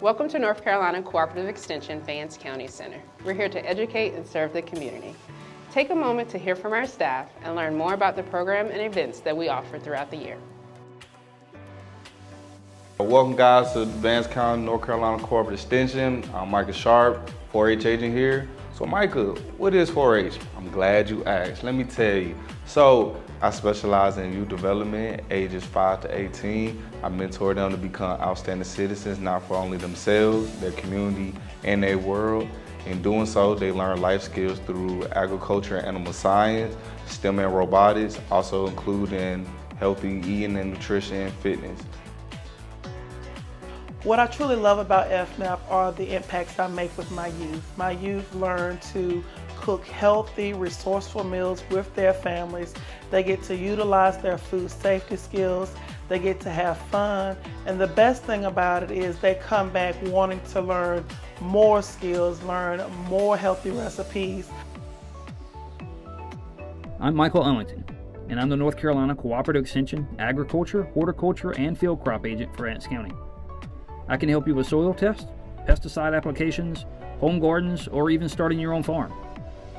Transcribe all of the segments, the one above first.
Welcome to North Carolina Cooperative Extension Vance County Center. We're here to educate and serve the community. Take a moment to hear from our staff and learn more about the program and events that we offer throughout the year. Welcome guys to Vance County, North Carolina Cooperative Extension. I'm Micah Sharp, 4-H agent here. So Micah, what is 4-H? I'm glad you asked. Let me tell you. So I specialize in youth development, ages 5 to 18. I mentor them to become outstanding citizens, not for only themselves, their community, and their world. In doing so, they learn life skills through agriculture and animal science, STEM and robotics, also including healthy eating and nutrition and fitness. What I truly love about FNAP are the impacts I make with my youth. My youth learn to cook healthy, resourceful meals with their families. They get to utilize their food safety skills. They get to have fun. And the best thing about it is they come back wanting to learn more skills, learn more healthy recipes. I'm Michael Ellington, and I'm the North Carolina Cooperative Extension Agriculture, Horticulture, and Field Crop Agent for Vance County. I can help you with soil tests, pesticide applications, home gardens, or even starting your own farm.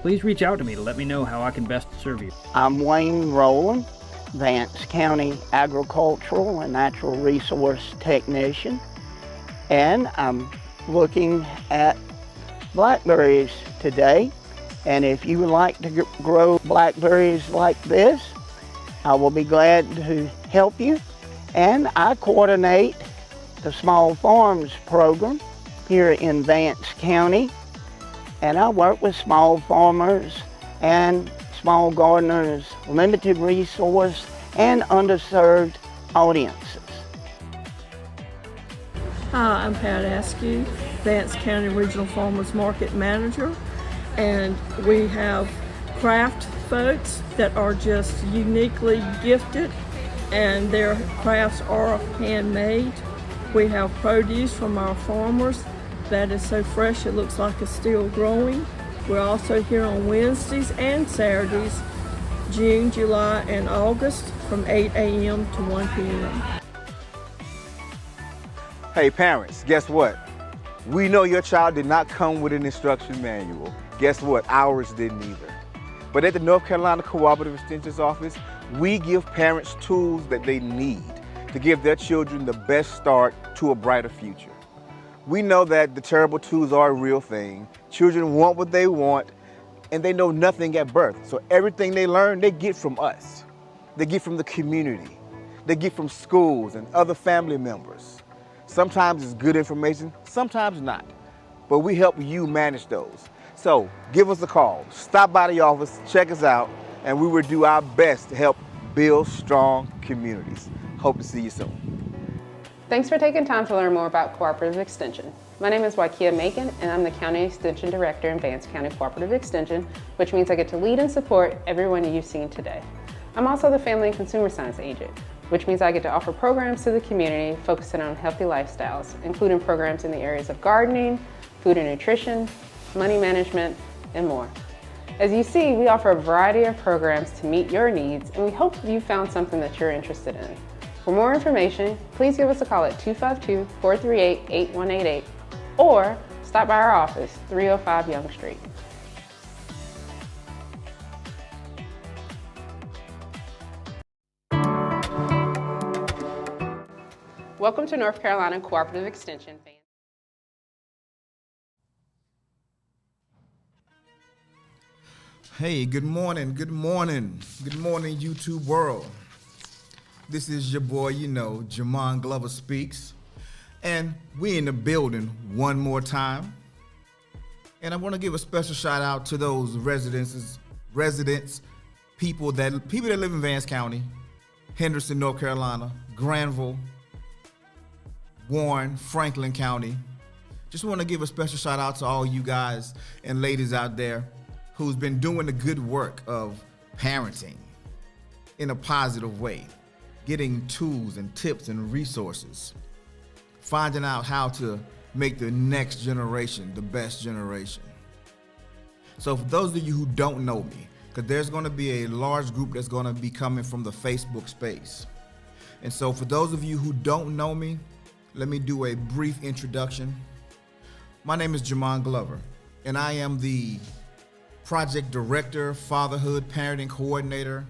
Please reach out to me to let me know how I can best serve you. I'm Wayne Rowland, Vance County Agricultural and Natural Resource Technician, and I'm looking at blackberries today. And if you would like to grow blackberries like this, I will be glad to help you. And I coordinate the Small Farms program here in Vance County, and I work with small farmers and small gardeners, limited resource and underserved audiences. Hi, I'm Pat Askew, Vance County Regional Farmers Market Manager, and we have craft folks that are just uniquely gifted, and their crafts are handmade. We have produce from our farmers that is so fresh it looks like it's still growing. We're also here on Wednesdays and Saturdays, June, July, and August from 8 a.m. to 1 p.m. Hey parents, guess what? We know your child did not come with an instruction manual. Guess what? Ours didn't either. But at the North Carolina Cooperative Extension's office, we give parents tools that they need to give their children the best start to a brighter future. We know that the terrible twos are a real thing. Children want what they want, and they know nothing at birth. So everything they learn, they get from us. They get from the community. They get from schools and other family members. Sometimes it's good information, sometimes not. But we help you manage those. So give us a call, stop by the office, check us out, and we will do our best to help build strong communities. Hope to see you soon. Thanks for taking time to learn more about Cooperative Extension. My name is Waikia Macon, and I'm the County Extension Director in Vance County Cooperative Extension, which means I get to lead and support everyone you've seen today. I'm also the Family and Consumer Science Agent, which means I get to offer programs to the community focusing on healthy lifestyles, including programs in the areas of gardening, food and nutrition, money management, and more. As you see, we offer a variety of programs to meet your needs, and we hope you found something that you're interested in. For more information, please give us a call at 252-438-8188 or stop by our office, 305 Young Street. Welcome to North Carolina Cooperative Extension. Hey, good morning, YouTube world. This is your boy, Jamon Glover Speaks, and we in the building one more time. And I want to give a special shout out to those residents, people that live in Vance County, Henderson, North Carolina, Granville, Warren, Franklin County. Just want to give a special shout out to all you guys and ladies out there who's been doing the good work of parenting in a positive way, getting tools and tips and resources, finding out how to make the next generation the best generation. So for those of you who don't know me, because there's going to be a large group that's going to be coming from the Facebook space. And so for those of you who don't know me, let me do a brief introduction. My name is Jamon Glover, and I am the Project Director, Fatherhood Parenting Coordinator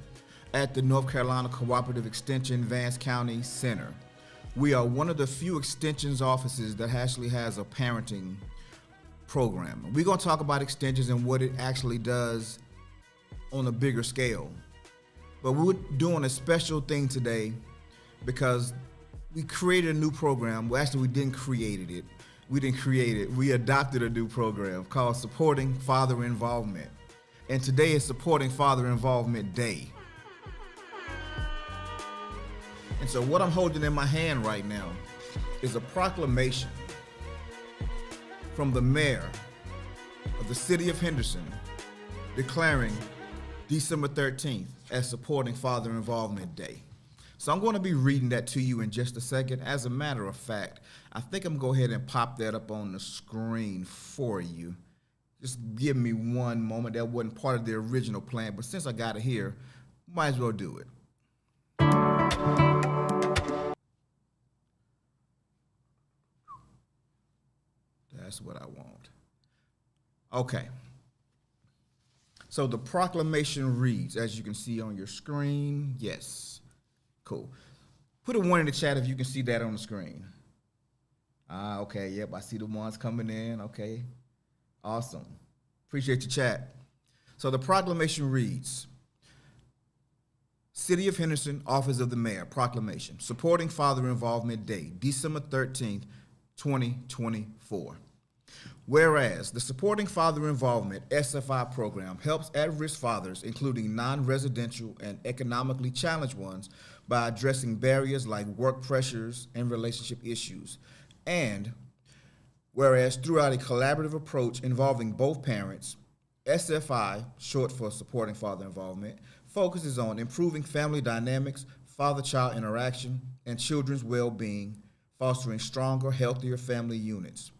at the North Carolina Cooperative Extension Vance County Center. We are one of the few extensions offices that actually has a parenting program. We're going to talk about extensions and what it actually does on a bigger scale. But we're doing a special thing today because we created a new program. Well, actually, we didn't create it. We didn't create it. We adopted a new program called Supporting Father Involvement. And today is Supporting Father Involvement Day. And so what I'm holding in my hand right now is a proclamation from the mayor of the city of Henderson declaring December 13th as Supporting Father Involvement Day. So I'm going to be reading that to you in just a second. As a matter of fact, I think I'm going to go ahead and pop that up on the screen for you. Just give me one moment. That wasn't part of the original plan, but since I got it here, might as well do it. That's what I want. Okay. So the proclamation reads, as you can see on your screen. Yes. Cool. Put a 1 in the chat if you can see that on the screen. Okay. Yep. I see the ones coming in. Okay. Awesome. Appreciate your chat. So the proclamation reads, City of Henderson, Office of the Mayor, proclamation, Supporting Father Involvement Day, December 13th, 2024. Whereas the Supporting Father Involvement SFI program helps at-risk fathers, including non-residential and economically challenged ones, by addressing barriers like work pressures and relationship issues. And whereas throughout a collaborative approach involving both parents, SFI, short for Supporting Father Involvement, focuses on improving family dynamics, father-child interaction, and children's well-being, fostering stronger, healthier family units.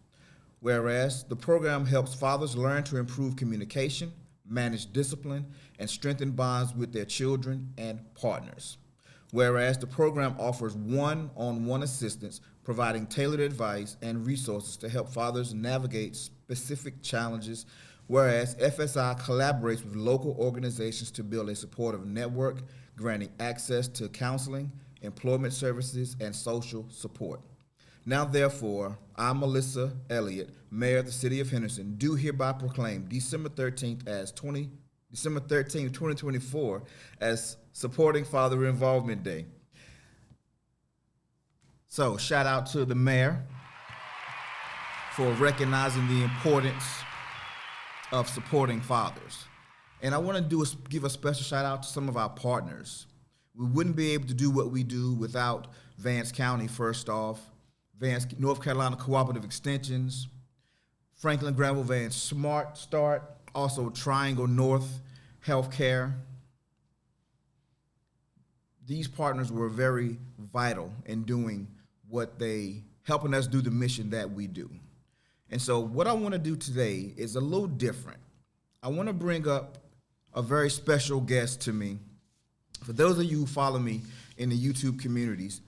Whereas the program helps fathers learn to improve communication, manage discipline, and strengthen bonds with their children and partners. Whereas the program offers one-on-one assistance, providing tailored advice and resources to help fathers navigate specific challenges. Whereas FSI collaborates with local organizations to build a supportive network, granting access to counseling, employment services, and social support. Now, therefore, I, Melissa Elliott, Mayor of the City of Henderson, do hereby proclaim December 13th, 2024 as Supporting Father Involvement Day. So, shout out to the mayor for recognizing the importance of supporting fathers. And I want to give a special shout out to some of our partners. We wouldn't be able to do what we do without Vance County, first off, North Carolina Cooperative Extensions, Franklin Granville Vance Smart Start, also Triangle North Healthcare. These partners were very vital in doing helping us do the mission that we do. And so what I want to do today is a little different. I want to bring up a very special guest to me. For those of you who follow me in the YouTube communities,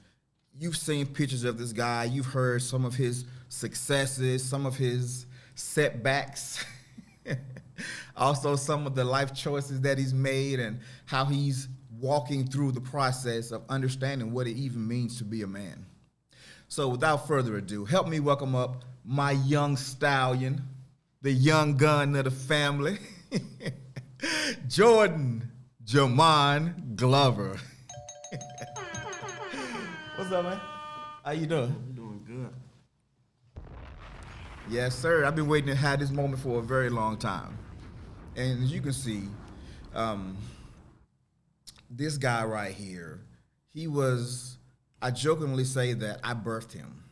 you've seen pictures of this guy. You've heard some of his successes, some of his setbacks, also some of the life choices that he's made and how he's walking through the process of understanding what it even means to be a man. So without further ado, help me welcome up my young stallion, the young gun of the family, Jordan Jamon Glover. What's up, man? How you doing? I'm doing good. Yes, sir. I've been waiting to have this moment for a very long time. And as you can see, this guy right here, I jokingly say that I birthed him.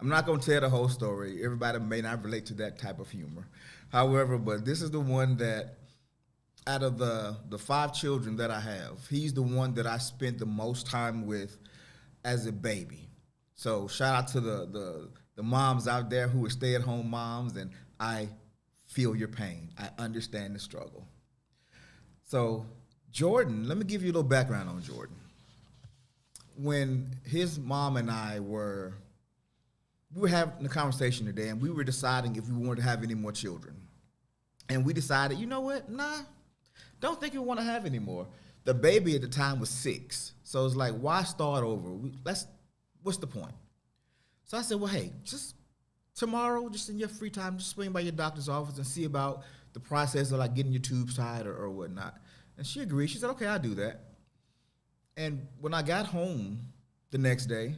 I'm not going to tell the whole story. Everybody may not relate to that type of humor. However, but this is the one that, out of the 5 children that I have, he's the one that I spent the most time with as a baby. So shout out to the moms out there who are stay-at-home moms, and I feel your pain. I understand the struggle. So Jordan, let me give you a little background on Jordan. When his mom and I were we were having a conversation today, and we were deciding if we wanted to have any more children. And we decided, you know what? Nah, don't think we want to have any more. The baby at the time was 6. So it's like, why start over? What's the point? So I said, well, hey, just tomorrow, just in your free time, just swing by your doctor's office and see about the process of like getting your tubes tied or whatnot. And she agreed. She said, okay, I'll do that. And when I got home the next day,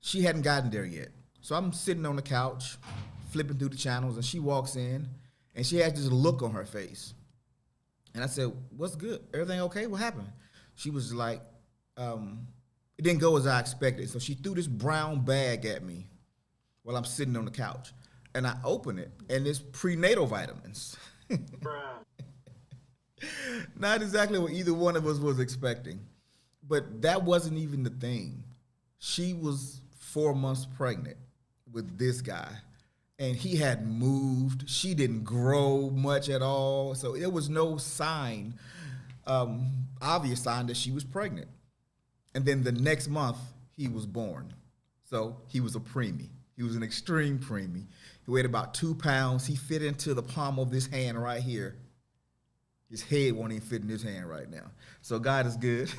she hadn't gotten there yet. So I'm sitting on the couch, flipping through the channels, and she walks in, and she has this look on her face. And I said, what's good? Everything okay? What happened? She was like, it didn't go as I expected. So she threw this brown bag at me while I'm sitting on the couch. And I open it, and it's prenatal vitamins. Not exactly what either one of us was expecting. But that wasn't even the thing. She was 4 months pregnant with this guy, and he had moved. She didn't grow much at all. So there was no sign, obvious sign that she was pregnant. And then the next month, he was born. So he was a preemie. He was an extreme preemie. He weighed about 2 pounds. He fit into the palm of this hand right here. His head won't even fit in his hand right now. So God is good.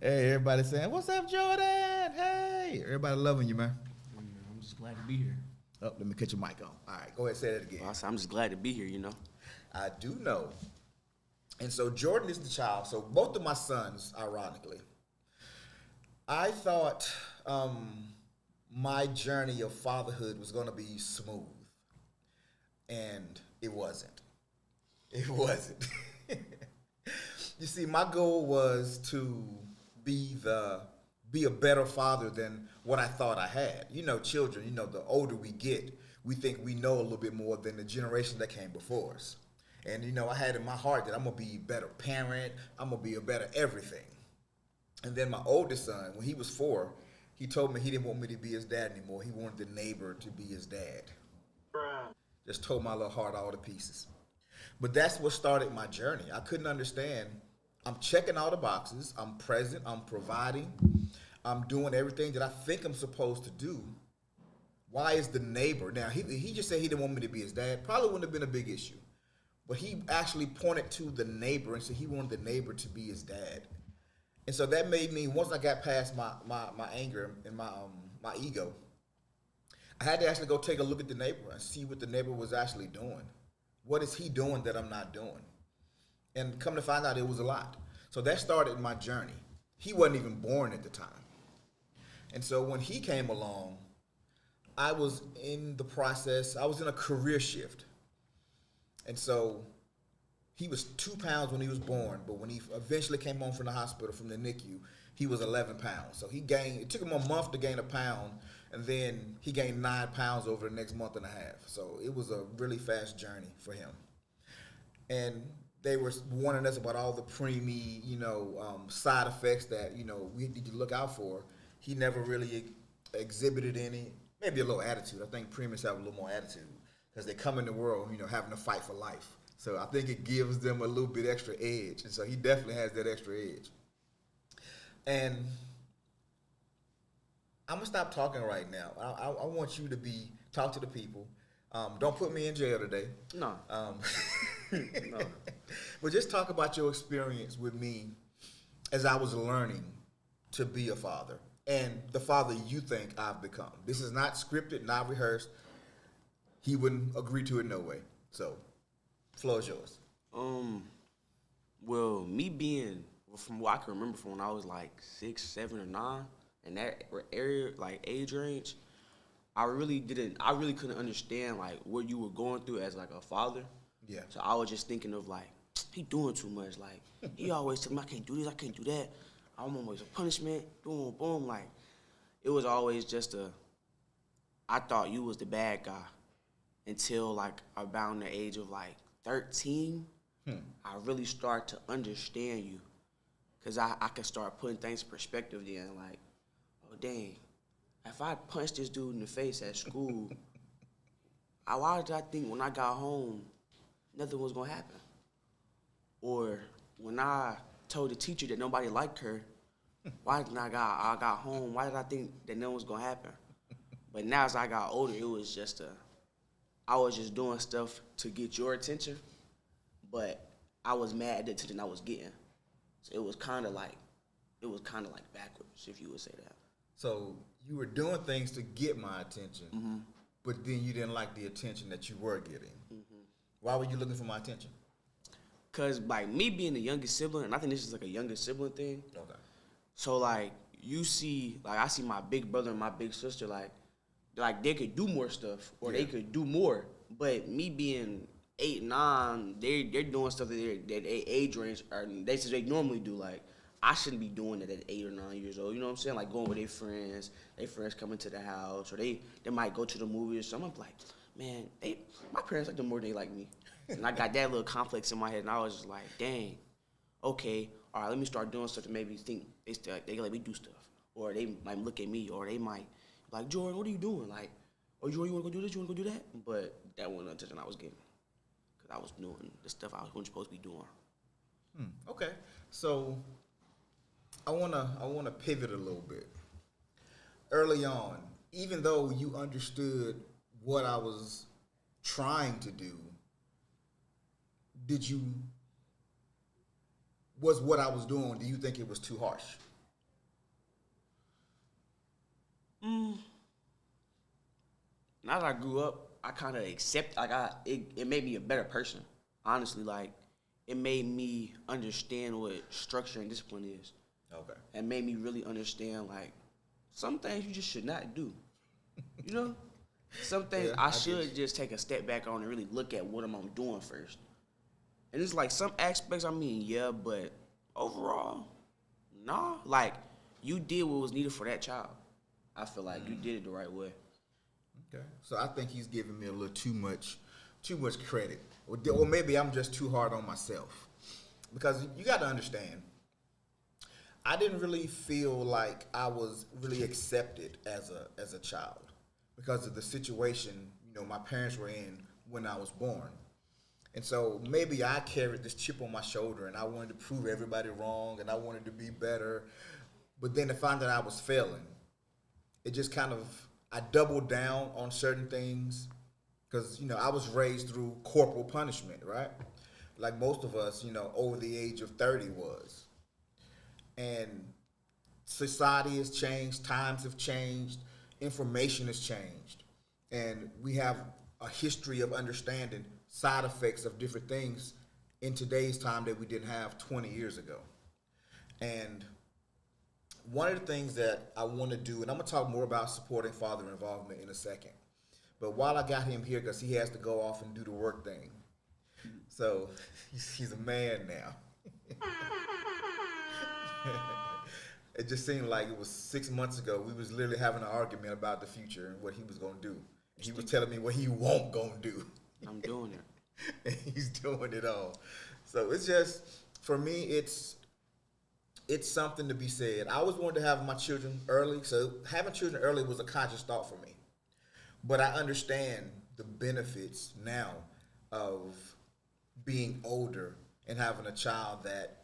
Hey, everybody saying, what's up, Jordan? Hey, everybody loving you, man. I'm just glad to be here. Oh, let me catch your mic on. All right, go ahead and say that again. Well, I'm just glad to be here, you know. I do know. And so Jordan is the child. So both of my sons, ironically, I thought my journey of fatherhood was going to be smooth. And it wasn't. It wasn't. You see, my goal was to be a better father than what I thought I had. You know, children, you know, the older we get, we think we know a little bit more than the generation that came before us. And, you know, I had in my heart that I'm going to be a better parent. I'm going to be a better everything. And then my oldest son, when he was 4, he told me he didn't want me to be his dad anymore. He wanted the neighbor to be his dad. Just tore my little heart all to pieces. But that's what started my journey. I couldn't understand. I'm checking all the boxes. I'm present. I'm providing. I'm doing everything that I think I'm supposed to do. Why is the neighbor? Now, he just said he didn't want me to be his dad. Probably wouldn't have been a big issue. But he actually pointed to the neighbor and said he wanted the neighbor to be his dad. And so that made me, once I got past my anger and my ego, I had to actually go take a look at the neighbor and see what the neighbor was actually doing. What is he doing that I'm not doing? And come to find out, it was a lot. So that started my journey. He wasn't even born at the time. And so when he came along, I was in the process, I was in a career shift. And so he was 2 pounds when he was born, but when he eventually came home from the hospital, from the NICU, he was 11 pounds. So it took him a month to gain a pound, and then he gained 9 pounds over the next month and a half. So it was a really fast journey for him. And they were warning us about all the preemie, side effects that, we need to look out for. He never really exhibited any, maybe a little attitude. I think preemies have a little more attitude because they come in the world, having to fight for life. So I think it gives them a little bit extra edge. And so he definitely has that extra edge. And I'm going to stop talking right now. I want you to talk to the people. Don't put me in jail today. No. No. But just talk about your experience with me as I was learning to be a father and the father you think I've become. This is not scripted, not rehearsed. He wouldn't agree to it no way. So, floor is yours. Well, me being, from what I can remember from when I was like 6, 7, or 9, in that area, like age range, I really couldn't understand like what you were going through as like a father. Yeah. So I was just thinking of like, he doing too much. Like, he always tell me I can't do this, I can't do that. I'm always a punishment, boom, boom. Like, it was always just I thought you was the bad guy until like around the age of like 13. I really start to understand you because I could start putting things in perspective then. Like, oh, dang, if I punched this dude in the face at school, why did I think when I got home, nothing was going to happen? Or when I told the teacher that nobody liked her, Why didn't I got home? Why did I think that nothing was gonna happen? But now as I got older, it was just I was just doing stuff to get your attention, but I was mad at the attention I was getting. So it was kind of like backwards, if you would say that. So you were doing things to get my attention, but then you didn't like the attention that you were getting. Why were you looking for my attention? Cause like me being the youngest sibling, and I think this is like a youngest sibling thing. Okay. So like you see, like I see my big brother and my big sister, like they could do more stuff or they could do more. But me being 8, 9, they're doing stuff that they age range or they say they normally do. Like I shouldn't be doing it at 8 or 9 years old. You know what I'm saying? Like going with their friends coming to the house, or they might go to the movies or something. I'm like, man, my parents like them more than they like me. And I got that little complex in my head, and I was just like, dang, okay, all right, let me start doing stuff to maybe think they let me do stuff. Or they might look at me, or they might be like, Jordan, what are you doing? Like, oh, Jordan, you want to go do this? You want to go do that? But that wasn't the attention I was getting. Because I was doing the stuff I wasn't supposed to be doing. Okay, so I wanna pivot a little bit. Early on, even though you understood what I was trying to do, was what I was doing, do you think it was too harsh? Now that I grew up, I kind of accept, it made me a better person. Honestly, like, it made me understand what structure and discipline is. Okay. And made me really understand, like, some things you just should not do. You know? Some things I should just take a step back on and really look at what I'm doing first. And it's like some aspects, I mean, yeah, but overall, nah. Like, you did what was needed for that child. I feel like you did it the right way. Okay. So I think he's giving me a little too much credit. Or maybe I'm just too hard on myself. Because you got to understand, I didn't really feel like I was really accepted as a child because of the situation, my parents were in when I was born. And so maybe I carried this chip on my shoulder and I wanted to prove everybody wrong and I wanted to be better. But then to find that I was failing, it just kind of, I doubled down on certain things because, I was raised through corporal punishment, right? Like most of us, over the age of 30 was. And society has changed, times have changed, information has changed. And we have a history of understanding side effects of different things in today's time that we didn't have 20 years ago. And one of the things that I want to do, and I'm going to talk more about supporting father involvement in a second, but while I got him here, because he has to go off and do the work thing. So he's a man now. It just seemed like it was 6 months ago, we was literally having an argument about the future and what he was going to do. He was telling me what he won't going to do. I'm doing it. And he's doing it all. So it's just, for me, it's something to be said. I always wanted to have my children early, so having children early was a conscious thought for me. But I understand the benefits now of being older and having a child that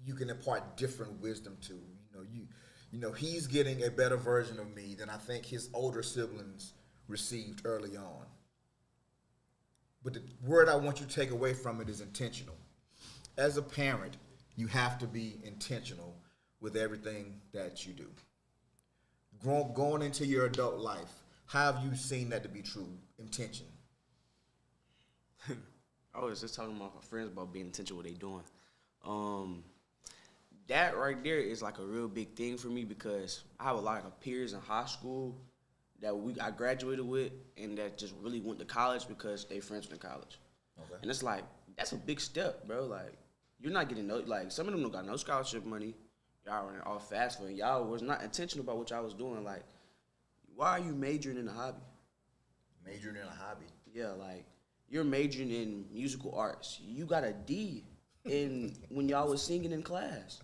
you can impart different wisdom to. He's getting a better version of me than I think his older siblings received early on. But the word I want you to take away from it is intentional. As a parent, you have to be intentional with everything that you do. Going into your adult life, how have you seen that to be true? Intention. I was just talking to my friends about being intentional with what they doing. That right there is like a real big thing for me because I have a lot of peers in high school that I graduated with and that just really went to college because they friends went to college. Okay. And it's like, that's a big step, bro. Like, you're not getting some of them don't got no scholarship money. Y'all were all fast food. Y'all was not intentional about what y'all was doing. Like, why are you majoring in a hobby? Majoring in a hobby? Yeah, like, you're majoring in musical arts. You got a D when y'all was singing in class.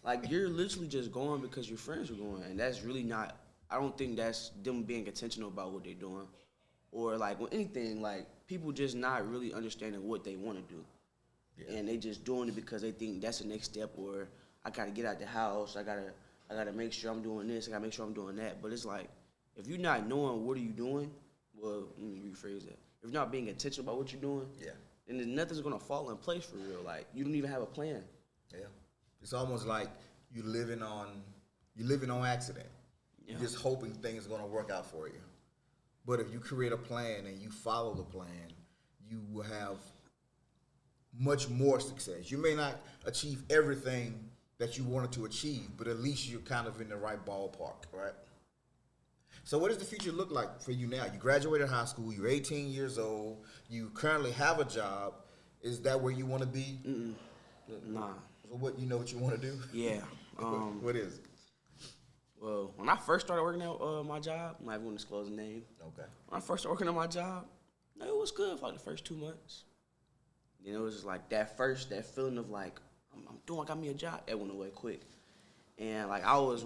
Like, you're literally just going because your friends are going, and that's really not, I don't think that's them being intentional about what they're doing. Or, like, with anything, like, people just not really understanding what they want to do. Yeah. And they just doing it because they think that's the next step, or I got to get out the house, I got to I gotta make sure I'm doing this. I gotta make sure I'm doing that. But it's like, if you're not knowing what are you doing, well, let me rephrase that. If you're not being intentional about what you're doing, then nothing's gonna fall in place for real. Like, you don't even have a plan. Yeah, it's almost like you're living on accident. Yeah. You're just hoping things are gonna work out for you. But if you create a plan and you follow the plan, you will have much more success. You may not achieve everything that you wanted to achieve, but at least you're kind of in the right ballpark, right? So what does the future look like for you now? You graduated high school, you're 18 years old, you currently have a job. Is that where you want to be? Nah. So what, you know what you want to do? Yeah. What is it? Well, when I first started working at my job, I'm not even going to disclose the name. Okay. When I first started working at my job, it was good for like the first 2 months. Then it was just like that feeling of like, I got me a job. That went away quick. And like I was.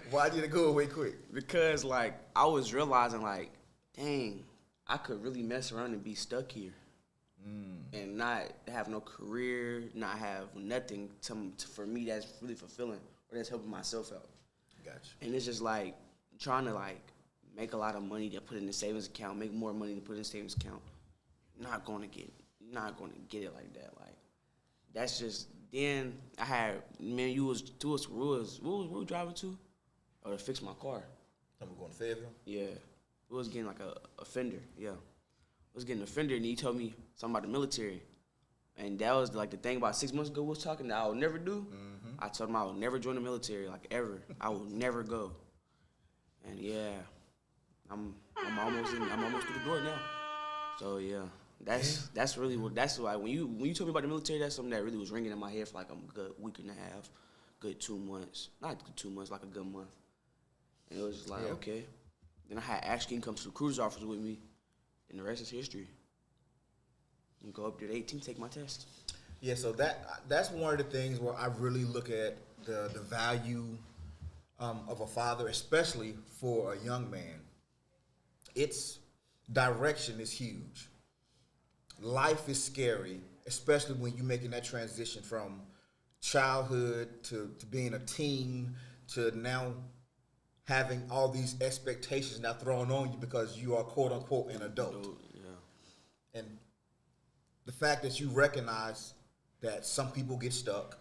Why did it go away quick? Because like I was realizing like, dang, I could really mess around and be stuck here. And not have no career, not have nothing for me that's really fulfilling or that's helping myself out. Gotcha. And it's just like trying to like make a lot of money to put in the savings account, make more money to put in the savings account. Not gonna get it like that. Like that's just. Then I had where we driving to? Or to fix my car. I'm going to Fayetteville? Yeah. We was getting like a fender, yeah. I was getting a fender and he told me something about the military. And that was like the thing about 6 months ago we was talking that I would never do. I told him I would never join the military, like ever. I would never go. And yeah, I'm almost through the door now. So yeah. That's really what when you told me about the military, that's something that really was ringing in my head for like a good week and a half, good 2 months. Not good 2 months, like a good month. And it was just like, okay. Then I had Ashkin come to the cruiser's office with me, and the rest is history. You go up there at 18, take my test. Yeah, so that's one of the things where I really look at the value of a father, especially for a young man. Its direction is huge. Life is scary, especially when you're making that transition from childhood to being a teen to now having all these expectations now thrown on you because you are quote unquote an adult. Yeah. And the fact that you recognize that some people get stuck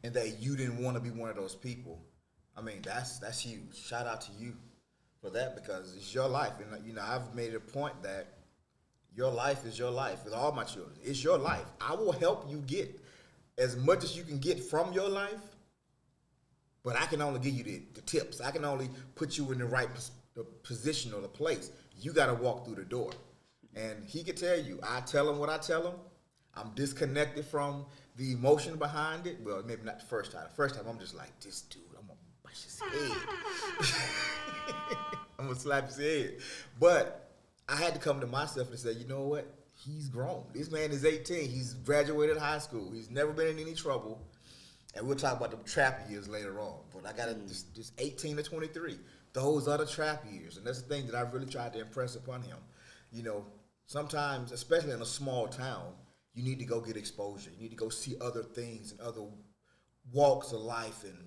and that you didn't want to be one of those people, I mean, that's huge. Shout out to you for that because it's your life. And I've made it a point that your life is your life with all my children. It's your life. I will help you get as much as you can get from your life, but I can only give you the tips. I can only put you in the right position or the place. You got to walk through the door. And he could tell you, I tell him what I tell him. I'm disconnected from the emotion behind it. Well, maybe not the first time. The first time, I'm just like, this dude, I'm going to bust his head. I'm going to slap his head. But I had to come to myself and say, you know what? He's grown. This man is 18. He's graduated high school. He's never been in any trouble. And we'll talk about the trap years later on. But I got just 18 to 23. Those are the trap years. And that's the thing that I really tried to impress upon him. Sometimes, especially in a small town, you need to go get exposure. You need to go see other things and other walks of life and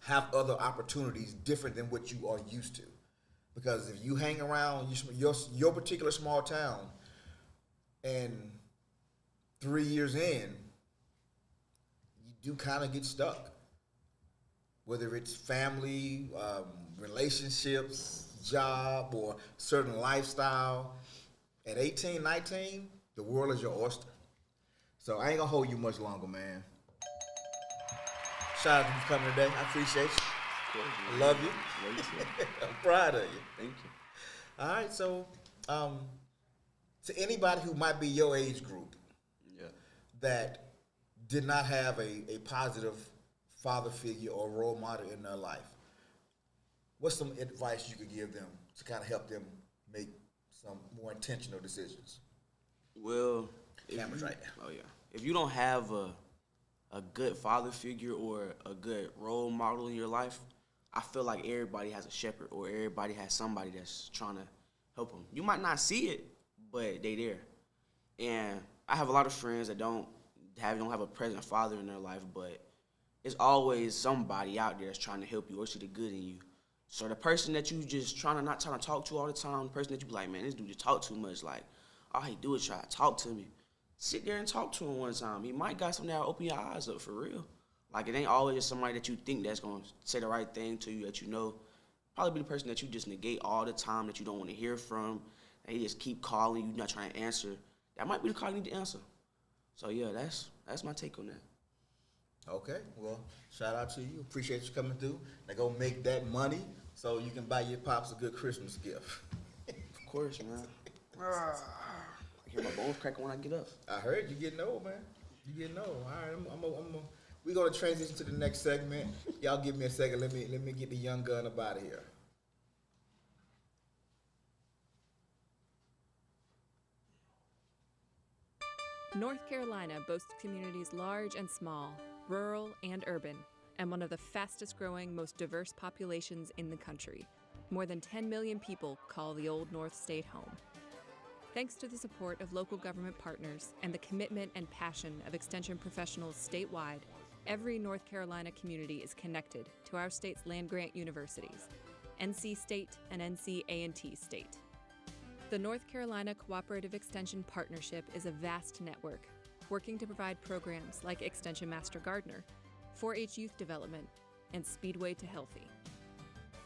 have other opportunities different than what you are used to. Because if you hang around your particular small town and 3 years in, you do kind of get stuck. Whether it's family, relationships, job, or certain lifestyle. At 18, 19, the world is your oyster. So I ain't gonna hold you much longer, man. Shout out to you for coming today. I appreciate you. I love you. I'm proud of you. Thank you. All right, so to anybody who might be your age group that did not have a positive father figure or role model in their life, what's some advice you could give them to kind of help them make some more intentional decisions? Well, Camera's right there. Oh yeah. If you don't have a good father figure or a good role model in your life, I feel like everybody has a shepherd or everybody has somebody that's trying to help them. You might not see it, but they there. And I have a lot of friends that don't have a present father in their life, but it's always somebody out there that's trying to help you or see the good in you. So the person that you just not trying to talk to all the time, the person that you be like, man, this dude just talk too much, like, all he do is try to talk to me. Sit there and talk to him one time. He might got something that'll open your eyes up for real. Like, it ain't always just somebody that you think that's going to say the right thing to you that you know. Probably be the person that you just negate all the time, that you don't want to hear from, and he just keep calling you, not trying to answer. That might be the call you need to answer. So, yeah, that's my take on that. Okay, well, shout out to you. Appreciate you coming through. Now go make that money so you can buy your pops a good Christmas gift. Of course, man. I hear my bones cracking when I get up. I heard you getting old, man. You getting old. All right, we're gonna transition to the next segment. Y'all give me a second. Let me get the young gun up out of here. North Carolina boasts communities large and small, rural and urban, and one of the fastest growing, most diverse populations in the country. More than 10 million people call the Old North State home. Thanks to the support of local government partners and the commitment and passion of Extension professionals statewide, every North Carolina community is connected to our state's land-grant universities, NC State and NC A&T State. The North Carolina Cooperative Extension Partnership is a vast network, working to provide programs like Extension Master Gardener, 4-H Youth Development, and Speedway to Healthy.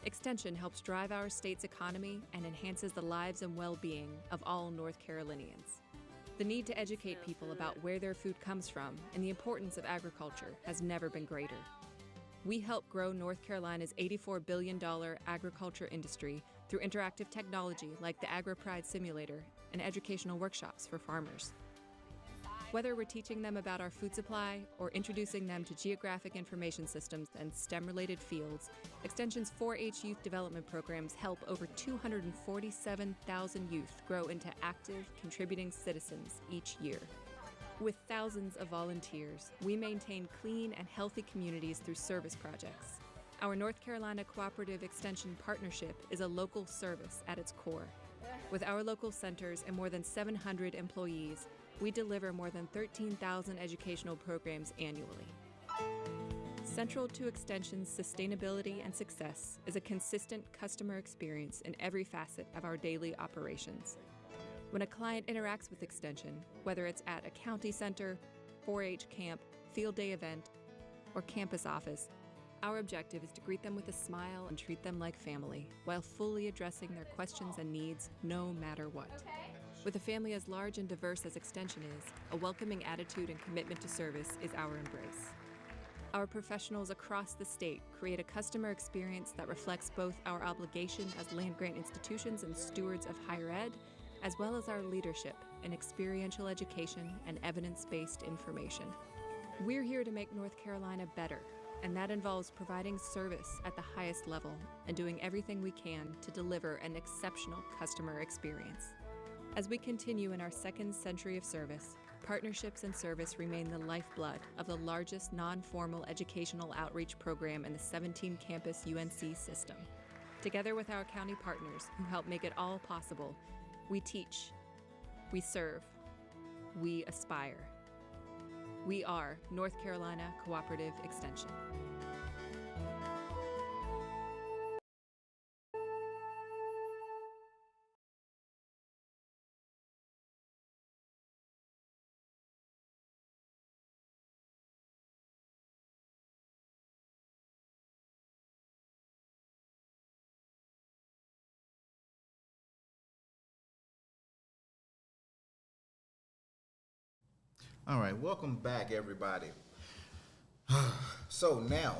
Extension helps drive our state's economy and enhances the lives and well-being of all North Carolinians. The need to educate people about where their food comes from and the importance of agriculture has never been greater. We help grow North Carolina's $84 billion agriculture industry through interactive technology like the AgriPride Simulator and educational workshops for farmers. Whether we're teaching them about our food supply or introducing them to geographic information systems and STEM-related fields, Extension's 4-H Youth Development programs help over 247,000 youth grow into active, contributing citizens each year. With thousands of volunteers, we maintain clean and healthy communities through service projects. Our North Carolina Cooperative Extension Partnership is a local service at its core. With our local centers and more than 700 employees, we deliver more than 13,000 educational programs annually. Central to Extension's sustainability and success is a consistent customer experience in every facet of our daily operations. When a client interacts with Extension, whether it's at a county center, 4-H camp, field day event, or campus office, our objective is to greet them with a smile and treat them like family, while fully addressing their questions and needs no matter what. With a family as large and diverse as Extension is, a welcoming attitude and commitment to service is our embrace. Our professionals across the state create a customer experience that reflects both our obligation as land-grant institutions and stewards of higher ed, as well as our leadership in experiential education and evidence-based information. We're here to make North Carolina better, and that involves providing service at the highest level and doing everything we can to deliver an exceptional customer experience. As we continue in our second century of service, partnerships and service remain the lifeblood of the largest non-formal educational outreach program in the 17-campus UNC system. Together with our county partners who help make it all possible, we teach, we serve, we aspire. We are North Carolina Cooperative Extension. All right, welcome back, everybody. So now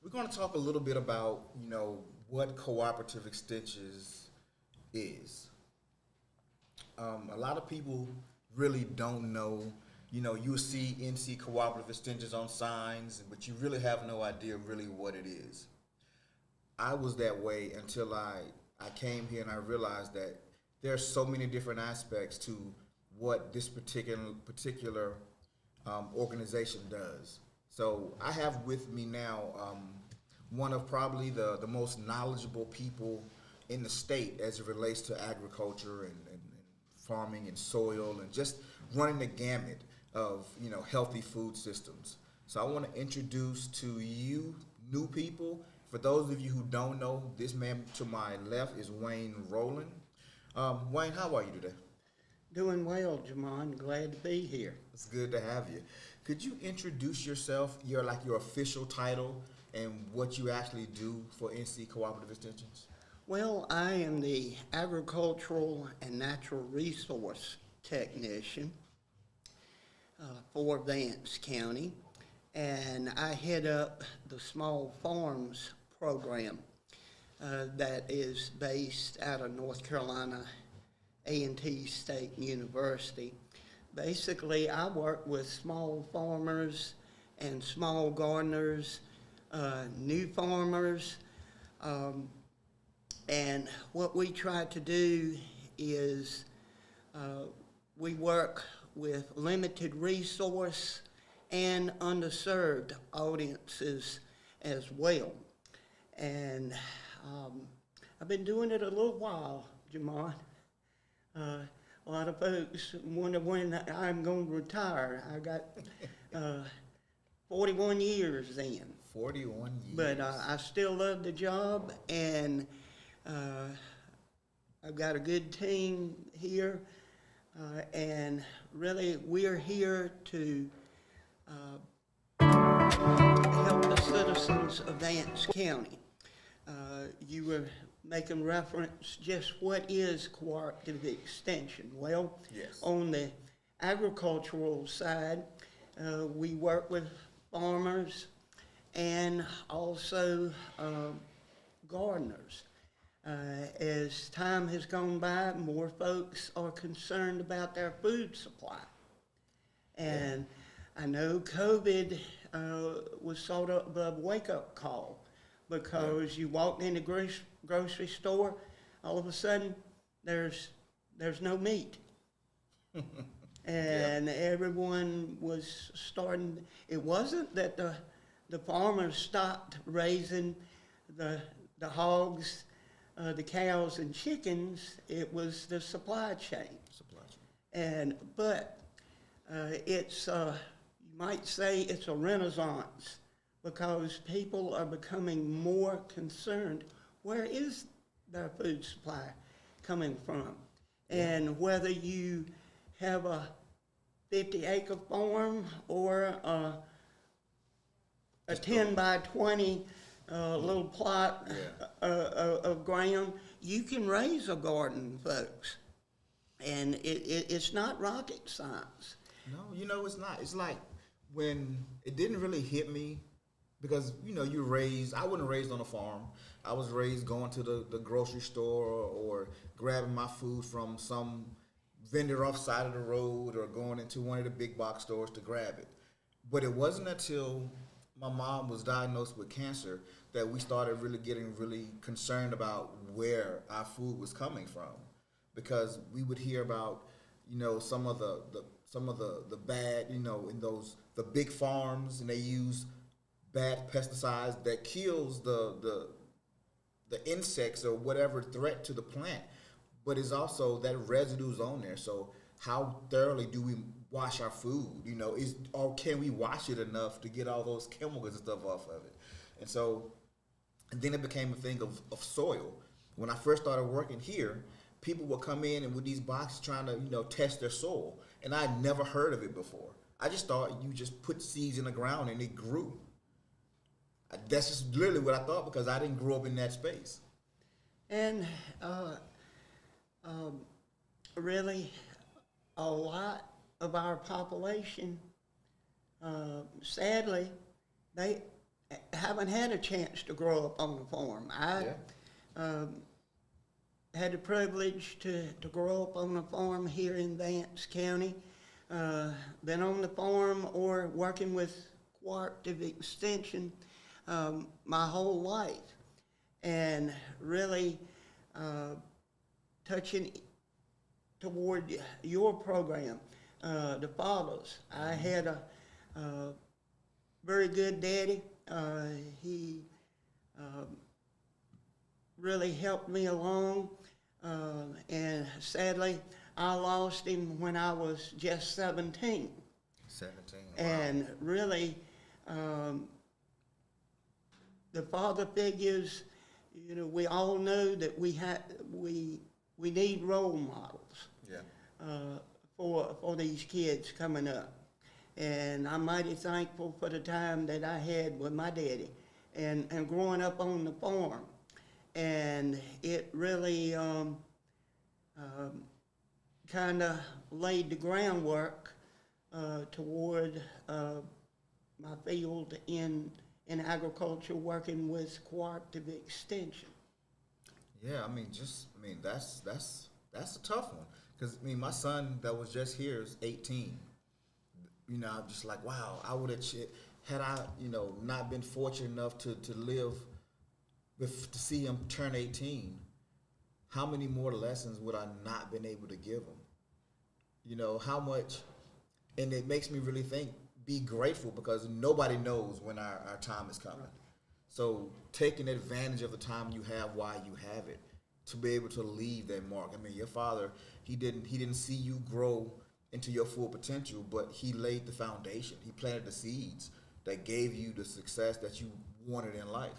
we're going to talk a little bit about, what cooperative extensions is. A lot of people really don't know. You'll see NC cooperative extensions on signs, but you really have no idea really what it is. I was that way until I came here and I realized that there's so many different aspects to what this particular organization does. So I have with me now one of probably the most knowledgeable people in the state as it relates to agriculture and farming and soil and just running the gamut of healthy food systems. So I want to introduce to you new people. For those of you who don't know, this man to my left is Wayne Rowland. Wayne, how are you today? Doing well, Jamon. Glad to be here. It's good to have you. Could you introduce yourself, your official title, and what you actually do for NC Cooperative Extensions? Well, I am the Agricultural and Natural Resource Technician for Vance County, and I head up the Small Farms program that is based out of North Carolina A&T State University. Basically, I work with small farmers and small gardeners, new farmers, and what we try to do is we work with limited resource and underserved audiences as well. And I've been doing it a little while, Jamon. A lot of folks wonder when I'm going to retire. I got 41 years in. 41 years. But I still love the job, and I've got a good team here, and really we're here to help the citizens of Vance County. You were making reference, just what is cooperative extension? Well, yes. On the agricultural side, we work with farmers and also gardeners. As time has gone by, more folks are concerned about their food supply. And I know COVID was sort of a wake-up call, because you walked in the grocery store, all of a sudden there's no meat. And everyone was starting. It wasn't that the farmers stopped raising the hogs, the cows and chickens. It was the supply chain. But it's you might say it's a renaissance, because people are becoming more concerned. Where is their food supply coming from? And whether you have a 50-acre farm or a 10 by 20 little plot of ground, you can raise a garden, folks. And it's not rocket science. No, it's not. It's like when it didn't really hit me, because, I wasn't raised on a farm. I was raised going to the grocery store or grabbing my food from some vendor off side of the road or going into one of the big box stores to grab it. But it wasn't until my mom was diagnosed with cancer that we started really getting really concerned about where our food was coming from, because we would hear about, some of the bad, in the big farms, and they use bad pesticides that kills the insects or whatever threat to the plant, but it's also that residue's on there. So how thoroughly do we wash our food? Or can we wash it enough to get all those chemicals and stuff off of it? And then it became a thing of soil. When I first started working here, people would come in and with these boxes trying to test their soil, and I'd never heard of it before. I just thought you just put seeds in the ground and it grew. That's just literally what I thought, because I didn't grow up in that space. And really, a lot of our population, sadly, they haven't had a chance to grow up on a farm. I had the privilege to grow up on a farm here in Vance County. Been on the farm or working with cooperative extension my whole life, and really touching toward your program, the fathers. I had a very good daddy. He really helped me along, and sadly, I lost him when I was just 17. 17. Wow. And really, The father figures, you know, we all know that we need role models. Yeah. For these kids coming up. And I'm mighty thankful for the time that I had with my daddy and growing up on the farm. And it really kind of laid the groundwork toward my field in agriculture, working with cooperative extension. Yeah, I mean, that's a tough one. Because, I mean, my son that was just here is 18. You know, I'm just like, wow, I would have, had I, you know, not been fortunate enough to live to see him turn 18, how many more lessons would I not been able to give him? You know, how much, and it makes me really think, be grateful, because nobody knows when our time is coming. So taking advantage of the time you have while you have it, to be able to leave that mark. I mean, your father, he didn't see you grow into your full potential, but he laid the foundation. He planted the seeds that gave you the success that you wanted in life.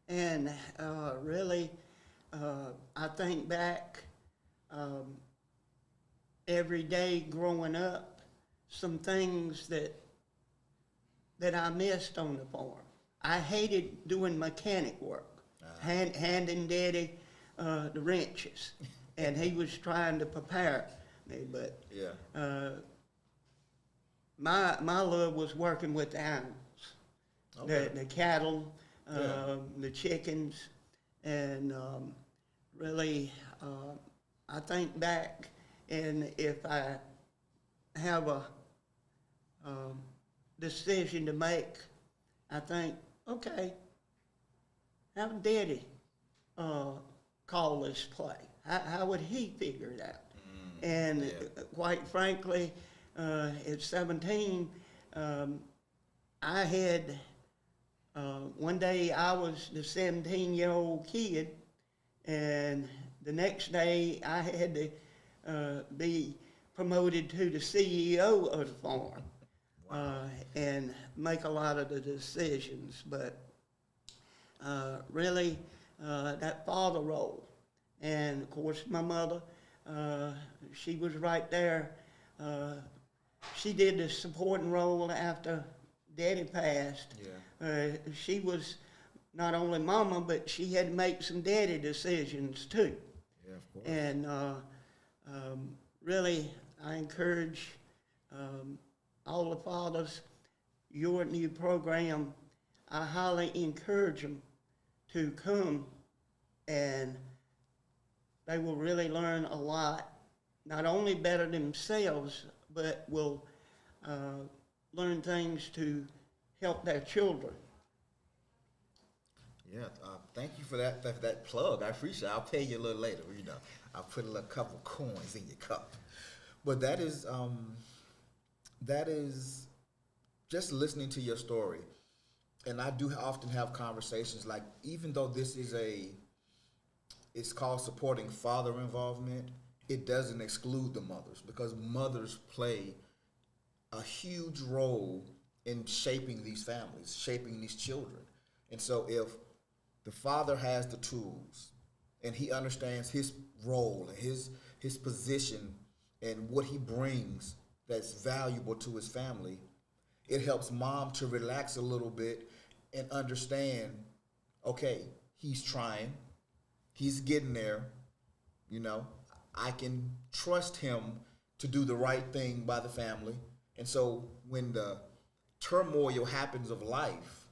And really, I think back every day growing up, some things that I missed on the farm. I hated doing mechanic work, handing Daddy the wrenches, and he was trying to prepare me. But my love was working with the animals, the cattle, the chickens, and really, I think back, and if I have a decision to make, I think, okay, have Daddy call this play. How would he figure it out? And quite frankly, at 17, I had, one day I was the 17-year-old kid, and the next day I had to be promoted to the CEO of the farm. And make a lot of the decisions. But really, that father role, and of course my mother, she was right there. She did the supporting role after Daddy passed. She was not only mama, but she had to make some daddy decisions too. Yeah, of course. And really, I encourage all the fathers, your new program, I highly encourage them to come, and they will really learn a lot, not only better themselves, but will learn things to help their children. Yeah, thank you for that plug. I appreciate it. I'll pay you a little later. You know, I'll put a little couple coins in your cup. But that is just listening to your story. And I do often have conversations, like, even though this is it's called supporting father involvement, it doesn't exclude the mothers, because mothers play a huge role in shaping these families, shaping these children. And so if the father has the tools and he understands his role and his position and what he brings that's valuable to his family, it helps mom to relax a little bit and understand, okay, he's trying, he's getting there, you know, I can trust him to do the right thing by the family. And so when the turmoil happens of life,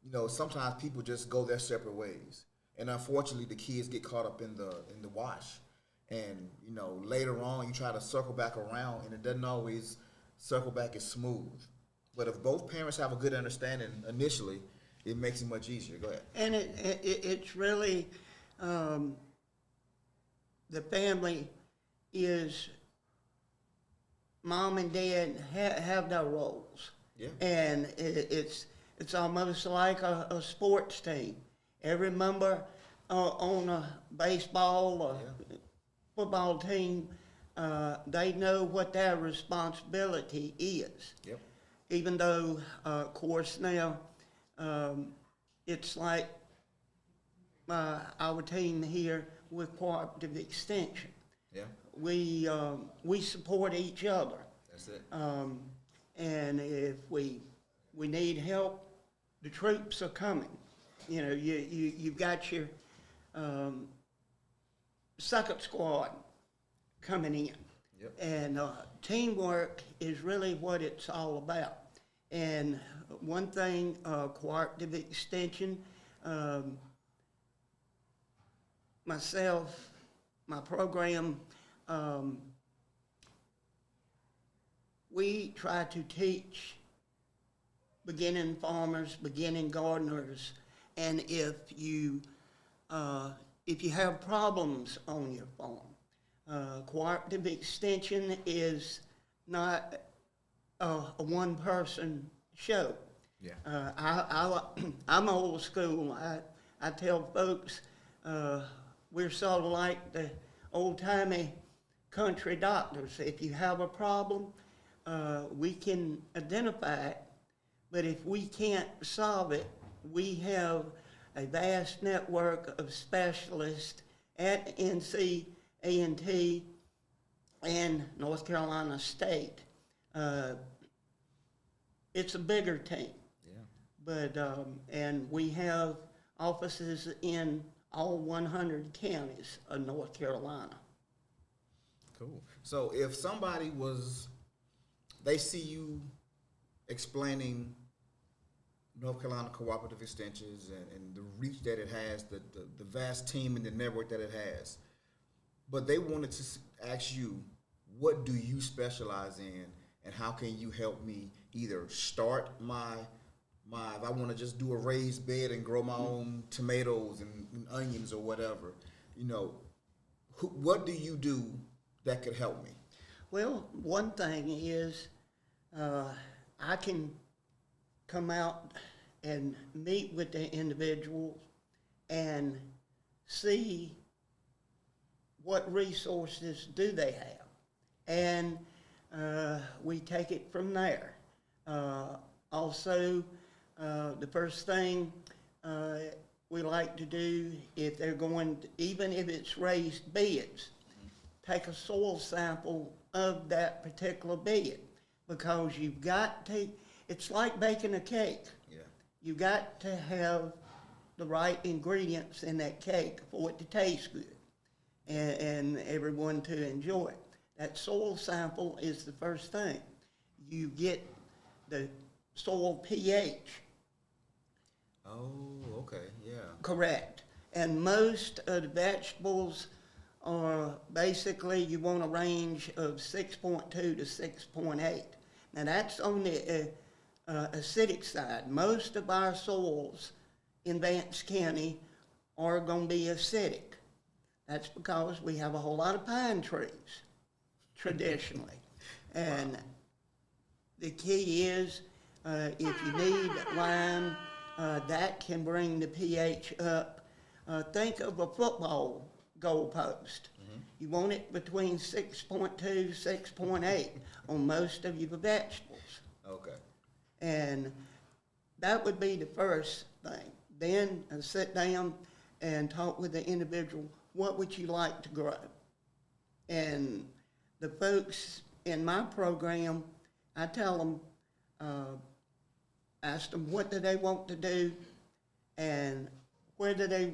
you know, sometimes people just go their separate ways. And unfortunately, the kids get caught up in the wash. And, you know, later on, you try to circle back around, and it doesn't always circle back as smooth. But if both parents have a good understanding initially, it makes it much easier. Go ahead. And it's really, the family is, mom and dad have their roles. Yeah. And it's almost like a sports team. Every member on a baseball or football team, they know what their responsibility is. Yep. even though, of course, now it's like our team here with Cooperative Extension. Yeah, We support each other. that's it. And if we need help, the troops are coming. You know, you've got your second squad coming in. Yep. And teamwork is really what it's all about. And one thing, Cooperative Extension, myself, my program, we try to teach beginning farmers, beginning gardeners, and if you have problems on your farm, Cooperative Extension is not a one-person show. Yeah. I'm old school. I tell folks we're sort of like the old-timey country doctors. If you have a problem, we can identify it, but if we can't solve it, we have a vast network of specialists at NC-A&T and North Carolina State. It's a bigger team. Yeah. But, and we have offices in all 100 counties of North Carolina. Cool. So if somebody they see you explaining North Carolina Cooperative Extensions and the reach that it has, the vast team and the network that it has, but they wanted to ask you, what do you specialize in, and how can you help me either start if I want to just do a raised bed and grow my own tomatoes and onions or whatever, what do you do that could help me? Well, one thing is I can come out and meet with the individuals and see what resources do they have. And we take it from there. Also, the first thing we like to do, if they're even if it's raised beds, take a soil sample of that particular bed, because you've got to, it's like baking a cake. Yeah. You've got to have the right ingredients in that cake for it to taste good and everyone to enjoy it. That soil sample is the first thing. You get the soil pH. Oh, okay, yeah. Correct. And most of the vegetables are basically, you want a range of 6.2 to 6.8. Now that's on the acidic side. Most of our soils in Vance County are going to be acidic. That's because we have a whole lot of pine trees, traditionally. And the key is, if you need lime, that can bring the pH up. Think of a football goalpost. Mm-hmm. You want it between 6.2, 6.8 on most of your vegetables. Okay. And that would be the first thing. Then sit down and talk with the individual. What would you like to grow? And the folks in my program, I tell them, ask them what do they want to do and where do they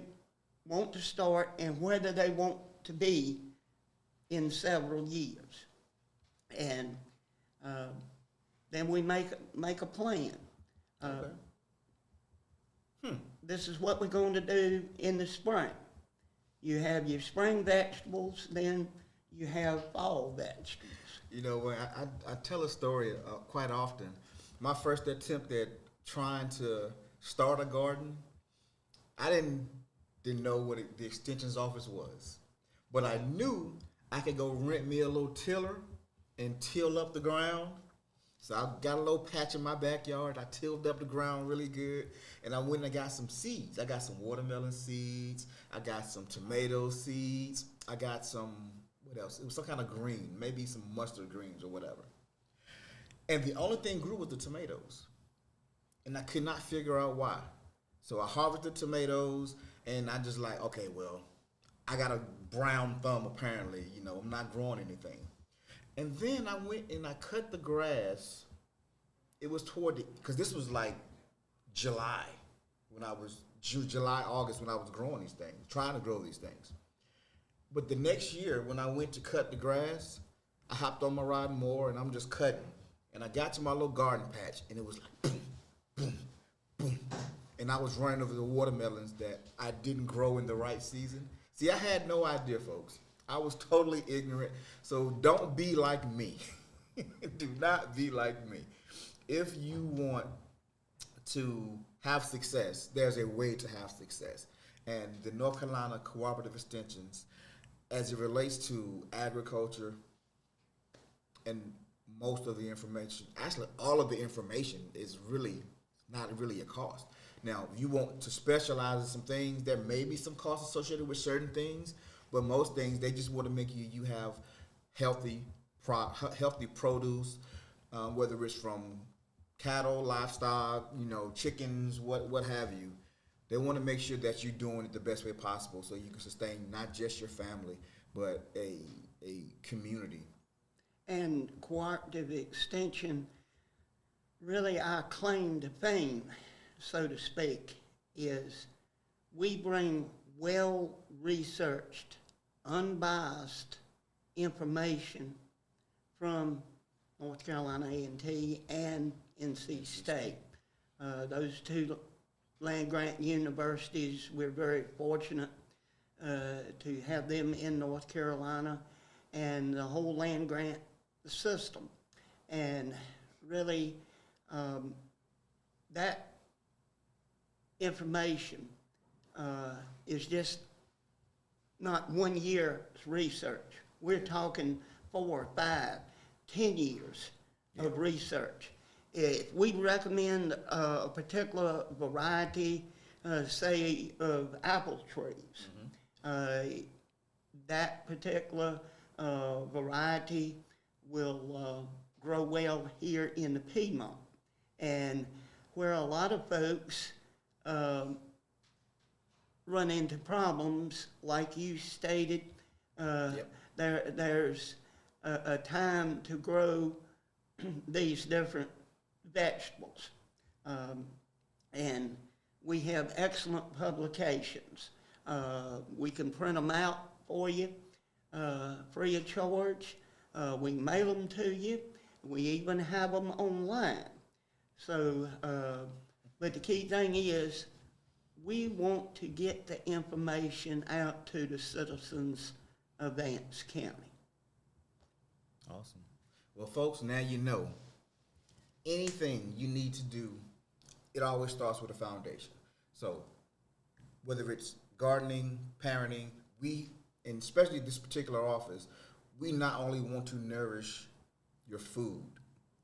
want to start and where do they want to be in several years. And then we make a plan. This is what we're going to do in the spring. You have your spring vegetables, then you have fall vegetables. You know, when I tell a story quite often. My first attempt at trying to start a garden, I didn't know what the extensions office was, but I knew I could go rent me a little tiller and till up the ground. So I got a little patch in my backyard. I tilled up the ground really good, and I went and I got some seeds. I got some watermelon seeds. I got some tomato seeds. I got some, what else? It was some kind of green, maybe some mustard greens or whatever. And the only thing grew was the tomatoes. And I could not figure out why. So I harvested tomatoes, and I just like, okay, well, I got a brown thumb apparently, I'm not growing anything. And then I went and I cut the grass. It was because this was like July, July, August, when I was growing these things, trying to grow these things. But the next year, when I went to cut the grass, I hopped on my riding mower and I'm just cutting. And I got to my little garden patch, and it was like boom, boom, boom. And I was running over the watermelons that I didn't grow in the right season. See, I had no idea, folks. I was totally ignorant. So don't be like me. Do not be like me. If you want to have success, there's a way to have success. And the North Carolina Cooperative Extensions, as it relates to agriculture and most of the information, actually all of the information is really not really a cost. Now, if you want to specialize in some things, there may be some costs associated with certain things, but most things, they just want to make you have healthy produce, whether it's from cattle, livestock, chickens, what have you. They want to make sure that you're doing it the best way possible so you can sustain not just your family, but a community. And cooperative extension, really our claim to fame, so to speak, is we bring well-researched, unbiased information from North Carolina A&T and NC State. Those two land-grant universities, we're very fortunate to have them in North Carolina, and the whole land-grant system. And really, that information is just not 1 year's research. We're talking 4, 5, 10 years of research. If we recommend a particular variety, say of apple trees, that particular variety will grow well here in the Piedmont. And where a lot of folks run into problems, like you stated, there's a time to grow these different vegetables. And we have excellent publications. We can print them out for you free of charge. We mail them to you. We even have them online. So, but the key thing is we want to get the information out to the citizens of Vance County. Awesome. Well, folks, now you know. Anything you need to do, it always starts with a foundation. So whether it's gardening, parenting, and especially this particular office, we not only want to nourish your food,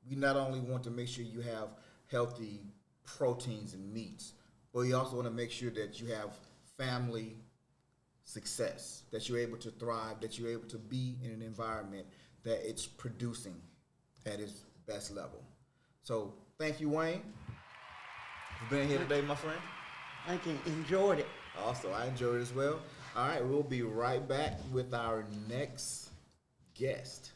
we not only want to make sure you have healthy proteins and meats, but we also want to make sure that you have family success, that you're able to thrive, that you're able to be in an environment that it's producing at its best level. So thank you, Wayne, for being here today, my friend. Thank you. Enjoyed it. Also, I enjoyed it as well. All right, we'll be right back with our next guest.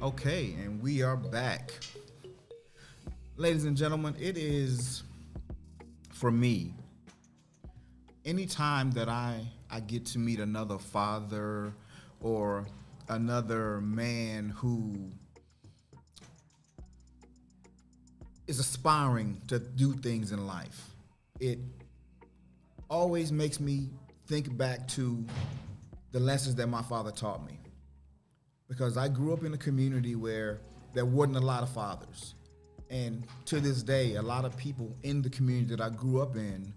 Okay, and we are back. Ladies and gentlemen, it is, for me, anytime that I get to meet another father or another man who is aspiring to do things in life, it always makes me think back to the lessons that my father taught me. Because I grew up in a community where there wasn't a lot of fathers. And to this day, a lot of people in the community that I grew up in,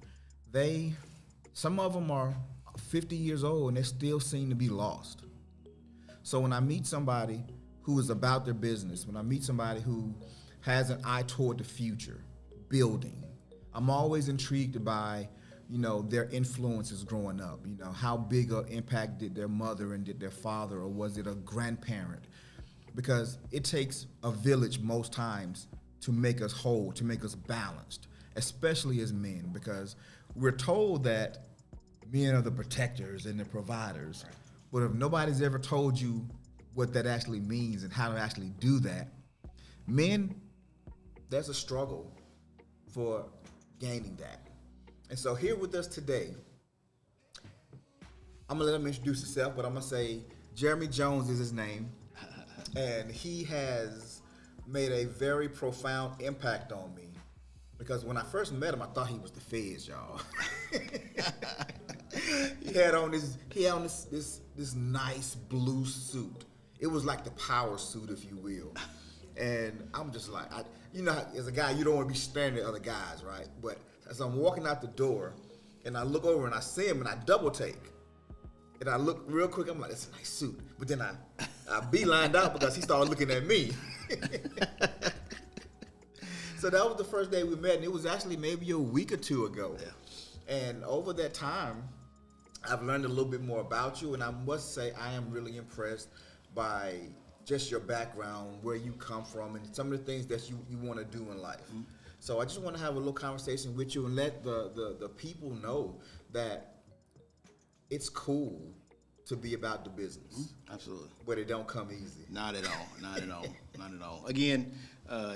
some of them are 50 years old and they still seem to be lost. So when I meet somebody who is about their business, when I meet somebody who has an eye toward the future, building, I'm always intrigued by, their influences growing up. How big an impact did their mother and did their father, or was it a grandparent? Because it takes a village most times to make us whole, to make us balanced, especially as men, because we're told that men are the protectors and the providers. Right. But if nobody's ever told you what that actually means and how to actually do that, men, there's a struggle for gaining that. And so here with us today, I'm gonna let him introduce himself, but I'm gonna say Jeremy Jones is his name, and he has made a very profound impact on me, because when I first met him, I thought he was the feds, y'all. He had on this nice blue suit. It was like the power suit, if you will. And I'm just like, as a guy, you don't want to be staring at other guys, right? But as I'm walking out the door, and I look over and I see him, and I double take, and I look real quick, I'm like, that's a nice suit. But then I beelined out because he started looking at me. So that was the first day we met, and it was actually maybe a week or two ago. Yeah. And over that time, I've learned a little bit more about you, and I must say I am really impressed by just your background, where you come from, and some of the things that you want to do in life. Mm-hmm. So I just want to have a little conversation with you and let the people know that it's cool to be about the business. Mm-hmm. Absolutely. But it don't come easy. Not at all. Not at all. Not at all. Again,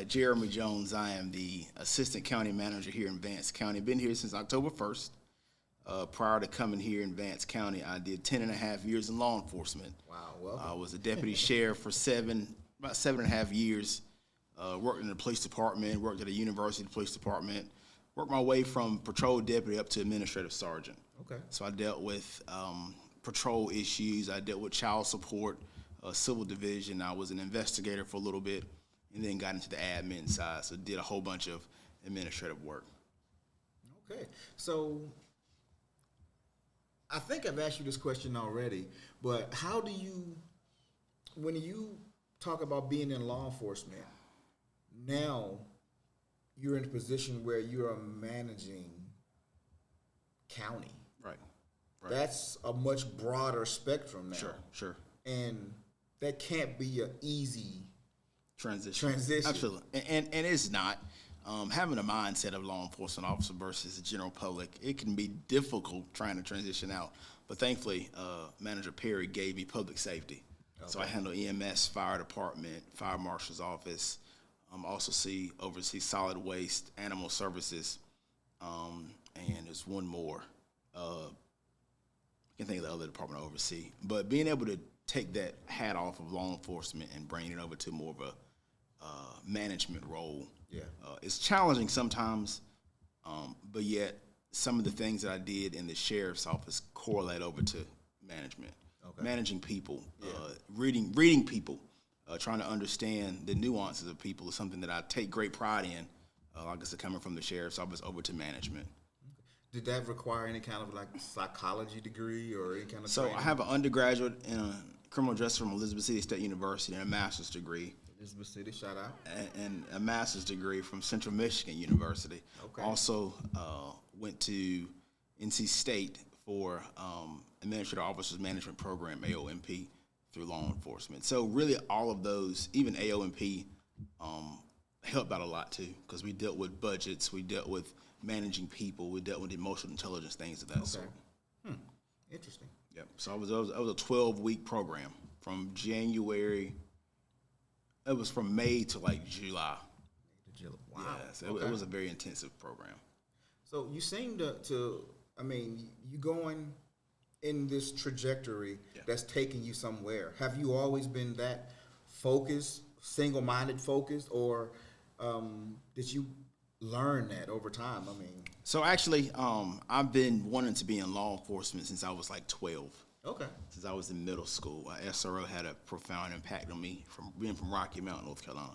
Jeremy Jones, I am the Assistant County Manager here in Vance County. Been here since October 1st. Prior to coming here in Vance County, I did 10 and a half years in law enforcement. Wow, welcome. I was a deputy sheriff for about 7.5 years. Worked in the police department, worked at a university police department, worked my way from patrol deputy up to administrative sergeant. Okay. So I dealt with patrol issues. I dealt with child support, civil division. I was an investigator for a little bit, and then got into the admin side. So did a whole bunch of administrative work. Okay. So I think I've asked you this question already, but how do you, when you talk about being in law enforcement, now you're in a position where you are managing county. Right. That's a much broader spectrum now. Sure. And that can't be an easy transition. Absolutely. And it's not. Having a mindset of law enforcement officer versus the general public, it can be difficult trying to transition out. But thankfully, Manager Perry gave me public safety. Okay. So I handle EMS, fire department, fire marshal's office. Also oversee solid waste, animal services, and there's one more. I can't think of the other department I oversee. But being able to take that hat off of law enforcement and bring it over to more of a management role. Yeah. It's challenging sometimes, but yet some of the things that I did in the sheriff's office correlate over to management. Okay. Managing people, reading people, trying to understand the nuances of people is something that I take great pride in. Like I said, coming from the sheriff's office over to management. Did that require any kind of like psychology degree or any kind of training? I have an undergraduate in criminal justice from Elizabeth City State University and a master's degree. Elizabeth City, shout out. And a master's degree from Central Michigan University. Okay. Also went to NC State for Administrative Officers Management Program, AOMP, through law enforcement. So really all of those, even AOMP, helped out a lot too, because we dealt with budgets, we dealt with managing people, we dealt with emotional intelligence, things of that sort. Interesting. Yep. So it was a 12-week program from January. It was from May to like July. Wow. Yeah, so it was a very intensive program. So you seem to I mean, you going in this trajectory that's taking you somewhere. Have you always been that focused, single-minded focused, or did you learn that over time? I mean, so actually, I've been wanting to be in law enforcement since I was like 12. Okay. Since I was in middle school, SRO had a profound impact on me from being from Rocky Mount, North Carolina.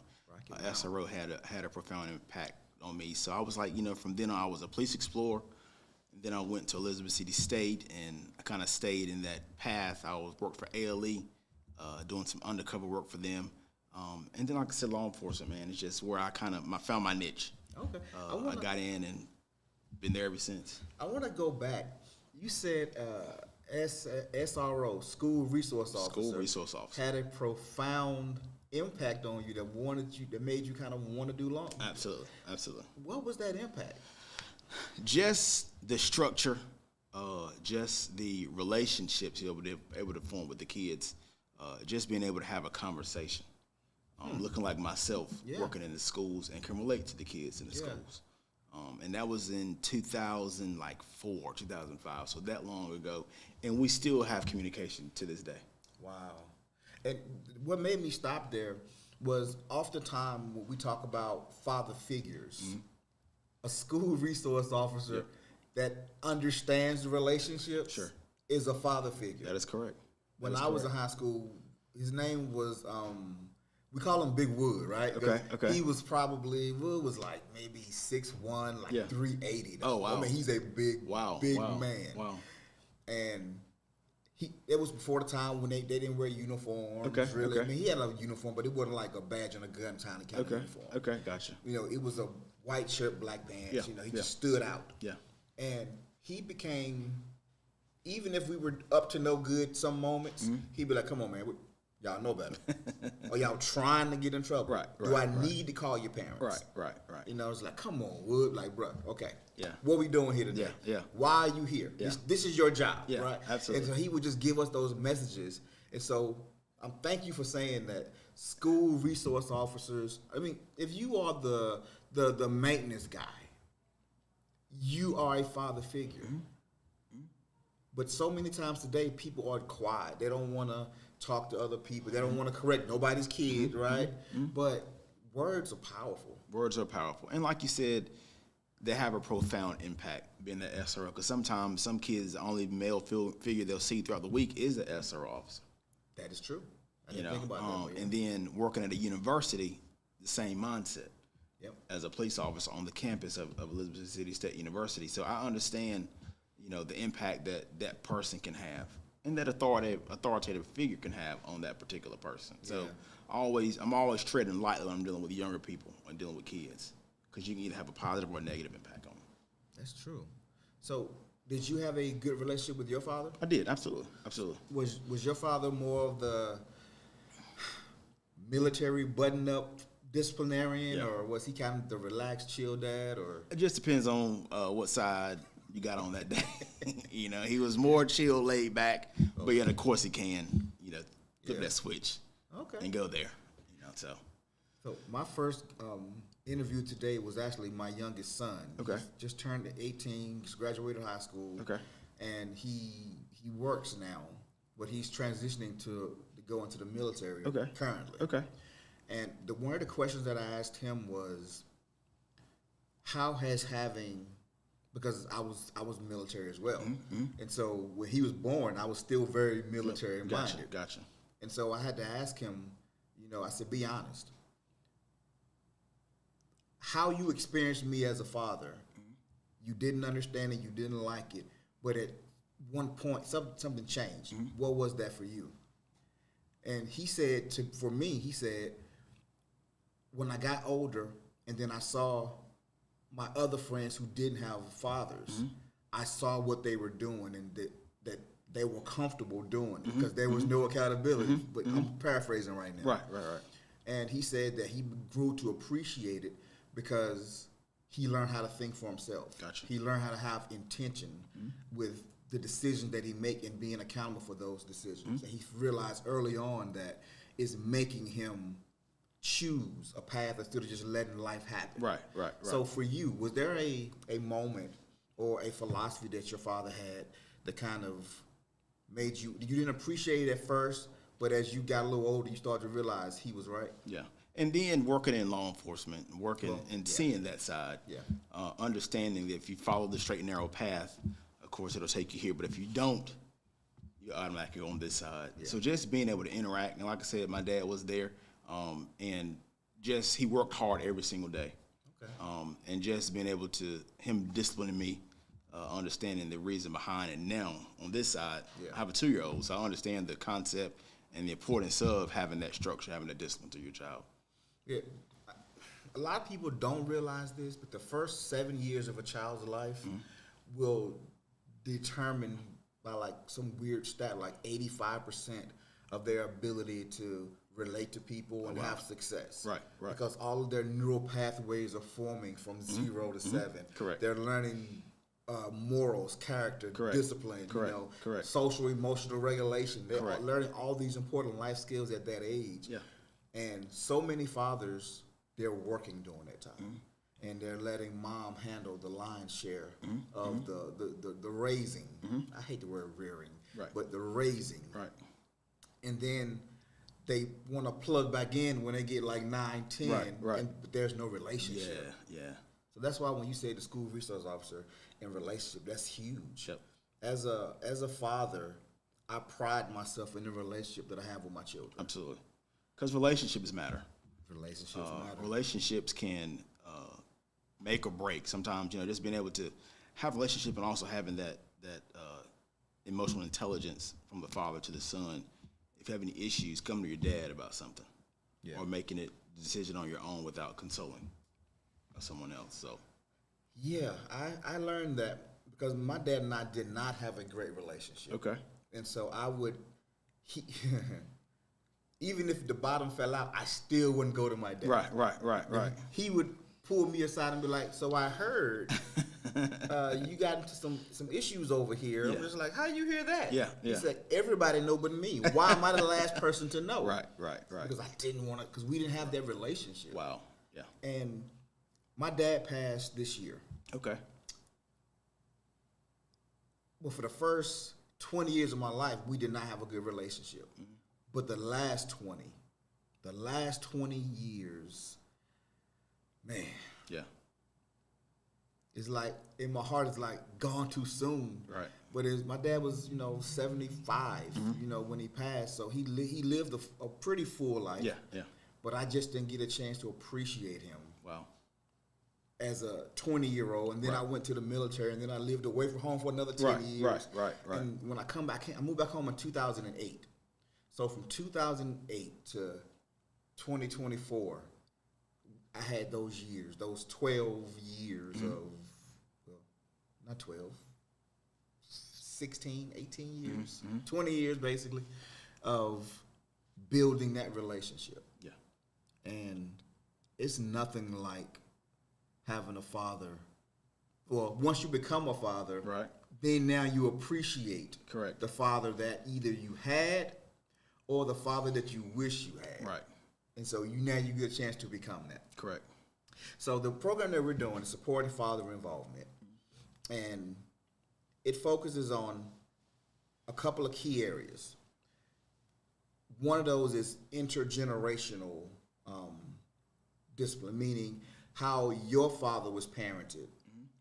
SRO had a profound impact on me. So I was like, from then on, I was a police explorer. And then I went to Elizabeth City State, and I kind of stayed in that path. I worked for ALE, doing some undercover work for them. And then, like I said, law enforcement, man, it's just where I found my niche. Okay. I got in and been there ever since. I want to go back. You said SRO, School Resource Officer. School Resource Officer. Had a profound impact on you that made you kind of want to do law. Absolutely. What was that impact? Just the structure, just the relationships you were able to form with the kids, just being able to have a conversation. Looking like myself, working in the schools, and can relate to the kids in the schools. And that was in 2004, 2005, so that long ago. And we still have communication to this day. Wow. And what made me stop there was oftentimes when we talk about father figures, a school resource officer that understands the relationships is a father figure. That is correct. When I was in high school, his name was, we call him Big Wood, right? Okay. He was probably, Wood was like maybe 6'1", like 380. Oh, wow. I mean, he's a big man. Wow. And it was before the time when they didn't wear uniforms. Really. I mean, he had a uniform, but it wasn't like a badge and a gun kind of uniform. Okay, gotcha. It was a white shirt, black pants. He just stood out. Yeah. And he became, even if we were up to no good some moments, he'd be like, "Come on, man, y'all know better." Or y'all trying to get in trouble. Right. Do I need to call your parents? Right. It's like, come on, Wood. Like, bro, okay. Yeah. What we doing here today? Yeah. Why are you here? Yeah. This is your job, Yeah, right? absolutely. And so he would just give us those messages. And so thank you for saying that. School resource officers, I mean, if you are the maintenance guy, you are a father figure. But so many times today, people are quiet. They don't want to talk to other people. They don't want to correct nobody's kid, right? But words are powerful. Words are powerful. And like you said, they have a profound impact being an SRO. Because sometimes some kids, the only male figure they'll see throughout the week is the SRO officer. That is true. I didn't think about that. And then working at a university, the same mindset. Yep. As a police officer on the campus of Elizabeth City State University. So I understand, the impact that person can have and that authoritative figure can have on that particular person. So I'm always treading lightly when I'm dealing with younger people and dealing with kids, because you can either have a positive or a negative impact on them. That's true. So did you have a good relationship with your father? I did, absolutely. Was your father more of the military button-up disciplinarian, or was he kind of the relaxed, chill dad? Or it just depends on what side you got on that day. He was more chill, laid back, but of course he can, flip that switch and go there. So my first interview today was actually my youngest son. Okay. He's just turned 18, just graduated high school. Okay. And he works now, but he's transitioning to go into the military currently. Okay. And one of the questions that I asked him was, how has having, because I was military as well, and so when he was born, I was still very military minded. Gotcha. And so I had to ask him, I said, be honest. How you experienced me as a father, you didn't understand it, you didn't like it, but at one point something changed. What was that for you? And he said, for me, when I got older and then I saw my other friends who didn't have fathers, I saw what they were doing and that they were comfortable doing it because there was no accountability. But I'm paraphrasing right now. Right. And he said that he grew to appreciate it because he learned how to think for himself. Gotcha. He learned how to have intention with the decisions that he make and being accountable for those decisions. And he realized early on that it's making him choose a path instead of just letting life happen. Right. So for you, was there a moment or a philosophy that your father had that kind of made you didn't appreciate it at first, but as you got a little older, you started to realize he was right? Yeah. And then working in law enforcement, seeing that side, understanding that if you follow the straight and narrow path, of course it'll take you here. But if you don't, you automatically go on this side. Yeah. So just being able to interact, and like I said, my dad was there, and just he worked hard every single day. Okay. And just being able to him disciplining me, understanding the reason behind it. Now on this side, I have a 2-year-old, so I understand the concept and the importance of having that structure, having that discipline to your child. Yeah, a lot of people don't realize this, but the first 7 years of a child's life will determine by like some weird stat, like 85% of their ability to relate to people and have success. Right. Because all of their neural pathways are forming from 0 to 7. Correct. They're learning morals, character, discipline, social, emotional regulation. They're learning all these important life skills at that age. Yeah. And so many fathers, they're working during that time. And they're letting mom handle the lion's share of the raising. I hate the word rearing, but the raising. Right. And then they want to plug back in when they get like 9, 10, but there's no relationship. Yeah. So that's why when you say the school resource officer and relationship, that's huge. Yep. As a father, I pride myself in the relationship that I have with my children. Absolutely. Because relationships matter. Relationships matter. Relationships can make or break. Sometimes, just being able to have a relationship and also having that emotional intelligence from the father to the son. If you have any issues, come to your dad about something, or making a decision on your own without consulting someone else. So, yeah, I learned that because my dad and I did not have a great relationship. Okay, and so even if the bottom fell out, I still wouldn't go to my dad. Right. He would pull me aside and be like, "So I heard you got into some issues over here." I'm just like, "How you hear that?" Yeah. He said, "Everybody know but me. Why am I the last person to know?" Right. Because I didn't want to, because we didn't have that relationship. Wow. Yeah. And my dad passed this year. Okay. Well, for the first 20 years of my life, we did not have a good relationship. But the last 20 years, man. Yeah. It's like, in my heart, it's like gone too soon. Right. But my dad was, 75, when he passed. So he lived a pretty full life. Yeah. But I just didn't get a chance to appreciate him. Wow. As a 20-year-old, and then I went to the military, and then I lived away from home for another 10 years. Right. And when I come back, I moved back home in 2008. So from 2008 to 2024, I had those years, those 12 years of, not 12, 16, 18 years, 20 years basically, of building that relationship. Yeah. And it's nothing like having a father. Well, once you become a father, then now you appreciate the father that either you had or the father that you wish you had. Right. And so now you get a chance to become that. Correct. So the program that we're doing is supporting father involvement. And it focuses on a couple of key areas. One of those is intergenerational discipline, meaning how your father was parented,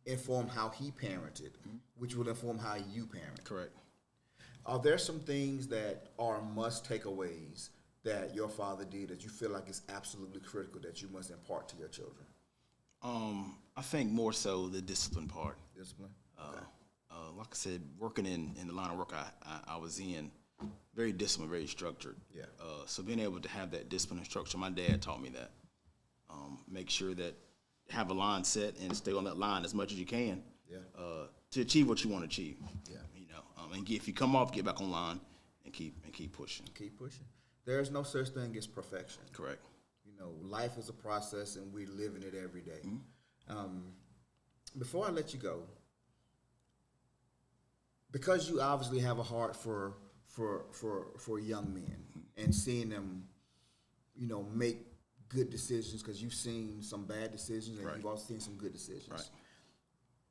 inform how he parented, which will inform how you parent. Correct. Are there some things that are must takeaways that your father did that you feel like is absolutely critical that you must impart to your children? I think more so the discipline part. Discipline? Like I said, working in the line of work I was in, very disciplined, very structured. Yeah. So being able to have that discipline and structure, my dad taught me that. Make sure that have a line set and stay on that line as much as you can. Yeah. to achieve what you want to achieve. Yeah. And if you come off, get back online and keep pushing. Keep pushing. There's no such thing as perfection. Correct. Life is a process, and we live in it every day. Before I let you go, because you obviously have a heart for young men and seeing them, make good decisions, because you've seen some bad decisions and you've also seen some good decisions. Right.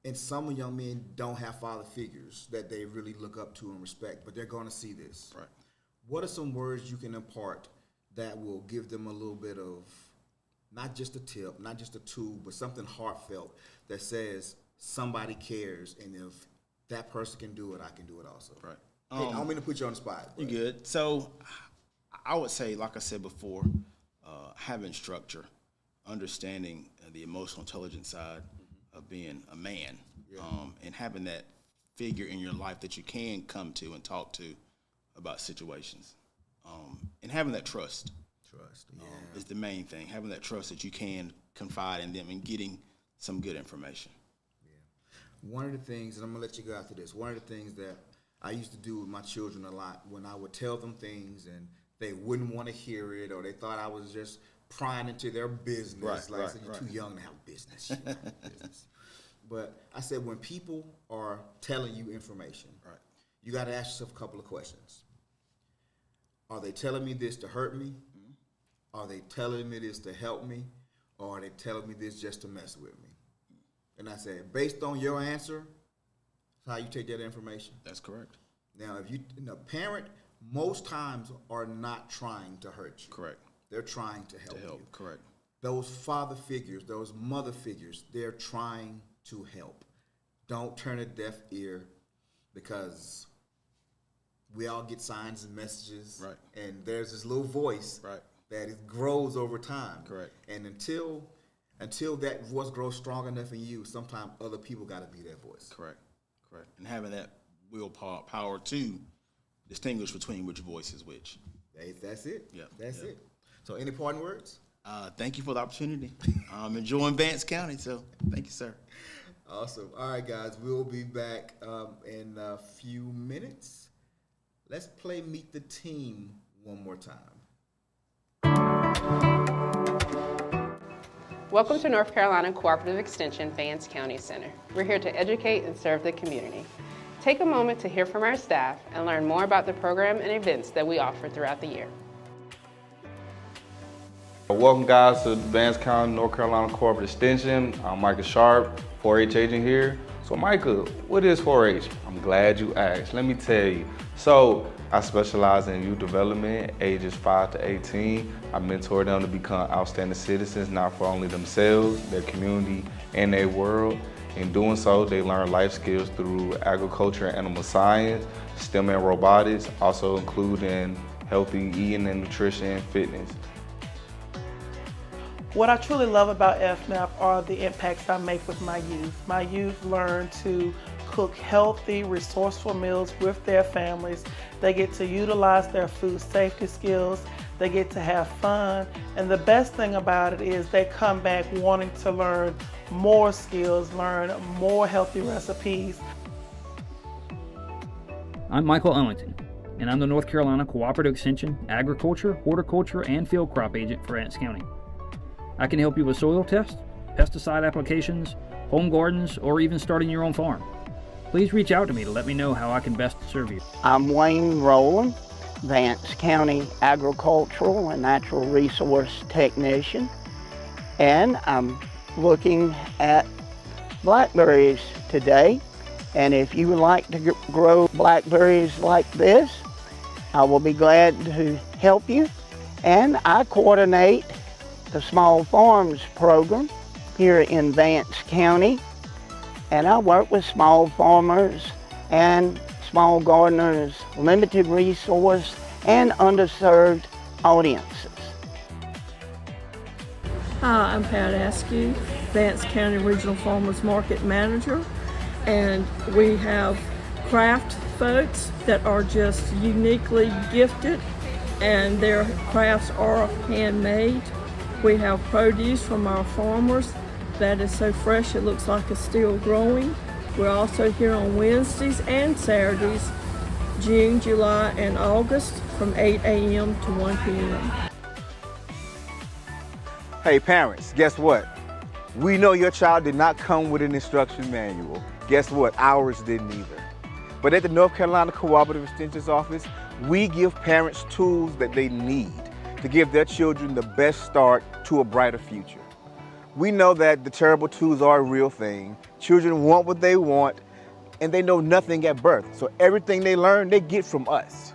And some young men don't have father figures that they really look up to and respect, but they're going to see this. Right. What are some words you can impart that will give them a little bit of, not just a tip, not just a tool, but something heartfelt that says somebody cares, and if that person can do it, I can do it also. Right. Hey, I don't mean to put you on the spot. You're good. So I would say, like I said before, having structure, understanding the emotional intelligence side of being a man, and having that figure in your life that you can come to and talk to about situations, and having that trust. Is the main thing. Having that trust that you can confide in them and getting some good information. One of the things, and I'm going to let you go after this, one of the things that I used to do with my children a lot, when I would tell them things and they wouldn't want to hear it, or they thought I was just prying into their business. I said, you're too young to have a business. You don't have a business. But I said, when people are telling you information, you got to ask yourself a couple of questions. Are they telling me this to hurt me? Are they telling me this to help me? Or are they telling me this just to mess with me? And I said, based on your answer, that's how you take that information. That's correct. Now, if a parent, most times are not trying to hurt you. Correct. They're trying to help you. Correct. Those father figures, those mother figures, they're trying to help. Don't turn a deaf ear, because we all get signs and messages. Right. And there's this little voice that it grows over time. Correct. And until that voice grows strong enough in you, sometimes other people got to be that voice. Correct. And having that willpower to distinguish between which voice is which. That's it. Yeah. That's it. So any parting words? Thank you for the opportunity. I'm enjoying Vance County, so thank you, sir. Awesome. All right, guys, we'll be back in a few minutes. Let's play Meet the Team one more time. Welcome to North Carolina Cooperative Extension Vance County Center. We're here to educate and serve the community. Take a moment to hear from our staff and learn more about the program and events that we offer throughout the year. Welcome, guys, to Vance County, North Carolina Cooperative Extension. I'm Micah Sharp, 4-H agent here. So Micah, what is 4-H? I'm glad you asked. Let me tell you. So I specialize in youth development, ages 5 to 18. I mentor them to become outstanding citizens, not for only themselves, their community, and their world. In doing so, they learn life skills through agriculture and animal science, STEM and robotics, also including healthy eating and nutrition and fitness. What I truly love about FNAP are the impacts I make with my youth. My youth learn to cook healthy, resourceful meals with their families. They get to utilize their food safety skills. They get to have fun. And the best thing about it is they come back wanting to learn more skills, learn more healthy recipes. I'm Michael Ellington, and I'm the North Carolina Cooperative Extension Agriculture, Horticulture, and Field Crop Agent for Vance County. I can help you with soil tests, pesticide applications, home gardens, or even starting your own farm. Please reach out to me to let me know how I can best serve you. I'm Wayne Rowland, Vance County Agricultural and Natural Resource Technician, and I'm looking at blackberries today. And if you would like to grow blackberries like this, I will be glad to help you. And I coordinate the Small Farms program here in Vance County, and I work with small farmers and small gardeners, limited resource and underserved audiences. Hi, I'm Pat Askew, Vance County Regional Farmers Market Manager, and we have craft folks that are just uniquely gifted, and their crafts are handmade. We have produce from our farmers that is so fresh it looks like it's still growing. We're also here on Wednesdays and Saturdays, June, July, and August from 8 a.m. to 1 p.m. Hey parents, guess what? We know your child did not come with an instruction manual. Guess what? Ours didn't either. But at the North Carolina Cooperative Extension's office, we give parents tools that they need to give their children the best start to a brighter future. We know that the terrible twos are a real thing. Children want what they want, and they know nothing at birth. So everything they learn, they get from us.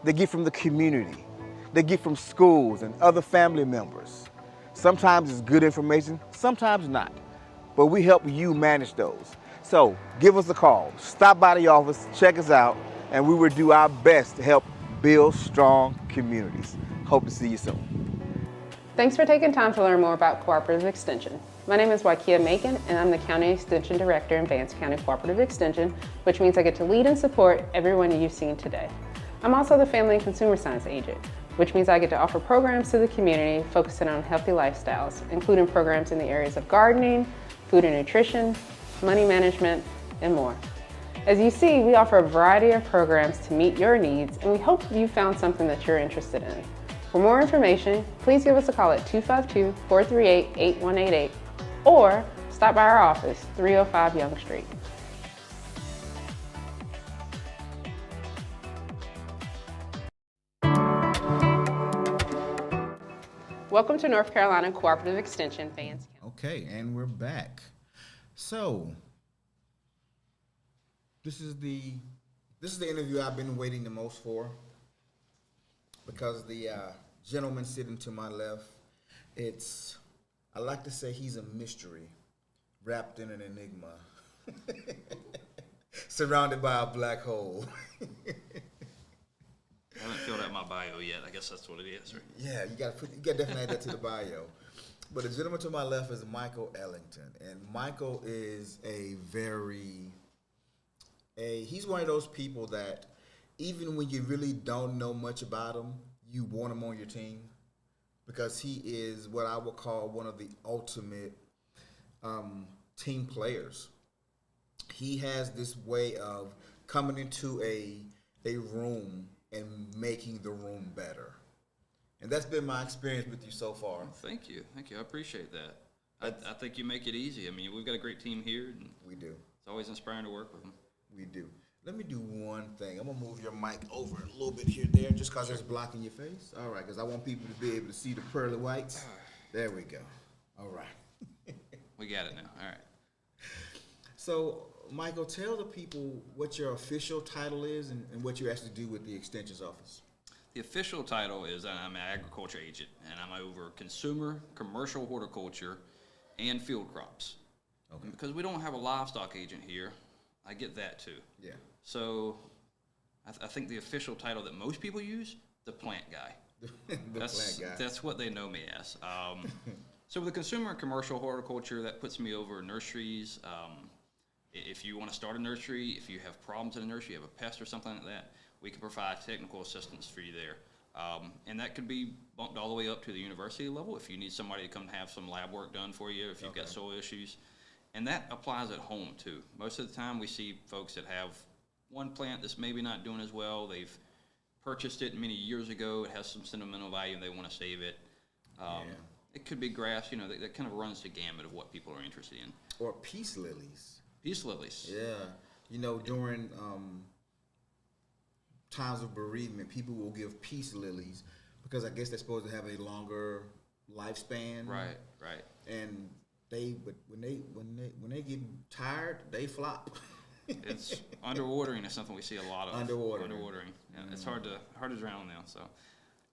They get from the community. They get from schools and other family members. Sometimes it's good information, sometimes not. But we help you manage those. So give us a call, stop by the office, check us out, and we will do our best to help build strong communities. Hope to see you soon. Thanks for taking time to learn more about Cooperative Extension. My name is Waikia Macon, and I'm the County Extension Director in Vance County Cooperative Extension, which means I get to lead and support everyone you've seen today. I'm also the Family and Consumer Science Agent, which means I get to offer programs to the community focusing on healthy lifestyles, including programs in the areas of gardening, food and nutrition, money management, and more. As you see, we offer a variety of programs to meet your needs, and we hope you found something that you're interested in. For more information, please give us a call at 252-438-8188 or stop by our office, 305 Young Street. Welcome to North Carolina Cooperative Extension, Vance County. Okay, and we're back. So, this is the interview I've been waiting the most for, because the gentleman sitting to my left, I like to say he's a mystery wrapped in an enigma, surrounded by a black hole. I haven't filled out my bio yet. I guess that's what it is, right? Yeah, you got definitely add that to the bio. But the gentleman to my left is Michael Ellington, and Michael is he's one of those people that even when you really don't know much about him, you want him on your team, because he is what I would call one of the ultimate team players. He has this way of coming into a room and making the room better. And that's been my experience with you so far. Thank you. I appreciate that. I think you make it easy. I mean, we've got a great team here. And we do. It's always inspiring to work with them. We do. Let me do one thing. I'm going to move your mic over a little bit here, there, just because it's blocking your face. All right, because I want people to be able to see the pearly whites. There we go. All right. We got it now. All right. So, Michael, tell the people what your official title is and what you actually do with the Extension's office. The official title is I'm an agriculture agent, and I'm over consumer, commercial horticulture, and field crops. Okay. Because we don't have a livestock agent here, I get that too. Yeah. So I think the official title that most people use, the plant guy. Plant guy. That's what they know me as. So with the consumer and commercial horticulture, that puts me over nurseries. If you want to start a nursery, if you have problems in a nursery, you have a pest or something like that, we can provide technical assistance for you there. And that could be bumped all the way up to the university level if you need somebody to come have some lab work done for you, if you've got soil issues. And that applies at home too. Most of the time we see folks that have one plant that's maybe not doing as well. They've purchased it many years ago. It has some sentimental value and they want to save it. It could be grass, that kind of runs the gamut of what people are interested in. Or peace lilies. Peace lilies. Yeah. During times of bereavement, people will give peace lilies because I guess they're supposed to have a longer lifespan. Right. And when they get tired, they flop. It's underwatering is something we see a lot of. Underwatering. Yeah, it's hard to drown now. So.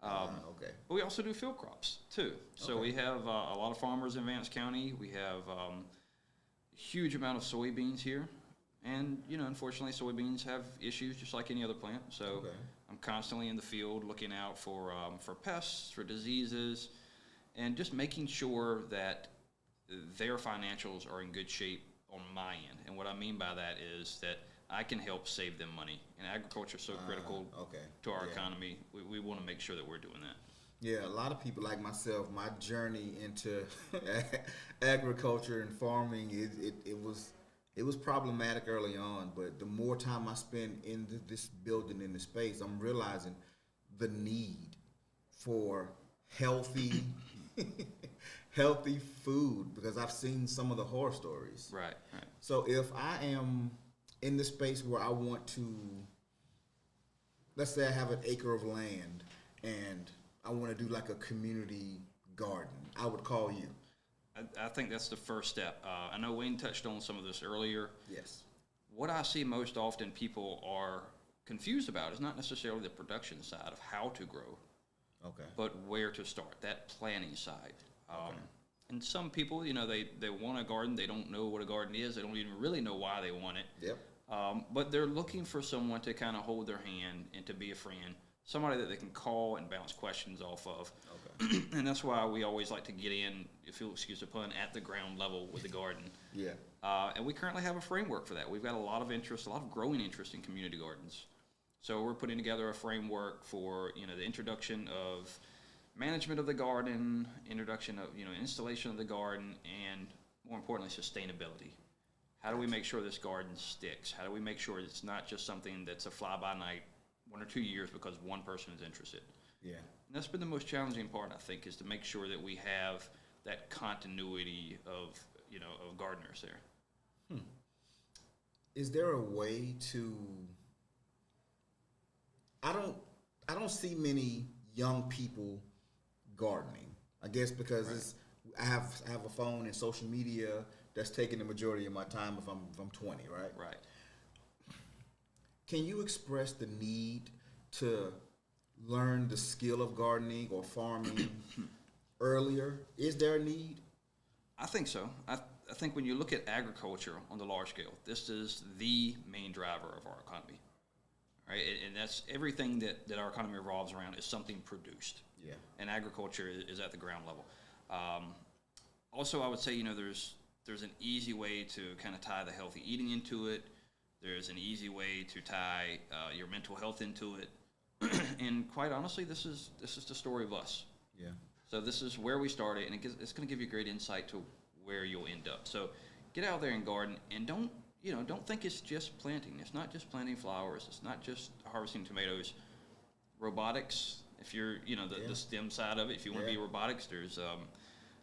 Okay. But we also do field crops too. So we have a lot of farmers in Vance County. We have a huge amount of soybeans here, and unfortunately, soybeans have issues just like any other plant. So I'm constantly in the field looking out for pests, for diseases, and just making sure that their financials are in good shape on my end. And what I mean by that is that I can help save them money. And agriculture is so critical to our economy. We want to make sure that we're doing that. Yeah, a lot of people like myself, my journey into agriculture and farming, It was problematic early on, but the more time I spend in this building, in this space, I'm realizing the need for healthy, healthy food, because I've seen some of the horror stories. Right, right. So if I am in the space where I want to, let's say I have an acre of land and I want to do like a community garden, I would call you. I think that's the first step. I know Wayne touched on some of this earlier. Yes. What I see most often people are confused about is not necessarily the production side of how to grow, Okay. but where to start, that planning side. Okay. And some people, you know, they want a garden. They don't know what a garden is. They don't even really know why they want it. Yep. But they're looking for someone to kind of hold their hand and to be a friend, somebody that they can call and bounce questions off of. Okay. And that's why we always like to get in, if you'll excuse the pun, at the ground level with the garden. Yeah. And we currently have a framework for that. We've got a lot of interest, a lot of growing interest in community gardens. So we're putting together a framework for, you know, the introduction of management of the garden, introduction of, you know, installation of the garden, and more importantly, sustainability. How do we make sure this garden sticks? How do we make sure it's not just something that's a fly-by-night 1 or 2 years because one person is interested? Yeah. And that's been the most challenging part, I think, is to make sure that we have that continuity of, you know, of gardeners there. Is there a way to? I don't see many young people gardening. I guess because it's, I have a phone and social media that's taking the majority of my time if I'm 20, right? Right. Can you express the need to learn the skill of gardening or farming earlier? Is there a need? I think so. I think when you look at agriculture on the large scale, this is the main driver of our economy, right? And that's everything that our economy revolves around is something produced. Yeah. And agriculture is at the ground level. Also, I would say, you know, there's an easy way to kind of tie the healthy eating into it. There's an easy way to tie your mental health into it. And quite honestly, this is the story of us. Yeah. So this is where we started, and it's going to give you great insight to where you'll end up. So get out there and garden, and don't think it's just planting. It's not just planting flowers. It's not just harvesting tomatoes. Robotics, if you're, you know, the STEM side of it, if you want to be robotics, there's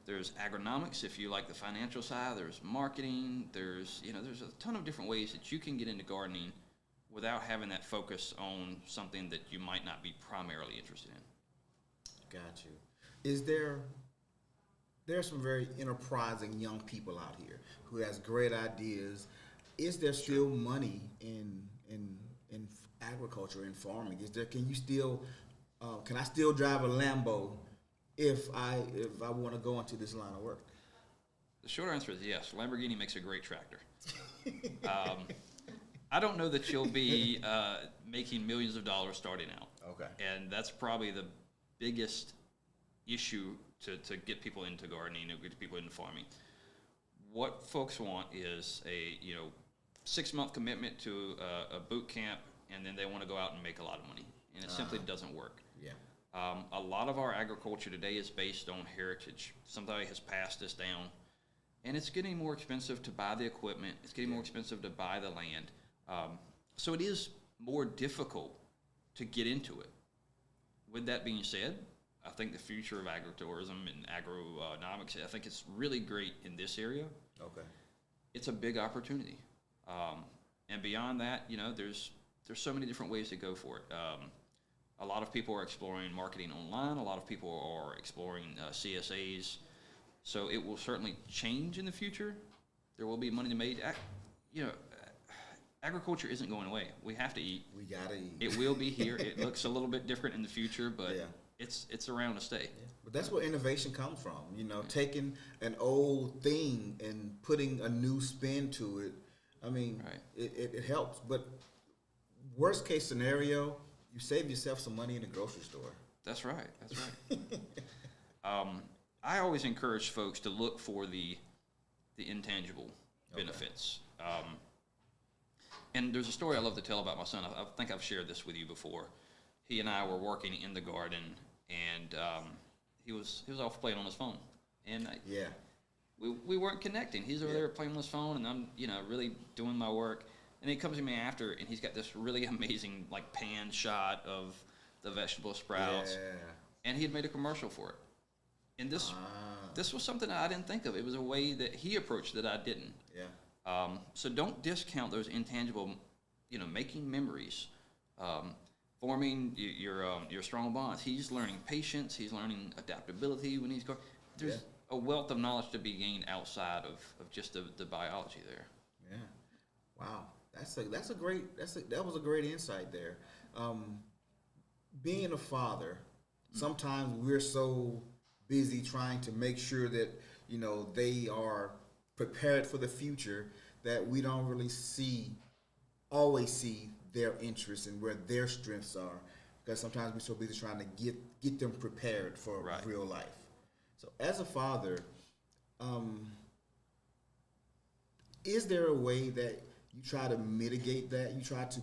agronomics. If you like the financial side, there's marketing. There's a ton of different ways that you can get into gardening without having that focus on something that you might not be primarily interested in. Got you. Is there's some very enterprising young people out here who has great ideas. Is there still money in agriculture and farming? Can I still drive a Lambo if I want to go into this line of work? The short answer is yes. Lamborghini makes a great tractor. I don't know that you'll be making millions of dollars starting out. Okay. And that's probably the biggest issue to get people into gardening and get people into farming. What folks want is a 6-month commitment to a boot camp, and then they want to go out and make a lot of money, and it simply doesn't work. Yeah. A lot of our agriculture today is based on heritage. Somebody has passed this down, and it's getting more expensive to buy the equipment. It's getting more expensive to buy the land. So it is more difficult to get into it. With that being said, I think the future of agritourism and agronomics, I think it's really great in this area. Okay. It's a big opportunity. And beyond that, there's so many different ways to go for it. A lot of people are exploring marketing online. A lot of people are exploring CSAs. So it will certainly change in the future. There will be money to be made. Agriculture isn't going away. We have to eat. We gotta eat. It will be here. It looks a little bit different in the future, but it's around to stay. Yeah. But that's where innovation comes from. Taking an old thing and putting a new spin to it. I mean, it helps. But worst case scenario, you save yourself some money in the grocery store. That's right. I always encourage folks to look for the intangible benefits. And there's a story I love to tell about my son. I think I've shared this with you before. He and I were working in the garden, and he was off playing on his phone. And we weren't connecting. He's over there playing on his phone, and I'm, really doing my work. And he comes to me after, and he's got this really amazing, like, pan shot of the vegetable sprouts. Yeah. And he had made a commercial for it. And this was something that I didn't think of. It was a way that he approached that I didn't. Yeah. So don't discount those intangible, making memories, forming your strong bonds. He's learning patience. He's learning adaptability when he's going. There's a wealth of knowledge to be gained outside of just the biology there. Yeah. Wow. That was a great insight there. Being a father, sometimes we're so busy trying to make sure that they are prepared for the future that we don't really always see their interests and where their strengths are, because sometimes we're so busy trying to get them prepared for real life. So as a father, is there a way that you try to mitigate that? You try to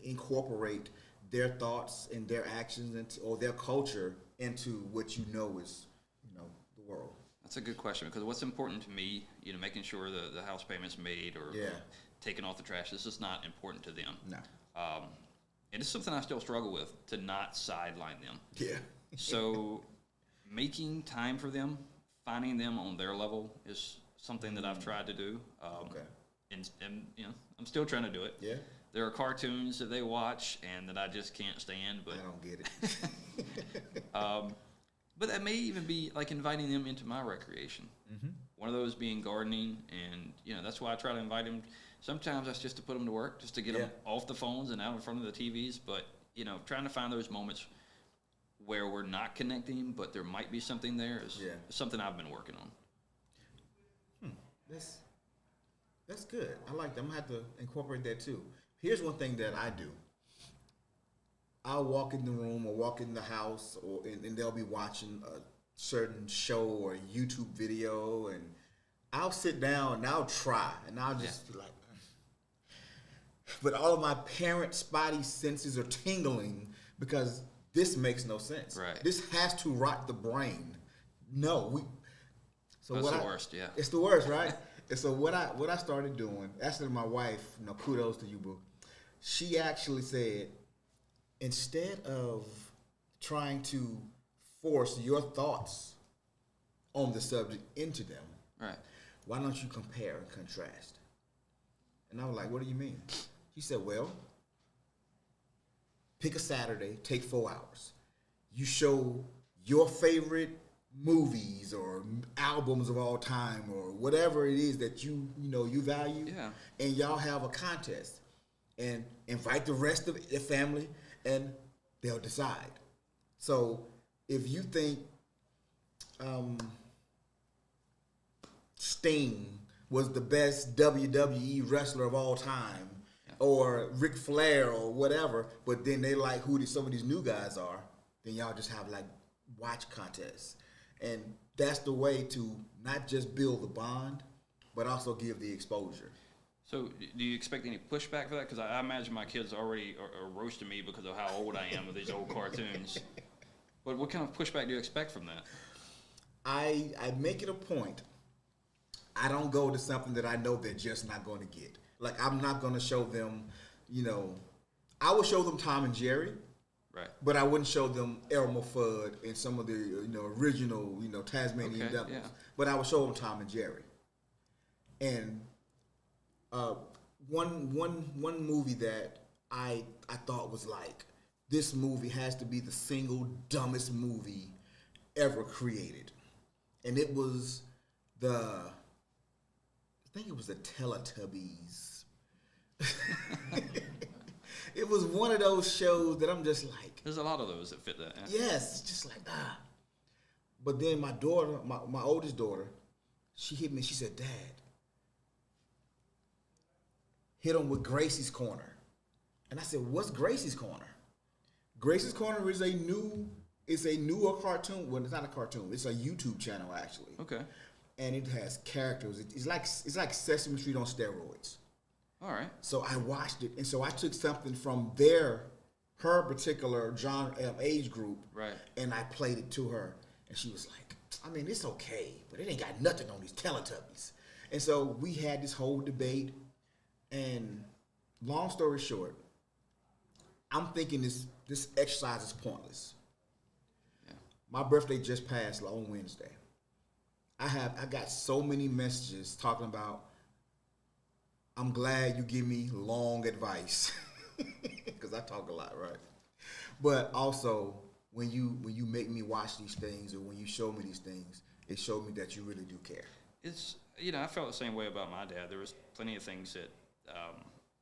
incorporate their thoughts and their actions or their culture into what is the world? That's a good question, because what's important to me, making sure the house payment's made or taking off the trash, this is not important to them. No. And it's something I still struggle with, to not sideline them. Yeah. So making time for them, finding them on their level is something that I've tried to do. Okay. And I'm still trying to do it. Yeah. There are cartoons that they watch and that I just can't stand. But I don't get it. but that may even be like inviting them into my recreation. Mm-hmm. One of those being gardening, and that's why I try to invite them. Sometimes that's just to put them to work, just to get them off the phones and out in front of the TVs. But trying to find those moments where we're not connecting, but there might be something there is something I've been working on. That's good. I like that. I'm gonna have to incorporate that too. Here's one thing that I do. I'll walk in the room or walk in the house, and they'll be watching a certain show or YouTube video, and I'll sit down and I'll try, and I'll just be like, but all of my parent spotty senses are tingling because this makes no sense. Right. This has to rot the brain. No, So that's the worst. Yeah. It's the worst, right? And so what I started doing, actually my wife, kudos to you, boo. She actually said, instead of trying to force your thoughts on the subject into them, right? Why don't you compare and contrast? And I was like, what do you mean? She said, well, pick a Saturday, take 4 hours. You show your favorite movies or albums of all time or whatever it is that you value, and y'all have a contest and invite the rest of the family and they'll decide. So if you think Sting was the best WWE wrestler of all time, or Ric Flair or whatever, but then they like who some of these new guys are, then y'all just have like watch contests. And that's the way to not just build the bond, but also give the exposure. So do you expect any pushback for that? Because I imagine my kids already are roasting me because of how old I am with these old cartoons. But what kind of pushback do you expect from that? I make it a point. I don't go to something that I know they're just not going to get. Like, I'm not going to show them, I will show them Tom and Jerry. Right. But I wouldn't show them Elmer Fudd and some of the original Tasmanian Devils. Yeah. But I would show them Tom and Jerry. And one movie that I thought was like, this movie has to be the single dumbest movie ever created, and it was I think it was the Teletubbies. It was one of those shows that I'm just like... There's a lot of those that fit that. Yeah. Yes, just like, But then my daughter, my oldest daughter, she hit me. She said, Dad, hit him with Gracie's Corner. And I said, what's Gracie's Corner? Gracie's Corner is a newer cartoon. Well, it's not a cartoon. It's a YouTube channel, actually. Okay. And it has characters. It's like Sesame Street on steroids. All right. So I watched it, and so I took something from her particular age group, right, and I played it to her, and she was like, I mean, it's okay, but it ain't got nothing on these Teletubbies. And so we had this whole debate, and long story short, I'm thinking this exercise is pointless. Yeah. My birthday just passed on Wednesday. I got so many messages talking about, I'm glad you give me long advice, because I talk a lot, right? But also, when you make me watch these things, or when you show me these things, it showed me that you really do care. It's, I felt the same way about my dad. There was plenty of things that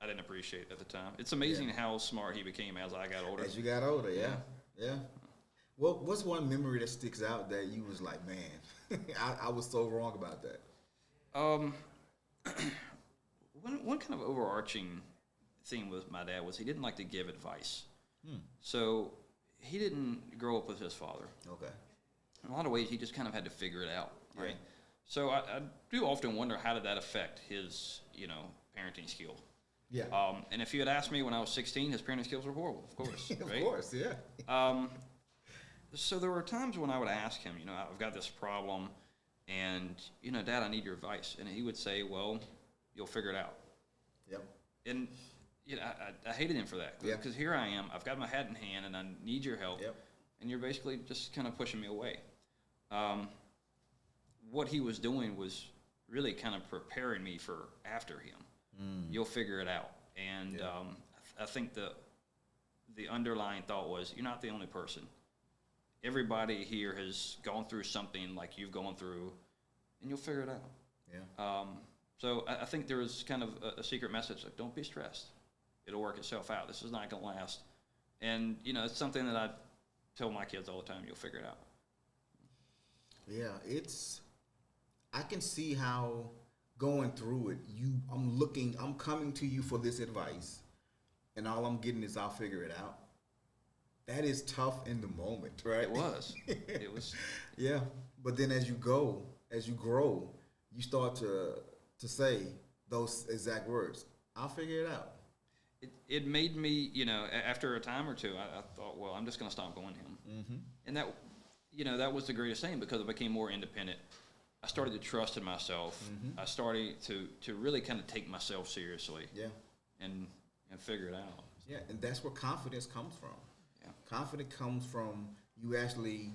I didn't appreciate at the time. It's amazing how smart he became as I got older. As you got older, yeah. Well, what's one memory that sticks out that you was like, man, I was so wrong about that? One kind of overarching theme with my dad was he didn't like to give advice. So he didn't grow up with his father. Okay. In a lot of ways, he just kind of had to figure it out, right? Yeah. So I do often wonder, how did that affect his, parenting skill? Yeah. And if you had asked me when I was 16, his parenting skills were horrible, of course. Of right? course, yeah. So there were times when I would ask him, I've got this problem, and, Dad, I need your advice. And he would say, well, you'll figure it out. Yep. And, I hated him for that. Because here I am, I've got my hat in hand, and I need your help. Yep. And you're basically just kind of pushing me away. What he was doing was really kind of preparing me for after him. You'll figure it out. And I think the underlying thought was, you're not the only person. Everybody here has gone through something like you've gone through, and you'll figure it out. Yeah. So I think there was kind of a secret message, like, don't be stressed. It'll work itself out. This is not going to last. And, it's something that I tell my kids all the time, you'll figure it out. Yeah, I can see how going through it, I'm coming to you for this advice, and all I'm getting is I'll figure it out. That is tough in the moment, right? It was. It was. Yeah, but then as you grow, you start to say those exact words. I'll figure it out. It made me, after a time or two, I thought, well, I'm just going to stop going to him. Mm-hmm. And that, that was the greatest thing, because I became more independent. I started to trust in myself. Mm-hmm. I started to really kind of take myself seriously. Yeah. And figure it out. Yeah, and that's where confidence comes from. Yeah. Confidence comes from you actually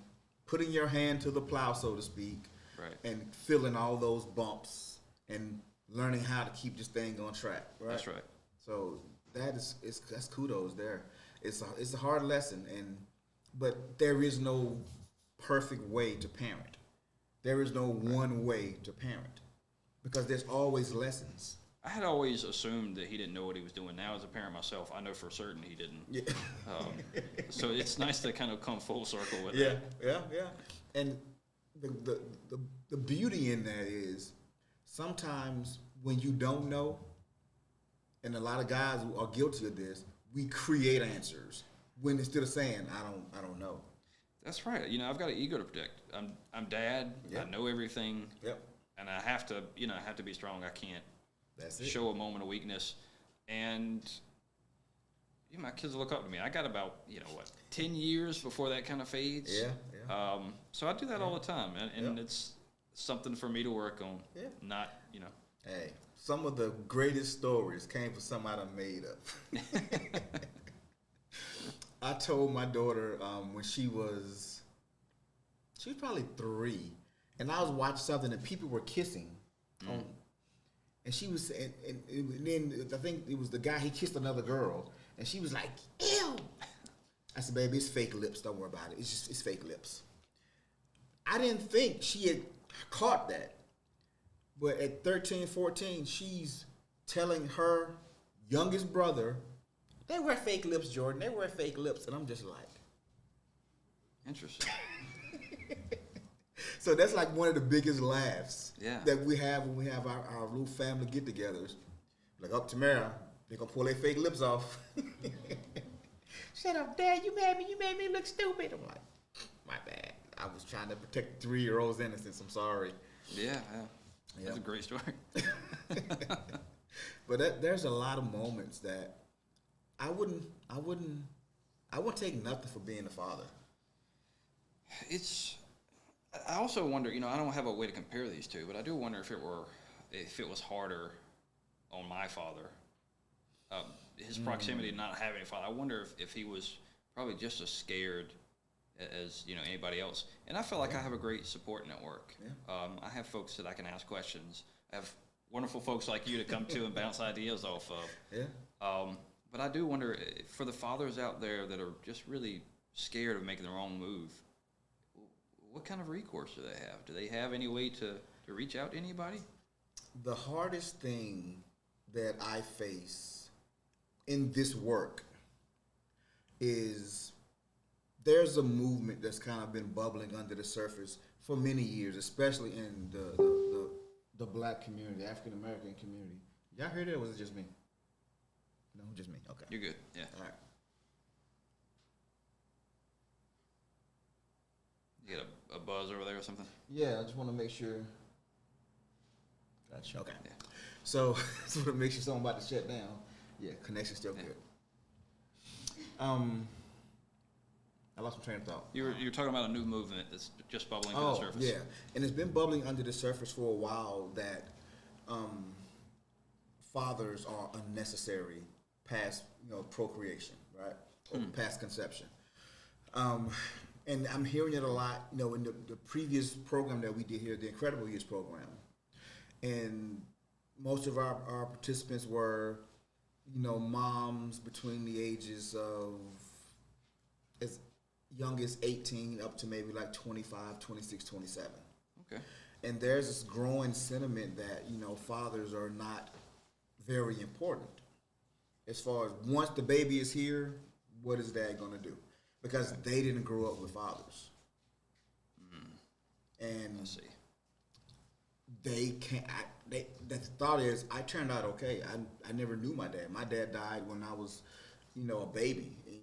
putting your hand to the plow, so to speak, right, and feeling all those bumps and learning how to keep this thing on track. Right? That's right. So that's kudos there. It's a hard lesson, but there is no perfect way to parent. There is no one way to parent, because there's always lessons. I had always assumed that he didn't know what he was doing. Now, as a parent myself, I know for certain he didn't. Yeah. So it's nice to kind of come full circle with that. Yeah. And the beauty in that is sometimes when you don't know, and a lot of guys who are guilty of this, we create answers when instead of saying I don't know. That's right. I've got an ego to protect. I'm dad. Yep. I know everything. Yep. And I have to, I have to be strong. I can't show a moment of weakness. And my kids will look up to me. I got about 10 years before that kind of fades. Yeah. So I do that all the time, and it's something for me to work on. Yeah. Not Hey, some of the greatest stories came from something I made up. I told my daughter when she was probably 3, and I was watching something and people were kissing, and she was, and then I think it was the guy, he kissed another girl, and she was like, ew. I said, baby, it's fake lips. Don't worry about it. It's fake lips. I didn't think she had caught that, but at 13, 14, she's telling her youngest brother, they wear fake lips, Jordan. They wear fake lips. And I'm just like. Interesting. So that's like one of the biggest laughs that we have when we have our little family get-togethers. Like, up tomorrow, they're going to pull their fake lips off. Shut up, Dad. You made me look stupid. I'm like, my bad. I was trying to protect the 3-year-old's innocence. I'm sorry. Yeah. That's a great story. But there's a lot of moments that I wouldn't take nothing for being a father. I also wonder, I don't have a way to compare these two, but I do wonder if it was harder on my father, his proximity to not having a father. I wonder if he was probably just as scared as anybody else. And I feel like I have a great support network. Yeah. I have folks that I can ask questions. I have wonderful folks like you to come to and bounce ideas off of. Yeah. But I do wonder, for the fathers out there that are just really scared of making the wrong move, what kind of recourse do they have? Do they have any way to reach out to anybody? The hardest thing that I face in this work is there's a movement that's kind of been bubbling under the surface for many years, especially in the black community, African American community. Y'all heard it, or was it just me? No, just me. Okay. You're good. Yeah. All right. You got a buzz over there or something? Yeah, I just want to make sure. Gotcha. Okay. Yeah. So, just want to make sure something about to shut down. Yeah, connection's still good. I lost my train of thought. You're talking about a new movement that's just bubbling to the surface. Yeah, and it's been bubbling under the surface for a while that fathers are unnecessary past procreation, right? Or past conception. And I'm hearing it a lot, in the previous program that we did here, the Incredible Years program. And most of our participants were, moms between the ages of as young as 18 up to maybe like 25, 26, 27. Okay. And there's this growing sentiment that, fathers are not very important. As far as once the baby is here, what is dad going to do? Because they didn't grow up with fathers. And I see. They can't. The thought is, I turned out okay. I never knew my dad. My dad died when I was, a baby. And,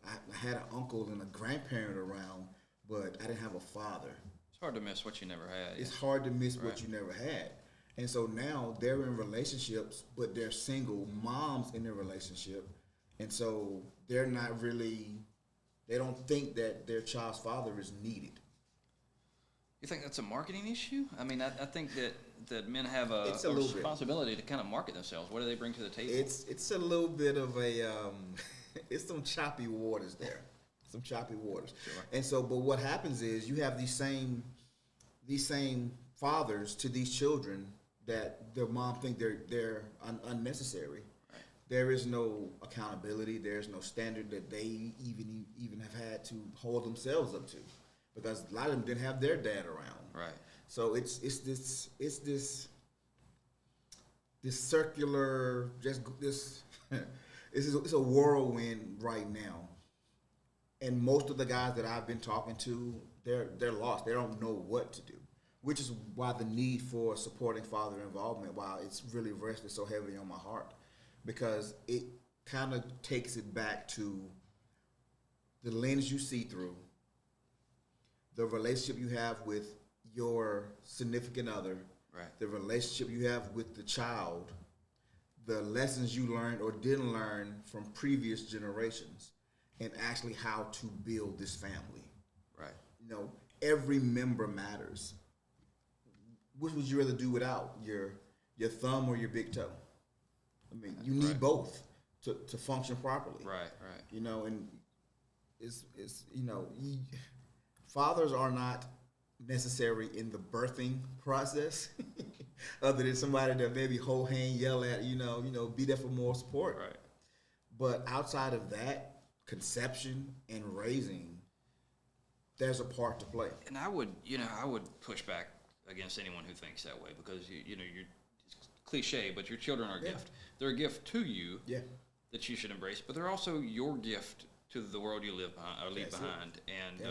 I had an uncle and a grandparent around, but I didn't have a father. It's hard to miss what you never had. It's hard to miss what you never had. And so now they're in relationships, but they're single moms in their relationship, and so they're not really. They don't think that their child's father is needed. You think that's a marketing issue? I mean, I think that men have a responsibility to kind of market themselves. What do they bring to the table? It's a little bit of a it's some choppy waters there, some choppy waters. Sure. And so, but what happens is you have these same fathers to these children that their mom think they're unnecessary. Right. There is no accountability. There's no standard that they even have had to hold themselves up to, because a lot of them didn't have their dad around. Right. So it's this circular, it's a whirlwind right now. And most of the guys that I've been talking to, they're lost. They don't know what to do, which is why the need for supporting father involvement, why it's really rested so heavily on my heart, because it kind of takes it back to the lens you see through, the relationship you have with your significant other, right, the relationship you have with the child, the lessons you learned or didn't learn from previous generations, and actually how to build this family. Right. Every member matters. Which would you rather do without, your thumb or your big toe? I mean, you need both to function properly. Right. And it's fathers are not necessary in the birthing process, other than somebody that maybe hold hand, yell at, be there for more support. Right. But outside of that, conception and raising, there's a part to play. And I would push back against anyone who thinks that way, because you're it's cliche, but your children are a gift. They're a gift to you that you should embrace, but they're also your gift to the world you live behind, or leave behind. And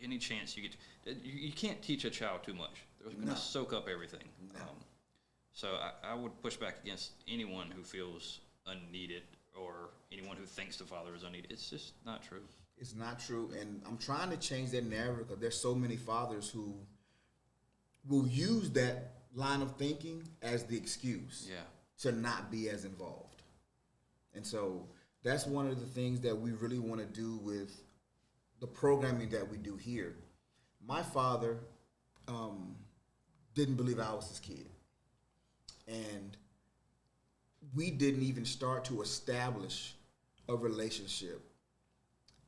any chance you get, you can't teach a child too much. They're going to soak up everything. No. So I would push back against anyone who feels unneeded, or anyone who thinks the father is unneeded. It's just not true. It's not true, and I'm trying to change that narrative, because there's so many fathers who will use that line of thinking as the excuse to not be as involved. And so that's one of the things that we really want to do with the programming that we do here. my father didn't believe I was his kid. And we didn't even start to establish a relationship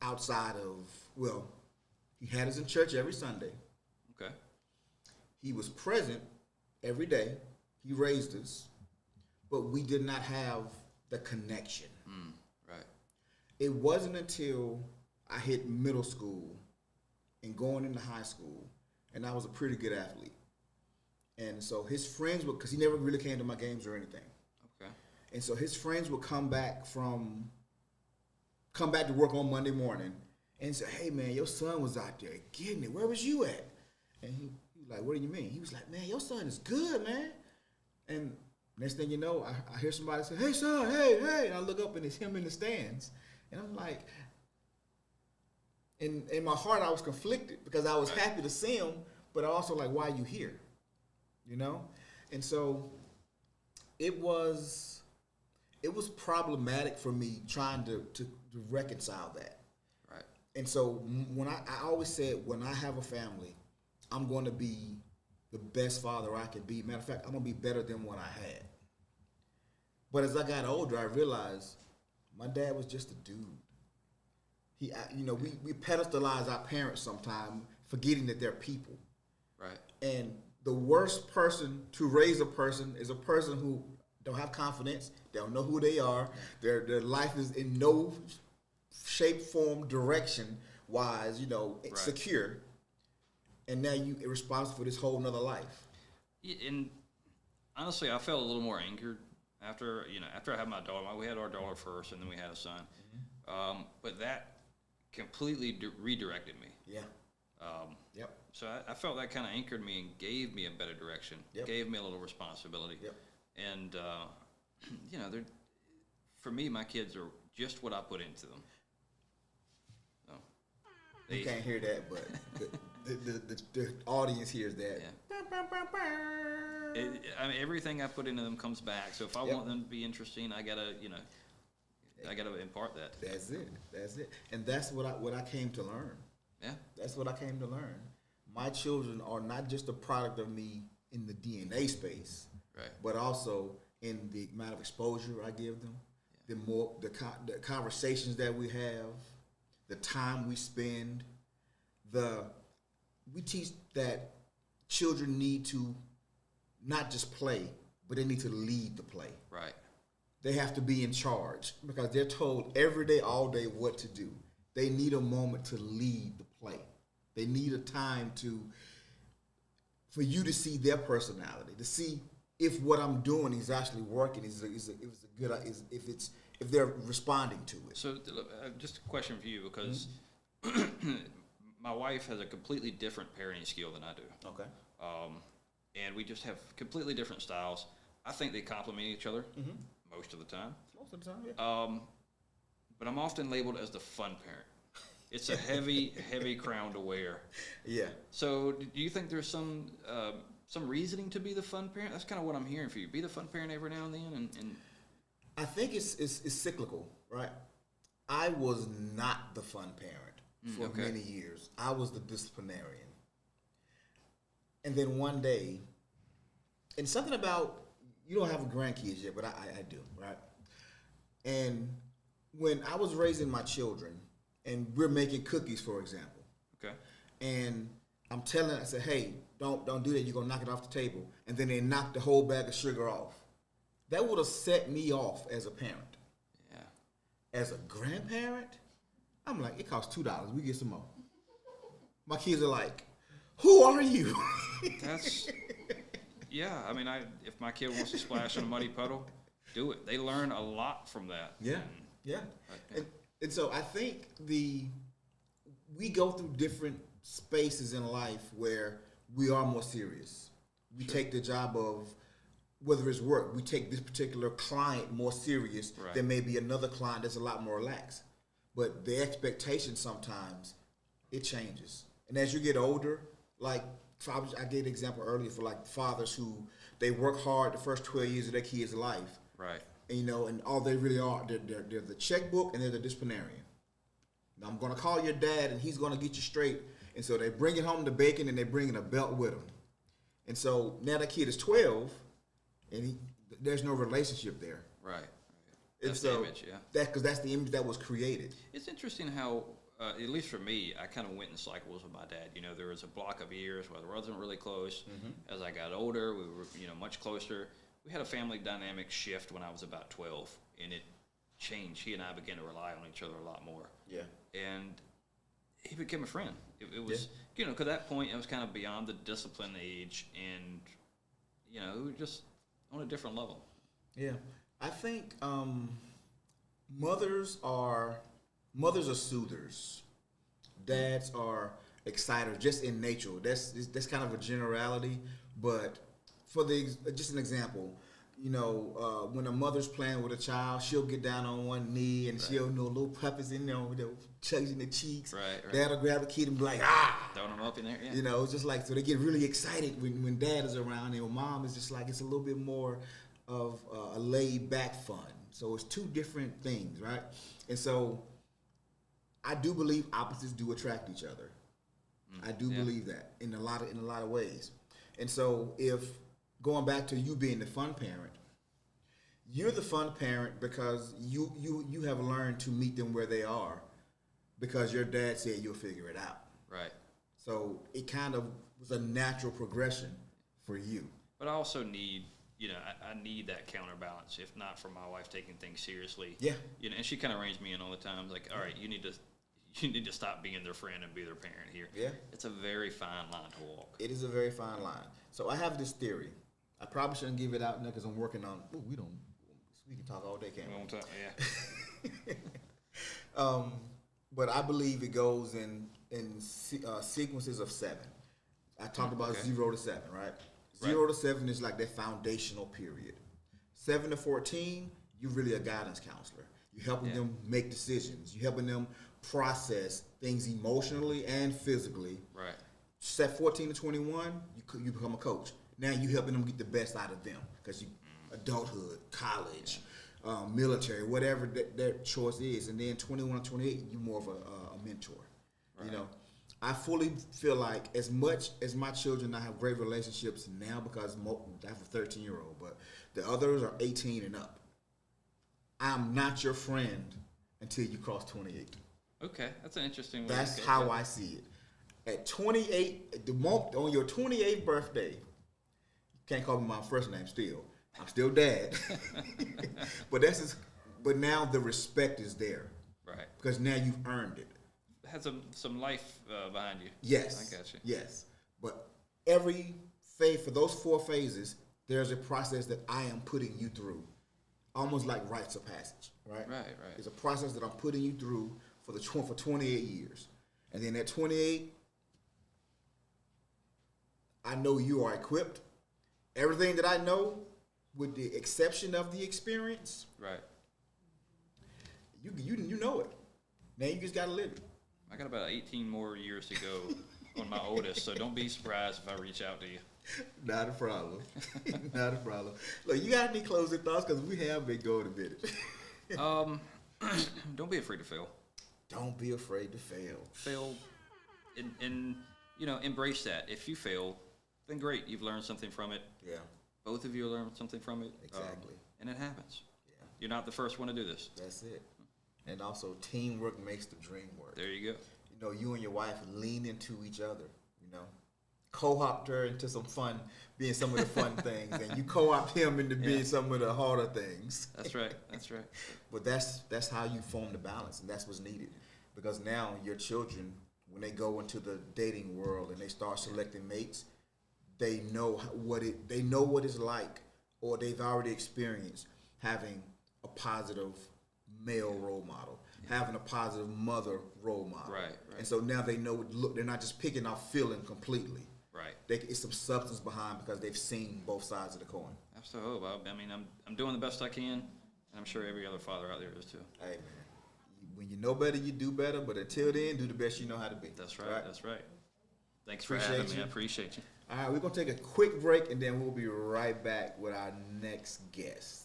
outside of, well, he had us in church every Sunday. Okay. He was present every day. He raised us, but we did not have the connection. Right. It wasn't until I hit middle school and going into high school, and I was a pretty good athlete. And so his friends would, because he never really came to my games or anything. Okay. And so his friends would come back to work on Monday morning and say, hey man, your son was out there getting it. Where was you at? And he was like, what do you mean? He was like, man, your son is good, man. And next thing you know, I hear somebody say, hey son, hey. And I look up and it's him in the stands. And I'm like, in my heart I was conflicted because I was happy to see him, but I also like, why are you here? You know? And so it was problematic for me trying to reconcile that. Right. And so when I always said, when I have a family, I'm going to be the best father I can be. Matter of fact, I'm going to be better than what I had. But as I got older, I realized my dad was just a dude. We pedestalize our parents sometimes, forgetting that they're people. Right. And the worst person to raise a person is a person who don't have confidence. They don't know who they are. Their life is in no shape, form, direction wise, secure. And now you're responsible for this whole nother life. Yeah, and honestly, I felt a little more anchored after I had my daughter. We had our daughter first, and then we had a son. Mm-hmm. But that completely redirected me. Yeah. Yep. So I felt that kind of anchored me and gave me a better direction. Yep. Gave me a little responsibility. Yep. And for me, my kids are just what I put into them. So you can't hear that, but the audience hears that. Yeah. Everything I put into them comes back. So if I want them to be interesting, I gotta impart that. That's it. And that's what I came to learn. Yeah. That's what I came to learn. My children are not just a product of me in the DNA space, right, but also in the amount of exposure I give them, the conversations that we have, the time we spend. We teach that children need to not just play, but they need to lead the play. Right. They have to be in charge because they're told every day, all day what to do. They need a moment to lead the play. They need a time for you to see their personality, to see if what I'm doing is actually working, if they're responding to it. So just a question for you, because my wife has a completely different parenting skill than I do. Okay. And we just have completely different styles. I think they complement each other most of the time. Most of the time, yeah. But I'm often labeled as the fun parent. It's a heavy, heavy crown to wear. Yeah. So do you think there's some reasoning to be the fun parent? That's kind of what I'm hearing for you. Be the fun parent every now and then. And I think it's cyclical, right? I was not the fun parent for many years. I was the disciplinarian. And then one day, and something about, you don't have grandkids yet, but I do, right? And when I was raising my children, and we're making cookies, for example. Okay. And I said, hey, don't do that. You're going to knock it off the table. And then they knocked the whole bag of sugar off. That would have set me off as a parent. Yeah. As a grandparent, I'm like, it costs $2. We get some more. My kids are like, who are you? Yeah. I mean, if my kid wants to splash in a muddy puddle, do it. They learn a lot from that. Yeah. And so I think we go through different spaces in life where we are more serious. We take the job of, whether it's work, we take this particular client more serious than maybe another client that's a lot more relaxed. But the expectation sometimes, it changes. And as you get older, like I gave an example earlier for like fathers who, they work hard the first 12 years of their kids' life. Right. And all they really are, they're the checkbook and they're the disciplinarian. Now I'm going to call your dad and he's going to get you straight And so they bring it home to bacon and they bring in a belt with them. And so now that kid is 12 and there's no relationship there. Right. And That's so the image, yeah. because that's the image that was created. It's interesting how, at least for me, I kind of went in cycles with my dad. You know, there was a block of years where I wasn't really close. As I got older, we were, much closer. We had a family dynamic shift when I was about 12, and it changed. He and I began to rely on each other a lot more. Yeah. And he became a friend. It was, because at that point, it was kind of beyond the discipline age, and, we were just on a different level. Yeah. I think mothers are soothers. Dads are exciters, just in nature. That's kind of a generality, but for just an example, when a mother's playing with a child, she'll get down on one knee and she'll little puppies in there, chugs in the cheeks. Right. Dad'll grab a kid and be like, ah, throwing them up in there. Yeah. It's just like, so they get really excited when dad is around, and mom is just like, it's a little bit more of a laid back fun. So it's two different things, right? And so I do believe opposites do attract each other. I do believe that in a lot of ways. And so if going back to you being the fun parent, you're the fun parent because you have learned to meet them where they are because your dad said you'll figure it out. Right. So it kind of was a natural progression for you. But I also need, I need that counterbalance. If not for my wife taking things seriously. Yeah. And she kind of reins me in all the time. Like, all right, you need to stop being their friend and be their parent here. Yeah. It's a very fine line to walk. It is a very fine line. So I have this theory. I probably shouldn't give it out now because I'm working on. We can talk all day, can't we? We won't talk, yeah. But I believe it goes in sequences of 7. I talked about 0 to 7, right? 0 to 7 is like that foundational period. 7 to 14, you're really a guidance counselor. You're helping them make decisions. You're helping them process things emotionally and physically. Right. Set 14 to 21, you become a coach. Now you helping them get the best out of them because adulthood, college, military, whatever their choice is. And then 21 to 28, you're more of a mentor. Right. I fully feel like as much as my children, I have great relationships now because I have a 13-year-old, but the others are 18 and up. I'm not your friend until you cross 28. Okay, that's an interesting way. That's how I see it. At 28, on your 28th birthday, you can't call me my first name still. I'm still dad. But now the respect is there. Right. Because now you've earned it. It has some life behind you. Yes. I got you. Yes. But every phase, for those 4 phases, there's a process that I am putting you through. Almost like rites of passage, right? Right. It's a process that I'm putting you through for 28 years. And then at 28, I know you are equipped. Everything that I know, with the exception of the experience, right? You know it. Now you just gotta live it. I got about 18 more years to go on my oldest, so don't be surprised if I reach out to you. Not a problem. Not a problem. Look, you got any closing thoughts? Because we have been going a minute. Don't be afraid to fail. Don't be afraid to fail. Fail, and embrace that. If you fail, then great. You've learned something from it. Yeah. Both of you learned something from it. Exactly. And it happens. Yeah. You're not the first one to do this. That's it. And also, teamwork makes the dream work. There you go. You and your wife lean into each other. Co-opt her into some fun, being some of the fun things, and you co-opt him into being some of the harder things. That's right. But that's how you form the balance, and that's what's needed. Because now your children, when they go into the dating world and they start selecting mates, they know what it's like, or they've already experienced having a positive male role model, having a positive mother role model. Right. And so now they know. Look, they're not just picking off feeling completely. Right. It's some substance behind because they've seen both sides of the coin. That's the hope. I mean, I'm doing the best I can, and I'm sure every other father out there is too. Hey, man. When you know better, you do better. But until then, do the best you know how to be. That's right. That's right. Thanks for having me. I appreciate you. All right, we're going to take a quick break, and then we'll be right back with our next guest.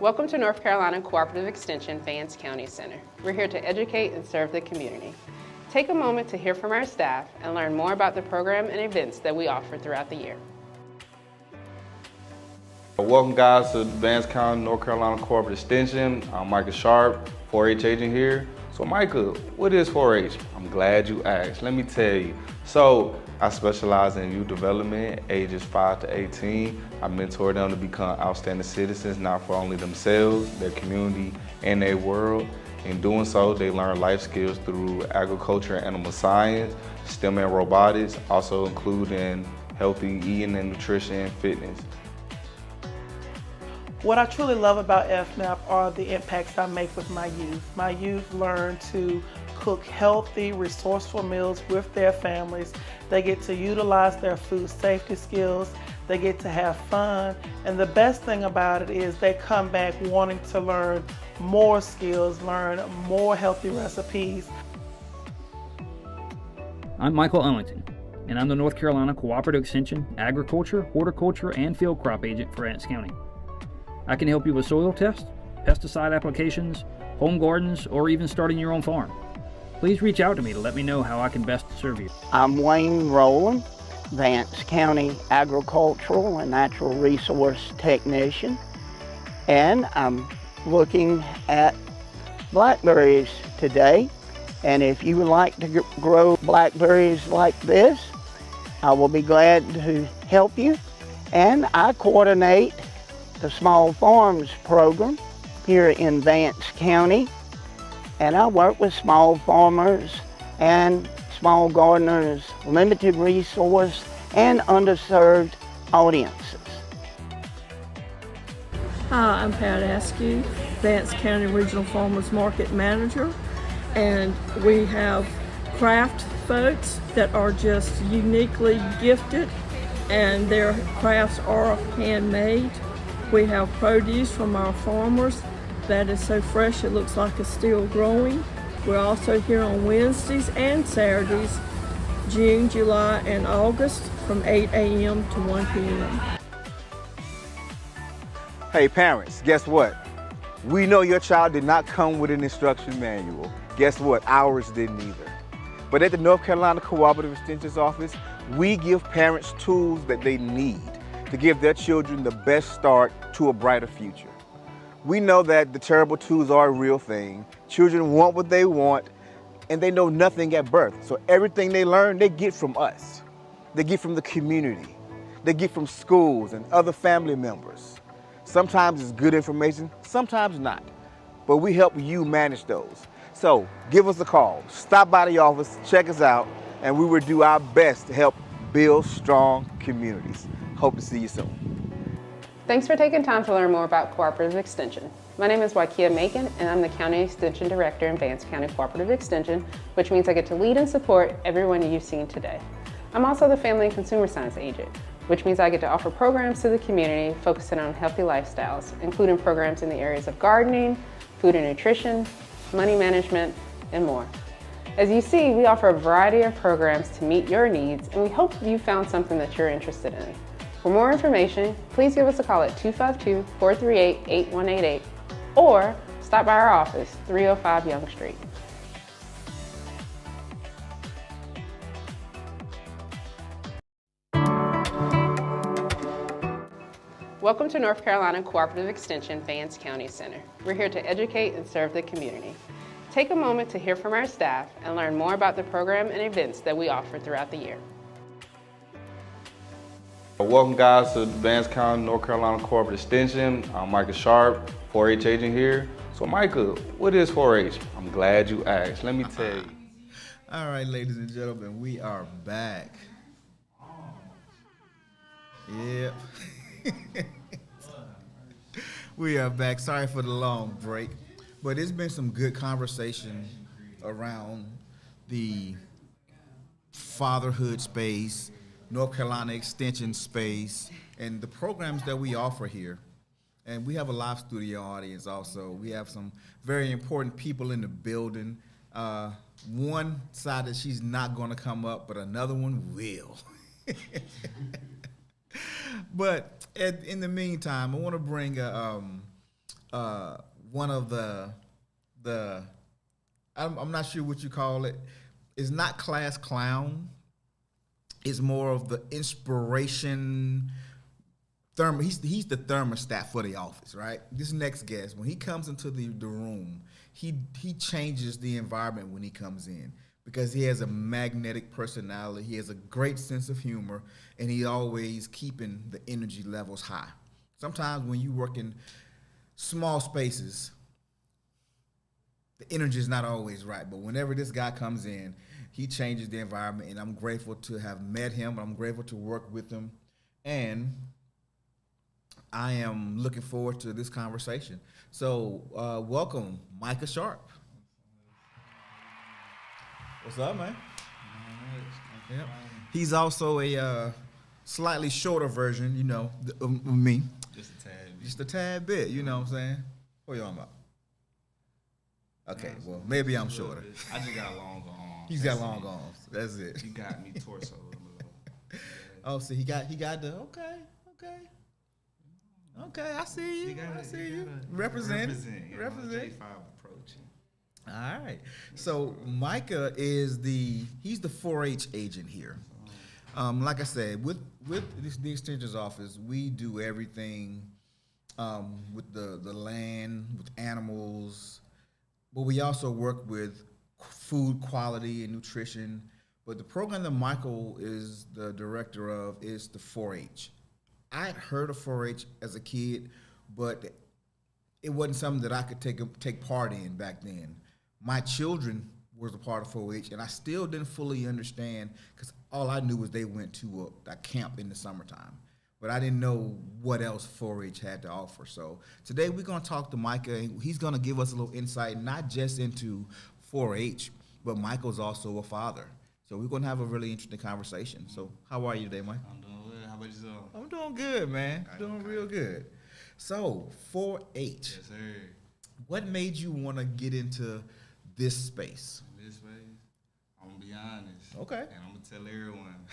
Welcome to North Carolina Cooperative Extension Vance County Center. We're here to educate and serve the community. Take a moment to hear from our staff and learn more about the program and events that we offer throughout the year. Welcome guys to Vance County, North Carolina Cooperative Extension. I'm Micah Sharp, 4-H agent here. So Micah, what is 4-H? I'm glad you asked. Let me tell you. So I specialize in youth development, ages 5 to 18. I mentor them to become outstanding citizens, not for only themselves, their community, and their world. In doing so, they learn life skills through agriculture and animal science, STEM and robotics, also including healthy eating and nutrition and fitness. What I truly love about FNAP are the impacts I make with my youth. My youth learn to cook healthy, resourceful meals with their families. They get to utilize their food safety skills. They get to have fun. And the best thing about it is they come back wanting to learn more skills, learn more healthy recipes. I'm Michael Ellington, and I'm the North Carolina Cooperative Extension Agriculture, Horticulture, and Field Crop Agent for Vance County. I can help you with soil tests, pesticide applications, home gardens, or even starting your own farm. Please reach out to me to let me know how I can best serve you. I'm Wayne Rowland, Vance County Agricultural and Natural Resource Technician, and I'm looking at blackberries today. And if you would like to grow blackberries like this, I will be glad to help you. And I coordinate the Small Farms program here in Vance County, and I work with small farmers and small gardeners, limited resource and underserved audiences. Hi, I'm Pat Askew, Vance County Regional Farmers Market Manager, and we have craft folks that are just uniquely gifted, and their crafts are handmade. We have produce from our farmers that is so fresh it looks like it's still growing. We're also here on Wednesdays and Saturdays, June, July, and August from 8 a.m. to 1 p.m. Hey parents, guess what? We know your child did not come with an instruction manual. Guess what? Ours didn't either. But at the North Carolina Cooperative Extension's office, we give parents tools that they need to give their children the best start to a brighter future. We know that the terrible twos are a real thing. Children want what they want, and they know nothing at birth. So everything they learn, they get from us. They get from the community. They get from schools and other family members. Sometimes it's good information, sometimes not. But we help you manage those. So give us a call, stop by the office, check us out, and we will do our best to help build strong communities. Hope to see you soon. Thanks for taking time to learn more about Cooperative Extension. My name is Waikia Macon, and I'm the County Extension Director in Vance County Cooperative Extension, which means I get to lead and support everyone you've seen today. I'm also the Family and Consumer Science Agent, which means I get to offer programs to the community focusing on healthy lifestyles, including programs in the areas of gardening, food and nutrition, money management, and more. As you see, we offer a variety of programs to meet your needs, and we hope you found something that you're interested in. For more information, please give us a call at 252-438-8188 or stop by our office, 305 Young Street. Welcome to North Carolina Cooperative Extension Vance County Center. We're here to educate and serve the community. Take a moment to hear from our staff and learn more about the program and events that we offer throughout the year. Welcome guys to Vance County, North Carolina Cooperative Extension. I'm Micah Sharp, 4-H agent here. So Micah, what is 4-H? I'm glad you asked. Let me tell you. All right, ladies and gentlemen, we are back. Yep. We are back. Sorry for the long break, but it's been some good conversation around the fatherhood space, North Carolina Extension space, and the programs that we offer here. And we have a live studio audience also. We have some very important people in the building. One side that she's not going to come up, but another one will. But in the meantime, I want to bring one of the I'm not sure what you call it. It's not class clown. It's more of the inspiration. He's the thermostat for the office, right? This next guest, when he comes into the room, he changes the environment when he comes in because he has a magnetic personality. He has a great sense of humor, and he always keeping the energy levels high. Sometimes when you work in small spaces, the energy is not always right, but whenever this guy comes in, he changes the environment, and I'm grateful to have met him. I'm grateful to work with him, and I am looking forward to this conversation. So, welcome, Micah Sharp. What's up, man? Yep. He's also a slightly shorter version, you know, of me. Just a tad bit. Just a tad bit, you know what I'm saying? What are you on about? Okay, well, maybe I'm shorter. I just got long arms. He's got long arms. That's it. You got me torso. Oh, so he got the okay. I see you. I see you. Represent. J5 approaching. All right. So Micah is he's the 4-H agent here. Like I said, with the extension's office, we do everything with the land, with animals, but we also work with food quality and nutrition. But the program that Michael is the director of is the 4-H. I had heard of 4-H as a kid, but it wasn't something that I could take part in back then. My children was a part of 4-H, and I still didn't fully understand because all I knew was they went to a camp in the summertime. But I didn't know what else 4-H had to offer. So today we're going to talk to Micah, and he's going to give us a little insight, not just into 4-H, but Michael's also a father. So we're going to have a really interesting conversation. So how are you today, Mike? I'm doing good. How about yourself? I'm doing good, man. Doing real good. So 4-H. Yes, sir. What made you want to get into this space? This space? I'm going to be honest. Okay. And I'm going to tell everyone,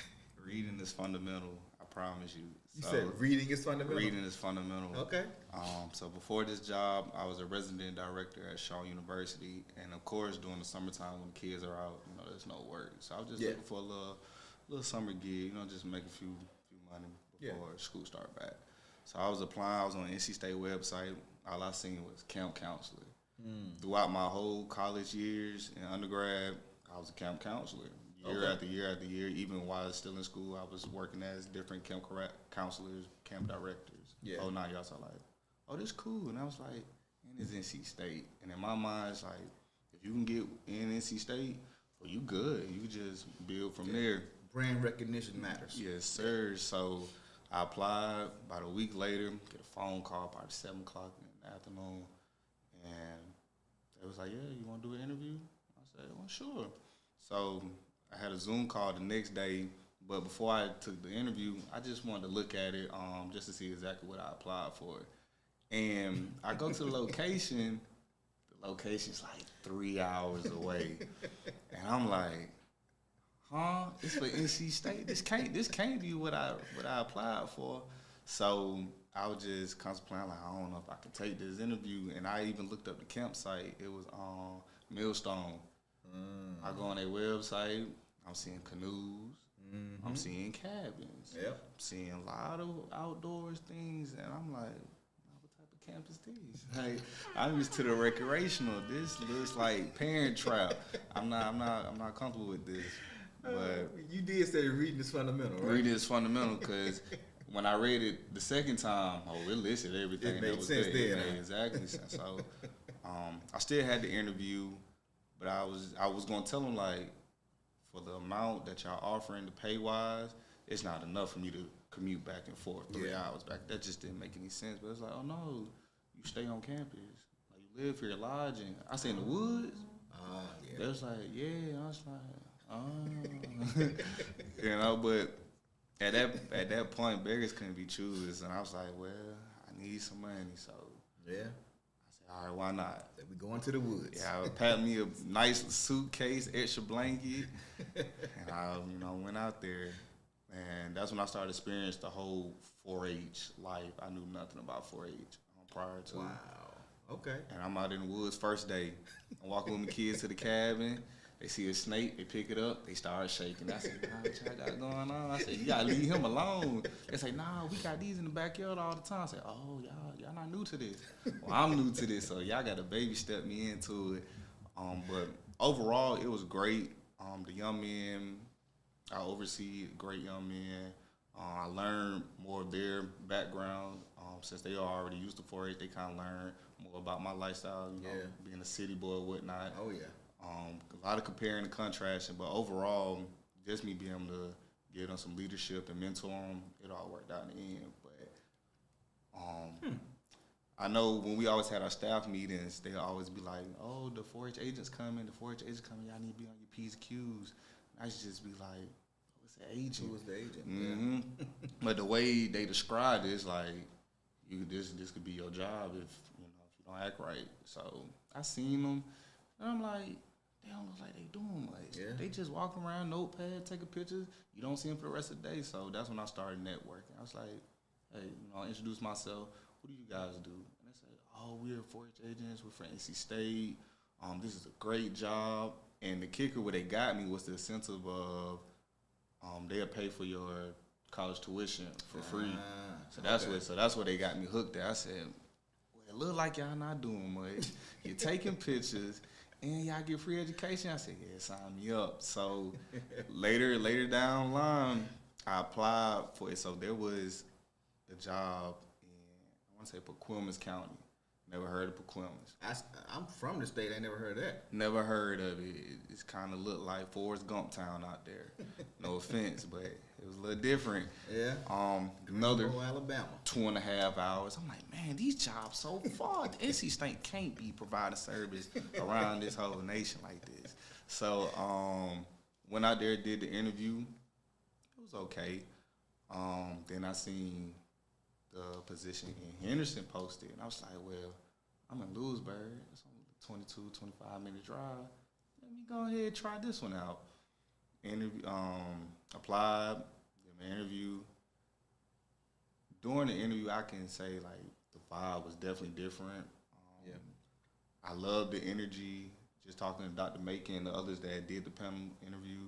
reading is fundamental. I promise you. You said reading is fundamental? Reading is fundamental. Okay. So before this job, I was a resident director at Shaw University, and of course, during the summertime when the kids are out, you know, there's no work. So I was just looking for a little summer gig, you know, just make a few money before school start back. So I was applying. I was on the NC State website. All I seen was camp counselor. Throughout my whole college years and undergrad, I was a camp counselor. Year after year after year, even while I was still in school, I was working as different camp counselors, camp directors. Yeah. Oh, now y'all saw like, oh, this cool. And I was like, and it's NC State. And in my mind, it's like, if you can get in NC State, well, you good. You just build from there. Brand recognition matters. Yes, sir. So I applied. About a week later, get a phone call, probably 7 o'clock in the afternoon. And they was like, yeah, you want to do an interview? I said, well, sure. So I had a Zoom call the next day, but before I took the interview, I just wanted to look at it just to see exactly what I applied for. And I go to the location. The location's like 3 hours away. And I'm like, huh? It's for NC State? This can't be what I applied for. So I was just contemplating, like, I don't know if I can take this interview. And I even looked up the campsite. It was on Millstone. I go on their website. I'm seeing canoes. I'm seeing cabins. Yep. I'm seeing a lot of outdoors things, and I'm like, what type of camp is this? Like, I'm used to the recreational. This looks like Parent Trap. I'm not comfortable with this. But you did say reading is fundamental, right? Reading is fundamental because when I read it the second time, it listed everything it made that was sense there. then. It made exactly sense. So I still had the interview. But I was gonna tell them, like, for the amount that y'all offering the pay wise, it's not enough for me to commute back and forth 3 hours back. That just didn't make any sense. But it's like, oh no, you stay on campus, like you live here, lodging. I say in the woods. They was like, yeah. I was like, you know. But at that point, beggars couldn't be choosers, and I was like, well, I need some money, so yeah. All right, why not? We going to the woods. Yeah, I packed me a nice suitcase, extra blanket, and I, went out there. And that's when I started experiencing the whole 4-H life. I knew nothing about 4-H prior to. Wow. Okay. And I'm out in the woods first day. I'm walking with my kids to the cabin. They see a snake, they pick it up, they start shaking. I said, nah, what y'all got going on? I said, you gotta leave him alone. They say, nah, we got these in the backyard all the time. I said, oh, y'all not new to this. Well, I'm new to this, so y'all gotta baby step me into it. But overall, it was great. The young men, I oversee great young men. I learned more of their background. Since they are already used to 4-H, they kind of learned more about my lifestyle, you know, being a city boy and whatnot. Oh, yeah. A lot of comparing and contrasting, but overall, just me being able to give them some leadership and mentor them, it all worked out in the end. But I know when we always had our staff meetings, they'll always be like, oh, the 4-H agent's coming, y'all need to be on your P's, Q's. And I should just be like, oh, it's the agent. Who was the agent? Mm-hmm. Yeah. But the way they described it is like, this could be your job if you don't act right. So I seen them, and I'm like, they don't look like they doing much. Yeah. They just walking around, notepad, taking pictures. You don't see them for the rest of the day. So that's when I started networking. I was like, hey, I introduced myself. What do you guys do? And they said, oh, we're 4-H agents. We're from NC State. This is a great job. And the kicker where they got me was the incentive of they'll pay for your college tuition for free. So that's what they got me hooked at. I said, well, it look like y'all not doing much. You're taking pictures and y'all get free education. I said, yeah, sign me up. So later down the line, I applied for it. So there was a job in, I want to say Paquilmas County. Never heard of Paquilmas. I'm from the state. I never heard of that. Never heard of it. It's kind of looked like Forrest Gump town out there. No offense, but it was a little different. Yeah. Another Alabama. 2.5 hours. I'm like, man, these jobs so far. The NC State can't be providing service around this whole nation like this. So went out there, did the interview. It was okay. Then I seen the position in Henderson posted, and I was like, well, I'm in Lewisburg. It's only 22, 25-minute drive. Let me go ahead and try this one out. Applied, did my interview. During the interview, I can say, like, the vibe was definitely different. I loved the energy, just talking to Dr. Macon and the others that did the panel interview.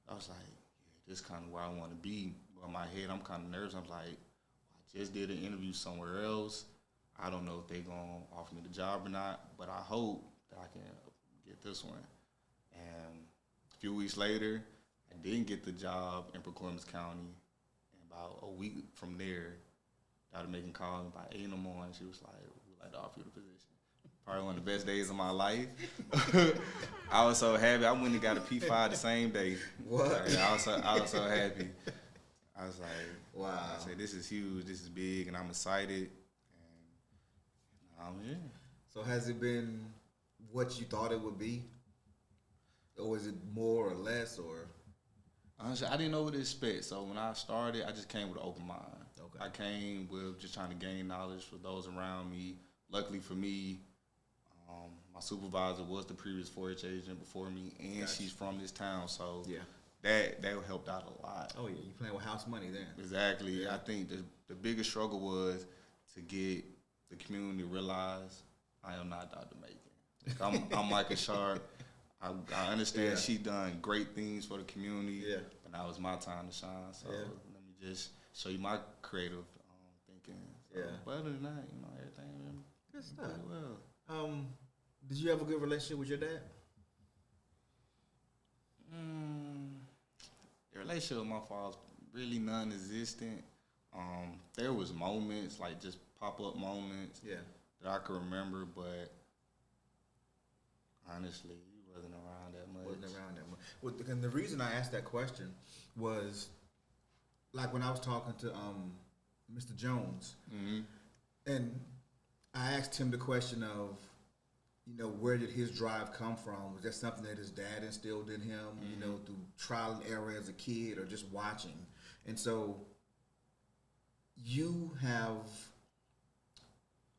I was like, yeah, this is kind of where I want to be. But in my head, I'm kind of nervous. I'm like, I just did an interview somewhere else. I don't know if they're going to offer me the job or not, but I hope that I can get this one. And a few weeks later, I didn't get the job in Paquilmas County. And about a week from there, Dr. Macon called me by 8 in the morning. She was like, we'd like to offer you the position. Probably one of the best days of my life. I was so happy. I went and got a P5 the same day. What? Like, I was so happy. I was like, wow. I said, this is huge, this is big, and I'm excited. And I'm here. So has it been what you thought it would be? Or is it more or less, or? Honestly, I didn't know what to expect. So when I started, I just came with an open mind. Okay. I came with just trying to gain knowledge for those around me. Luckily for me, my supervisor was the previous 4-H agent before me, and she's from this town, so yeah, that helped out a lot. Oh yeah, you playing with house money then. Exactly. Yeah. I think the biggest struggle was to get the community to realize I am not Dr. Macon. I'm Michael Sharp. I understand she done great things for the community, but now it's my time to shine. So let me just show you my creative thinking. So, but other than that, everything good stuff. Pretty well. Did you have a good relationship with your dad? The relationship with my father was really non-existent. There was moments, like just pop-up moments that I could remember, but honestly, he wasn't around that much. Well, and the reason I asked that question was, like when I was talking to Mr. Jones, and I asked him the question of, where did his drive come from? Was that something that his dad instilled in him, through trial and error as a kid or just watching? And so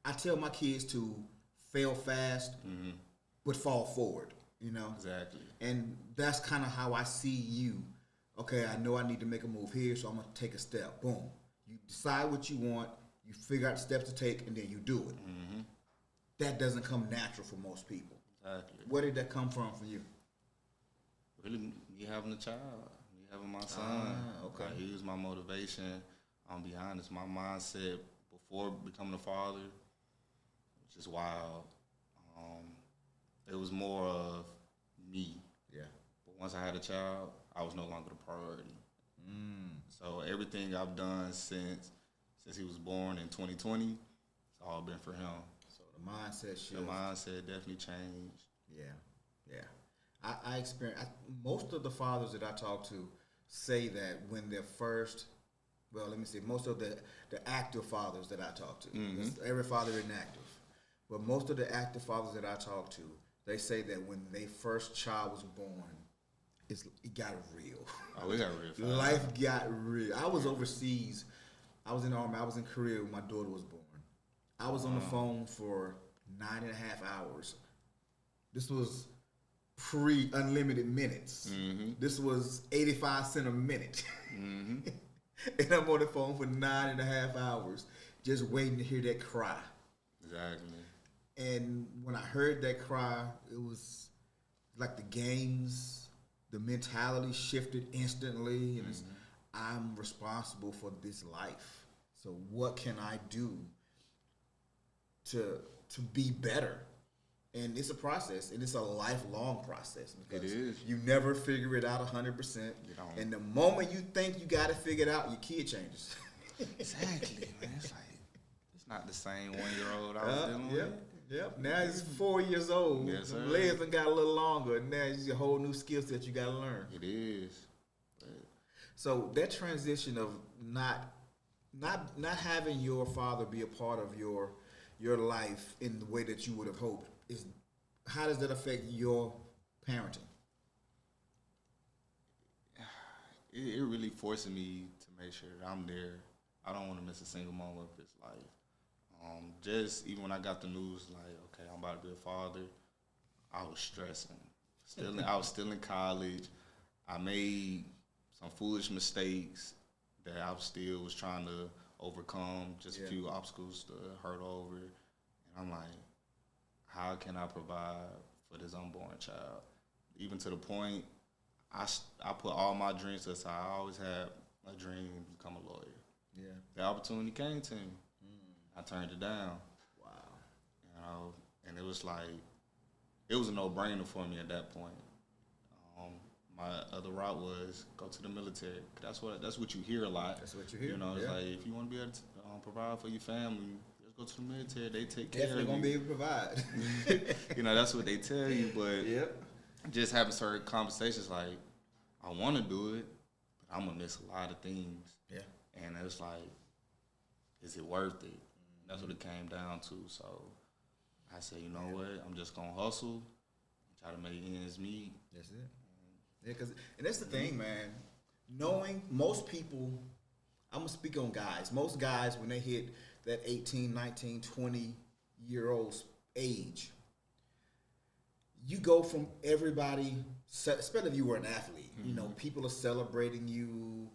I tell my kids to fail fast, but fall forward, Exactly. And that's kind of how I see you. Okay, I know I need to make a move here, so I'm going to take a step. Boom. You decide what you want, you figure out the steps to take, and then you do it. that doesn't come natural for most people. Exactly. Where did that come from for you? Really, me having a child, me having my son. Okay. Like, he was my motivation. I'll be honest, my mindset before becoming a father, which is wild. It was more of me. Yeah. But once I had a child, I was no longer the priority. So everything I've done since he was born in 2020, it's all been for him. So the mindset shift. The mindset definitely changed. Yeah. I experience, most of the fathers that I talk to say that when they're first, well, let me say, most of the active fathers that I talk to, every father isn't active, but most of the active fathers that I talk to, they say that when their first child was born, it got real. Oh, it got real. Life got real. I was overseas. I was in the Army. I was in Korea when my daughter was born. I was on the phone for 9.5 hours. This was pre-unlimited minutes. This was 85 cents a minute. And I'm on the phone for 9.5 hours just waiting to hear that cry. Exactly. And when I heard that cry, it was like the games, the mentality shifted instantly. And it's, I'm responsible for this life. So what can I do to be better? And it's a process, and it's a lifelong process. Because it is. You never figure it out 100%. You don't. And the moment you think you got it figured out, your kid changes. Exactly, man. It's like, it's not the same 1-year-old I was dealing with. Yep. Now he's 4 years old. Yes, sir. Legs done got a little longer. And now it's a whole new skill set you got to learn. It is. So that transition of not having your father be a part of your life in the way that you would have hoped, is how does that affect your parenting? It really forced me to make sure that I'm there. I don't want to miss a single moment of his life. Just even when I got the news, like, okay, I'm about to be a father, I was stressing. I was still in college. I made some foolish mistakes that I still was trying to overcome, just a few obstacles to hurdle over. And I'm like, how can I provide for this unborn child? Even to the point, I put all my dreams aside. I always had a dream to become a lawyer. Yeah. The opportunity came to me. I turned it down. Wow. You know, and it was like, it was a no-brainer for me at that point. My other route was go to the military. That's what you hear a lot. That's what you hear. You know, it's like, if you want to be able to provide for your family, just go to the military. They take care of you. Definitely gonna be able to provide. You know, that's what they tell you. But just having certain conversations like, I want to do it, but I'm gonna miss a lot of things. Yeah. And it's like, is it worth it? That's what it came down to. So I said, you know what? I'm just gonna hustle, try to make ends meet. That's it. Yeah, and that's the thing, man. Knowing most people, I'm going to speak on guys. Most guys, when they hit that 18, 19, 20-year-old age, you go from everybody, especially if you were an athlete, you know, people are celebrating you.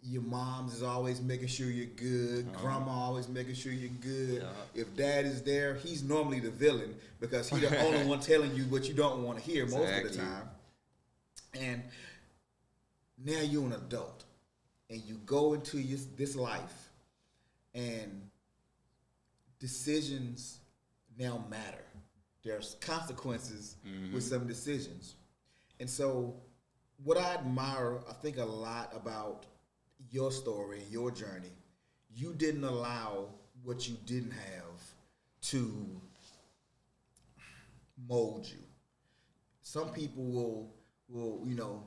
Your mom's is always making sure you're good. Grandma always making sure you're good. If dad is there, he's normally the villain because he's the only one telling you what you don't want to hear most of the time. And now you're an adult, and you go into this life, and decisions now matter. There's consequences with some decisions. And so what I admire, I think, a lot about your story and your journey, you didn't allow what you didn't have to mold you. Some people will, you know,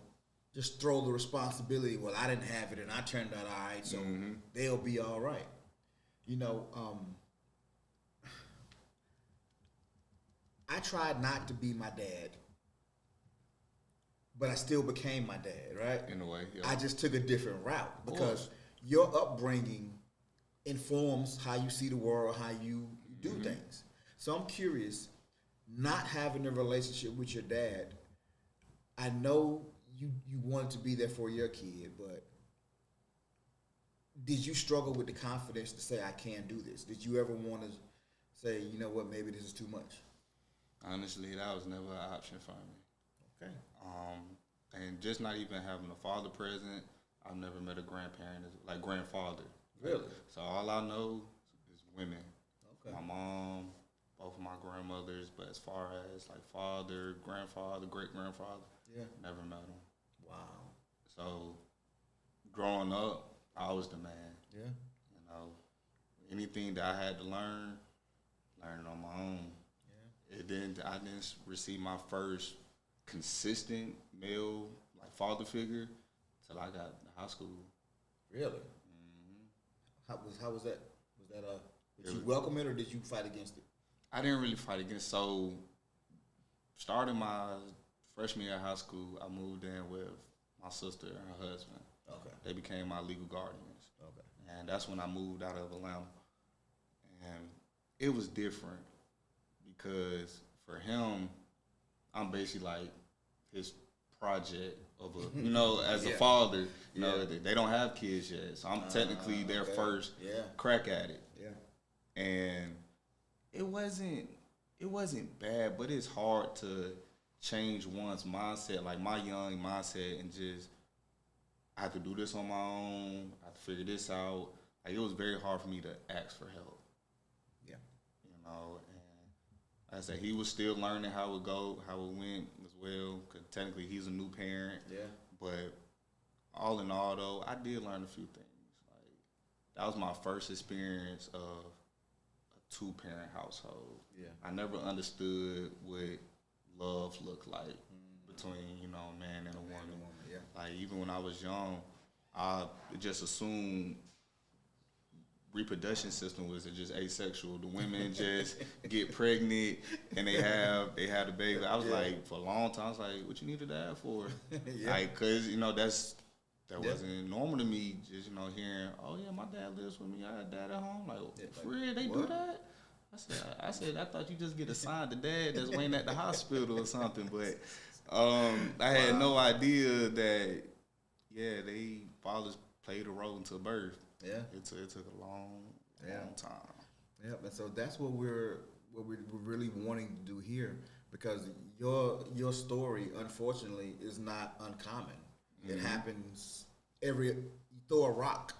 just throw the responsibility, well, I didn't have it and I turned out all right, so they'll be all right. You know, I tried not to be my dad, but I still became my dad, right? In a way, yeah. I just took a different route because your upbringing informs how you see the world, how you do things. So I'm curious, not having a relationship with your dad, I know you wanted to be there for your kid, but did you struggle with the confidence to say, I can do this? Did you ever want to say, you know what, maybe this is too much? Honestly, that was never an option for me. Okay. And just not even having a father present, I've never met a grandparent, like grandfather. Really? So all I know is women. Okay. My mom, both of my grandmothers, but as far as like father, grandfather, great-grandfather, Yeah. never met them. Wow. So growing up, I was the man. Yeah. You know, anything that I had to learn, learning on my own. Yeah. I didn't receive my first consistent male like father figure till I got to high school. Really? How was that? Was that did you welcome it or did you fight against it? I didn't really fight against. So starting my freshman year of high school, I moved in with my sister and her husband. Okay. They became my legal guardians. Okay. And that's when I moved out of Atlanta. And it was different because for him, I'm basically like his project of a, you know, as a father, you know, they don't have kids yet. So I'm technically their first crack at it. Yeah. And it wasn't bad, but it's hard to change one's mindset, like my young mindset, and just, I have to do this on my own, I have to figure this out. Like, it was very hard for me to ask for help. Yeah. You know, and like I said, he was still learning how it went as well, because technically he's a new parent. Yeah. But all in all, though, I did learn a few things. Like, that was my first experience of a two-parent household. Yeah. I never understood what love looked like between, you know, a man and a woman. Yeah. Like, even when I was young, I just assumed reproduction system was just asexual. The women just get pregnant and they have a baby. I was like, for a long time, I was like, what you need a dad for? Like, cause you know that wasn't normal to me. Just, you know, hearing, oh yeah, my dad lives with me. I got a dad at home. Like, for real, they do that? I said, I thought you just get assigned to dad that's waiting at the hospital or something. But I had no idea that fathers played a role until birth. Yeah. It took a long time. Yep, and so that's what we're really wanting to do here, because your story, unfortunately, is not uncommon. It happens you throw a rock,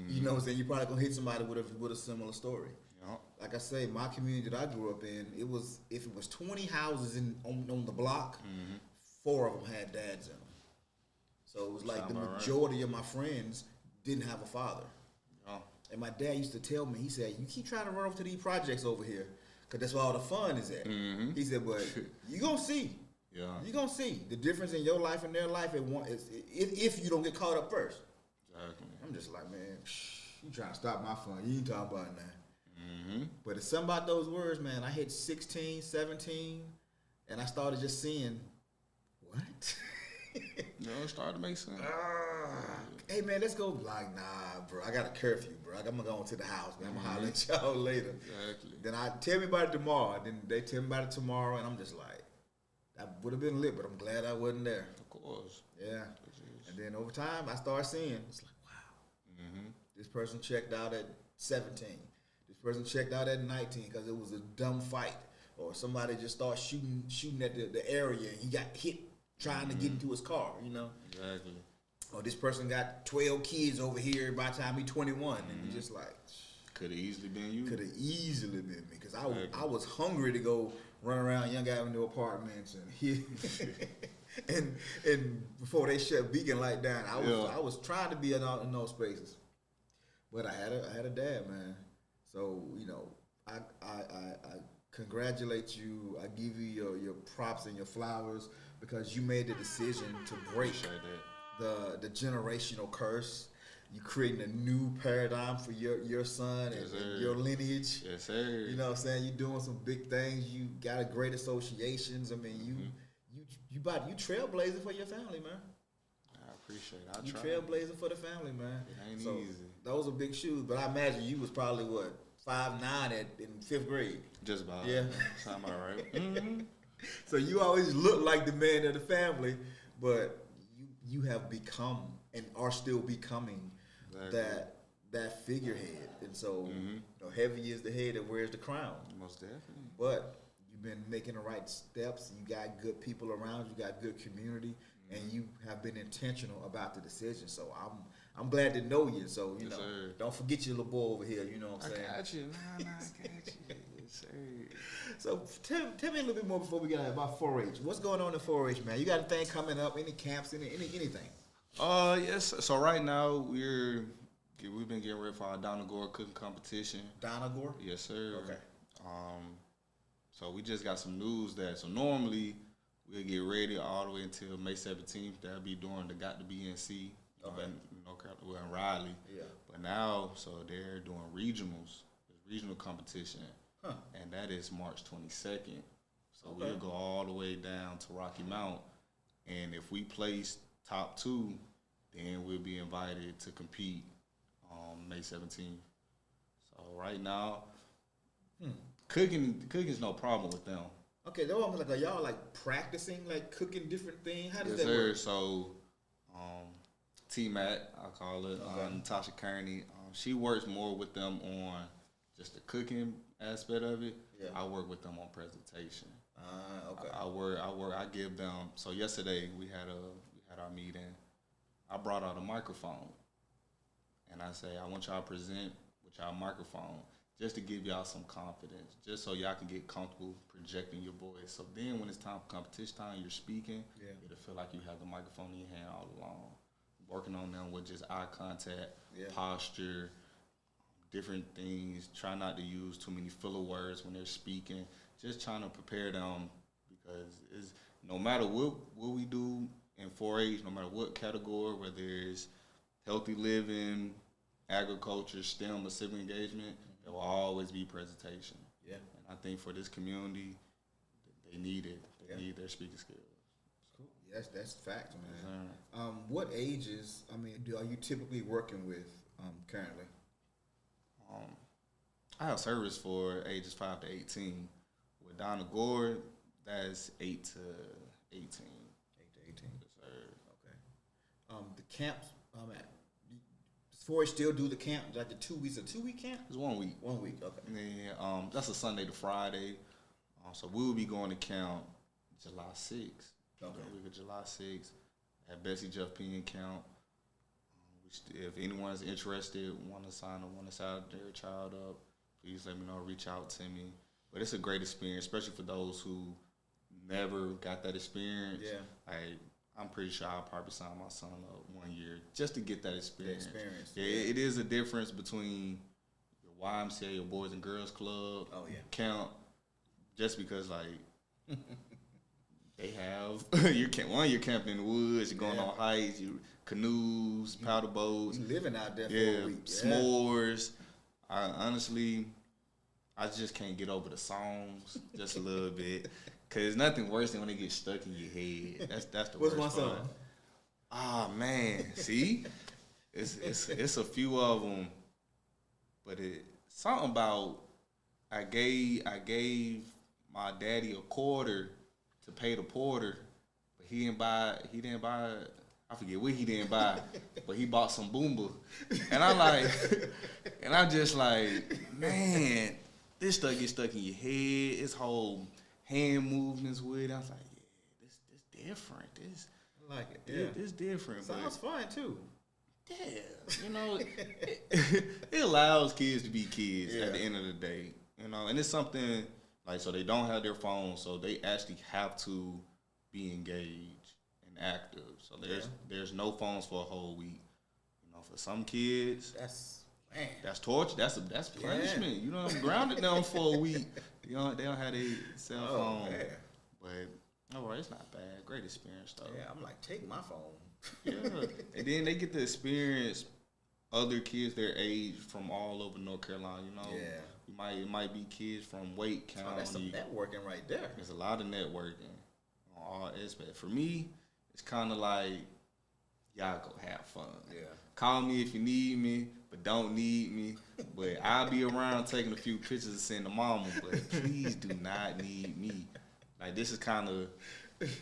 you know what I'm saying, you're probably gonna hit somebody with a similar story. Yep. Like I say, my community that I grew up in, if it was 20 houses on the block, 4 of them had dads in them. So it was like the majority of my friends didn't have a father. Oh. And my dad used to tell me, he said, you keep trying to run over to these projects over here, because that's where all the fun is at. He said, but you're going to see. Yeah. You're going to see the difference in your life and their life if you don't get caught up first. Exactly. I'm just like, man, you trying to stop my fun. You ain't talking about that. But it's something about those words, man. I hit 16, 17, and I started just seeing, what? It started to make sense. Hey, man, let's go. Like, nah, bro, I got a curfew, bro. I'm going to go into the house, man. I'm going to holler at y'all later. Exactly. Then tell me about it tomorrow. Then they tell me about it tomorrow, and I'm just like, that would have been lit, but I'm glad I wasn't there. Of course. Yeah. And then over time, I started seeing, it's like, wow. This person checked out at 17. This person checked out at 19 because it was a dumb fight. Or somebody just started shooting at the area, and he got hit trying to get into his car, you know? Exactly. Or this person got 12 kids over here by the time he's 21. And you're just like, could have easily been you. Could have easily been me. Because I was hungry to go run around Young Avenue apartments and and before they shut Beacon Light down, I was trying to be in those spaces. But I had a dad, man. So, you know, I congratulate you. I give you your props and your flowers, because you made the decision to break the generational curse. You're creating a new paradigm for your son and your lineage. Yes, sir. You know what I'm saying? You're doing some big things. You got a great associations. I mean, you trailblazing for your family, man. I appreciate it. You trailblazing for the family, man. It ain't easy. Those are big shoes, but I imagine you was probably, 5'9" in 5th grade. Just about. Yeah. Sound about right. So you always look like the man of the family, but you have become and are still becoming that figurehead, and so heavy is the head that wears the crown. Most definitely. But you've been making the right steps. You got good people around. You got good community, and you have been intentional about the decision. So I'm glad to know you. So you know, sir. Don't forget your little boy over here. You know what I'm saying? I got you. Nah, I got you. Yes, sir. So tell me a little bit more before we get out about 4-H. What's going on in 4-H, man? You got anything coming up? Any camps? Anything? Yes. So right now we've been getting ready for our Donagore cooking competition. Donagore? Yes, sir. Okay. So we just got some news that we'll get ready all the way until May 17th. That'll be during the Got to BNC in North Carolina, well, in Raleigh. Yeah. But now, so they're doing regionals, regional competition, and that is March 22nd. So we'll go all the way down to Rocky Mount, and if we place top 2, then we'll be invited to compete on May 17th. So right now, cooking's no problem with them. Okay, though I'm like, are y'all like practicing, like cooking different things? How does Yes, that sir. work? So, T-Matt, I call it, Natasha Kearney, she works more with them on just the cooking aspect of it. Yeah. I work with them on presentation. Okay. I give them. So yesterday we had our meeting. I brought out a microphone, and I say I want y'all to present with y'all microphone just to give y'all some confidence, just so y'all can get comfortable projecting your voice. So then when it's time for competition time, you're speaking, it'll feel like you have the microphone in your hand all along. Working on them with just eye contact, posture, different things. Try not to use too many filler words when they're speaking. Just trying to prepare them, because no matter what we do in 4-H, no matter what category, whether it's healthy living, agriculture, STEM, or civic engagement, there will always be presentation. Yeah. And I think for this community, they need it. They need their speaking skills. Cool. Yes, that's facts, man. Yes, what ages, are you typically working with currently? I have service for ages 5 to 18. With Donna Gore, that's 8 to 18. 8 to 18. Yes, sir. Okay. The camps, does 4-H still do the camp, like the 2 weeks, a 2-week camp? It's 1 week. 1 week, okay. And then that's a Sunday to Friday. So we'll be going to camp July 6th. Okay. The week of July 6th at Bessie Jeff Penn camp. If anyone's interested, want to sign their child up, please let me know. Reach out to me. But it's a great experience, especially for those who never got that experience. Yeah. I'm pretty sure I'll probably sign my son up 1 year just to get that experience. Yeah, it is a difference between your YMCA, your Boys and Girls Club, camp, just because they have you're camping in the woods, you're going on hikes, canoes, paddle boats. You living out there for a week. S'mores. I just can't get over the songs just a little bit, cause there's nothing worse than when they get stuck in your head. That's the What's worst one part. song? Ah man, see, it's a few of them, but something about I gave my daddy a quarter to pay the porter, but he didn't buy. I forget what he didn't buy, but he bought some Boomba, and I'm just like, man, this stuff gets stuck in your head. This whole hand movements with it. I was like, yeah, this different. I like it. Yeah, it's different. Sounds fun too. Yeah, it allows kids to be kids at the end of the day, and it's something so they don't have their phones, so they actually have to be engaged and active. So there's no phones for a whole week. For some kids, that's torture. That's punishment. I'm grounded them for a week. They don't have their cell phone. Man. But all right, it's not bad. Great experience though. Yeah, I'm like, take my phone. Yeah, and then they get to experience other kids their age from all over North Carolina. It might be kids from Wake County. Oh, that's some networking right there. There's a lot of networking on all aspects. For me, it's kind of like y'all go have fun. Yeah. Call me if you need me, but don't need me. But I'll be around taking a few pictures and send to mama. But please do not need me. This is kind of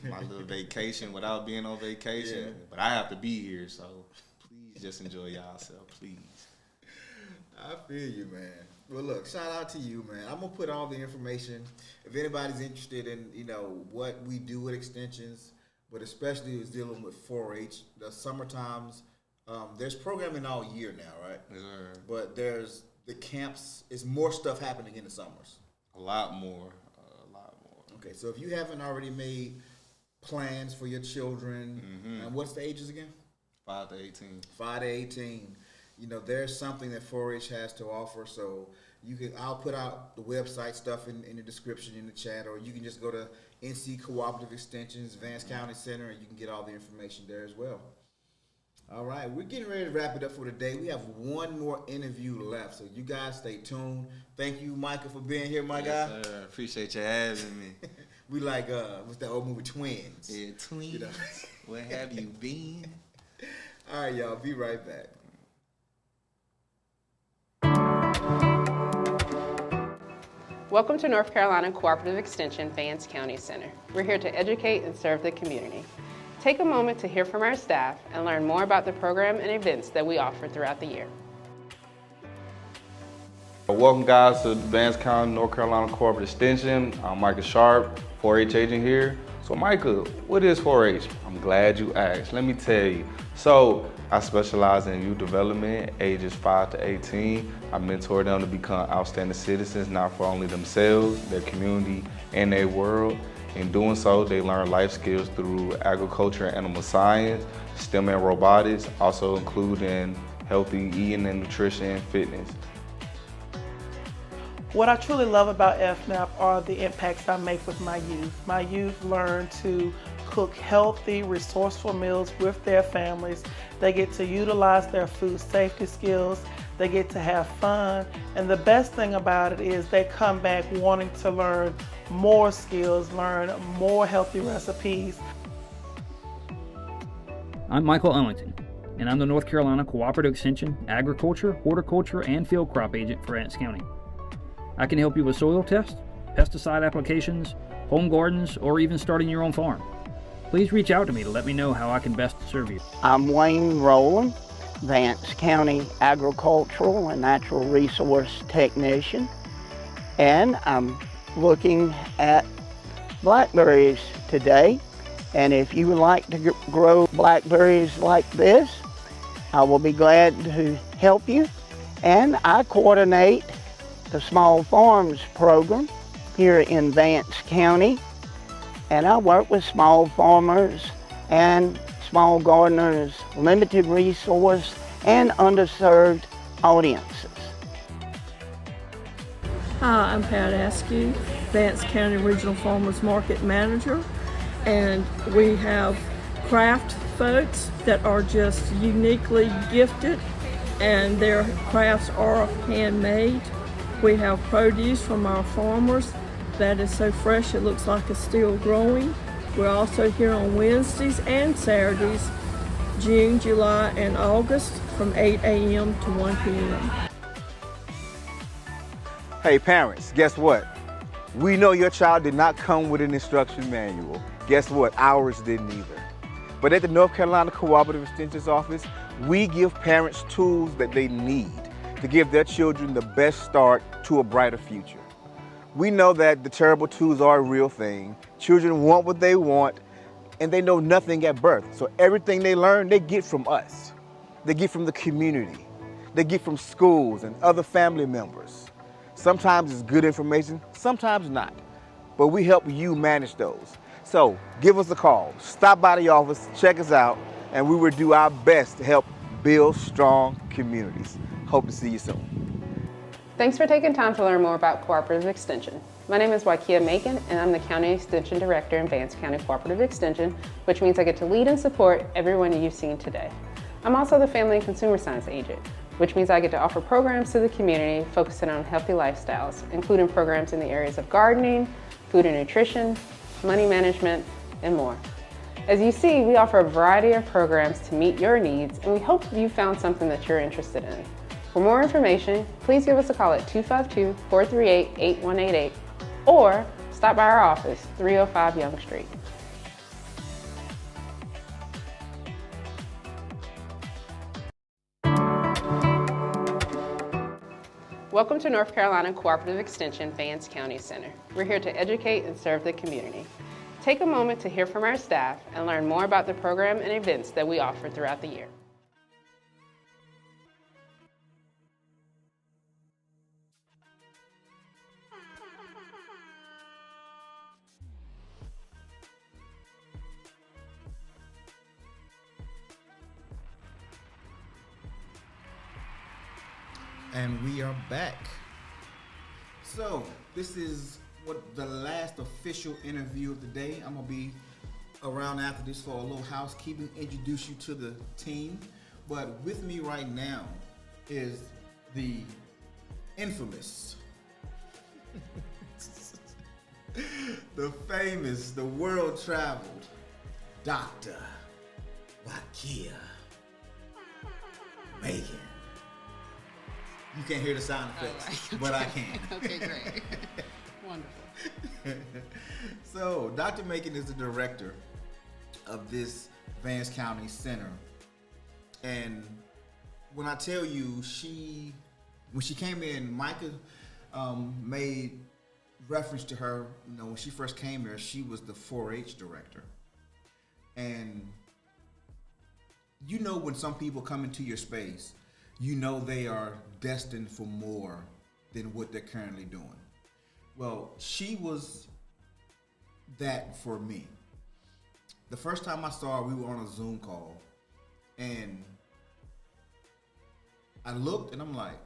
my little vacation without being on vacation. Yeah. But I have to be here, so please just enjoy yourself, please. I feel you, man. Well, look, shout out to you, man. I'm gonna put all the information. If anybody's interested in, what we do with extensions, but especially is dealing with 4-H, the summer times. There's programming all year now, right? Yes, sir. But there's the camps. Is more stuff happening in the summers. A lot more. Okay, so if you haven't already made plans for your children, and what's the ages again? 5 to 18. 5 to 18. There's something that 4-H has to offer. So I'll put out the website stuff in the description in the chat, or you can just go to NC Cooperative Extensions, Vance County Center, and you can get all the information there as well. All right, we're getting ready to wrap it up for today. We have one more interview left, so you guys stay tuned. Thank you, Micah, for being here, my guy. Sir. Appreciate you having me. We like, what's that old movie, Twins? Yeah, Twins. Where have you been? All right, y'all, be right back. Welcome to North Carolina Cooperative Extension, Vance County Center. We're here to educate and serve the community. Take a moment to hear from our staff and learn more about the program and events that we offer throughout the year. Welcome, guys, to Vance County, North Carolina Cooperative Extension. I'm Micah Sharp, 4-H agent here. So, Micah, what is 4-H? I'm glad you asked. Let me tell you. So, I specialize in youth development, ages 5 to 18. I mentor them to become outstanding citizens, not for only themselves, their community, and their world. In doing so, they learn life skills through agriculture and animal science, STEM and robotics, also including healthy eating and nutrition and fitness. What I truly love about FNAP are the impacts I make with my youth. My youth learn to cook healthy, resourceful meals with their families. They get to utilize their food safety skills. They get to have fun. And the best thing about it is they come back wanting to learn more skills, learn more healthy recipes. I'm Michael Ellington, and I'm the North Carolina Cooperative Extension, Agriculture, Horticulture, and Field Crop Agent for Vance County. I can help you with soil tests, pesticide applications, home gardens, or even starting your own farm. Please reach out to me to let me know how I can best serve you. I'm Wayne Rowland, Vance County Agricultural and Natural Resource Technician, and I'm looking at blackberries today. And if you would like to grow blackberries like this, I will be glad to help you. And I coordinate the Small Farms program here in Vance County, and I work with small farmers and small gardeners, limited resource and underserved audiences. Hi, I'm Pat Askew, Vance County Regional Farmers Market Manager, and we have craft folks that are just uniquely gifted, and their crafts are handmade. We have produce from our farmers that is so fresh it looks like it's still growing. We're also here on Wednesdays and Saturdays, June, July, and August from 8 a.m. to 1 p.m. Hey parents, guess what? We know your child did not come with an instruction manual. Guess what? Ours didn't either. But at the North Carolina Cooperative Extensions Office, we give parents tools that they need to give their children the best start to a brighter future. We know that the terrible twos are a real thing. Children want what they want, and they know nothing at birth. So everything they learn, they get from us. They get from the community. They get from schools and other family members. Sometimes it's good information, sometimes not. But we help you manage those. So give us a call, stop by the office, check us out, and we will do our best to help build strong communities. Hope to see you soon. Thanks for taking time to learn more about Cooperative Extension. My name is Waikia Macon, and I'm the County Extension Director in Vance County Cooperative Extension, which means I get to lead and support everyone you've seen today. I'm also the Family and Consumer Science Agent, which means I get to offer programs to the community focusing on healthy lifestyles, including programs in the areas of gardening, food and nutrition, money management, and more. As you see, we offer a variety of programs to meet your needs, and we hope you found something that you're interested in. For more information, please give us a call at 252-438-8188 or stop by our office, 305 Young Street. Welcome to North Carolina Cooperative Extension Vance County Center. We're here to educate and serve the community. Take a moment to hear from our staff and learn more about the program and events that we offer throughout the year. And we are back. So this is what the last official interview of the day. I'm gonna be around after this for a little housekeeping, introduce you to the team. But with me right now is the infamous, the famous, the world-traveled Dr. Wakia Megan. You can't hear the sound effects, but I can. Okay, great. Wonderful. So, Dr. Macon is the director of this Vance County Center. And when I tell you, when she came in, Micah made reference to her, when she first came here, she was the 4-H director. And when some people come into your space, they are destined for more than what they're currently doing. Well, she was that for me. The first time I saw her, we were on a Zoom call, and I looked and I'm like,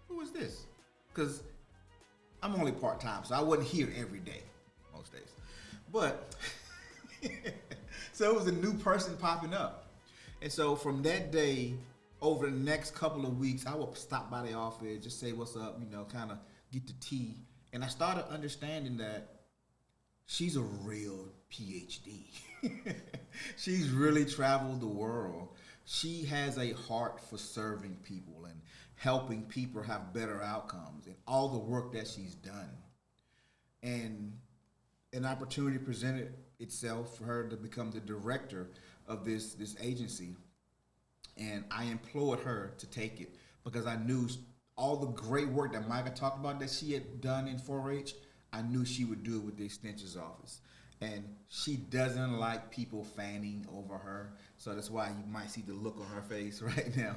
who is this? Because I'm only part-time, so I wasn't here every day, most days. But, so it was a new person popping up. And so from that day, over the next couple of weeks, I would stop by the office, just say what's up, kind of get the tea. And I started understanding that she's a real PhD. She's really traveled the world. She has a heart for serving people and helping people have better outcomes and all the work that she's done. And an opportunity presented itself for her to become the director of this agency. And I implored her to take it because I knew all the great work that Micah talked about that she had done in 4-H, I knew she would do it with the Extension's office. And she doesn't like people fanning over her, so that's why you might see the look on her face right now.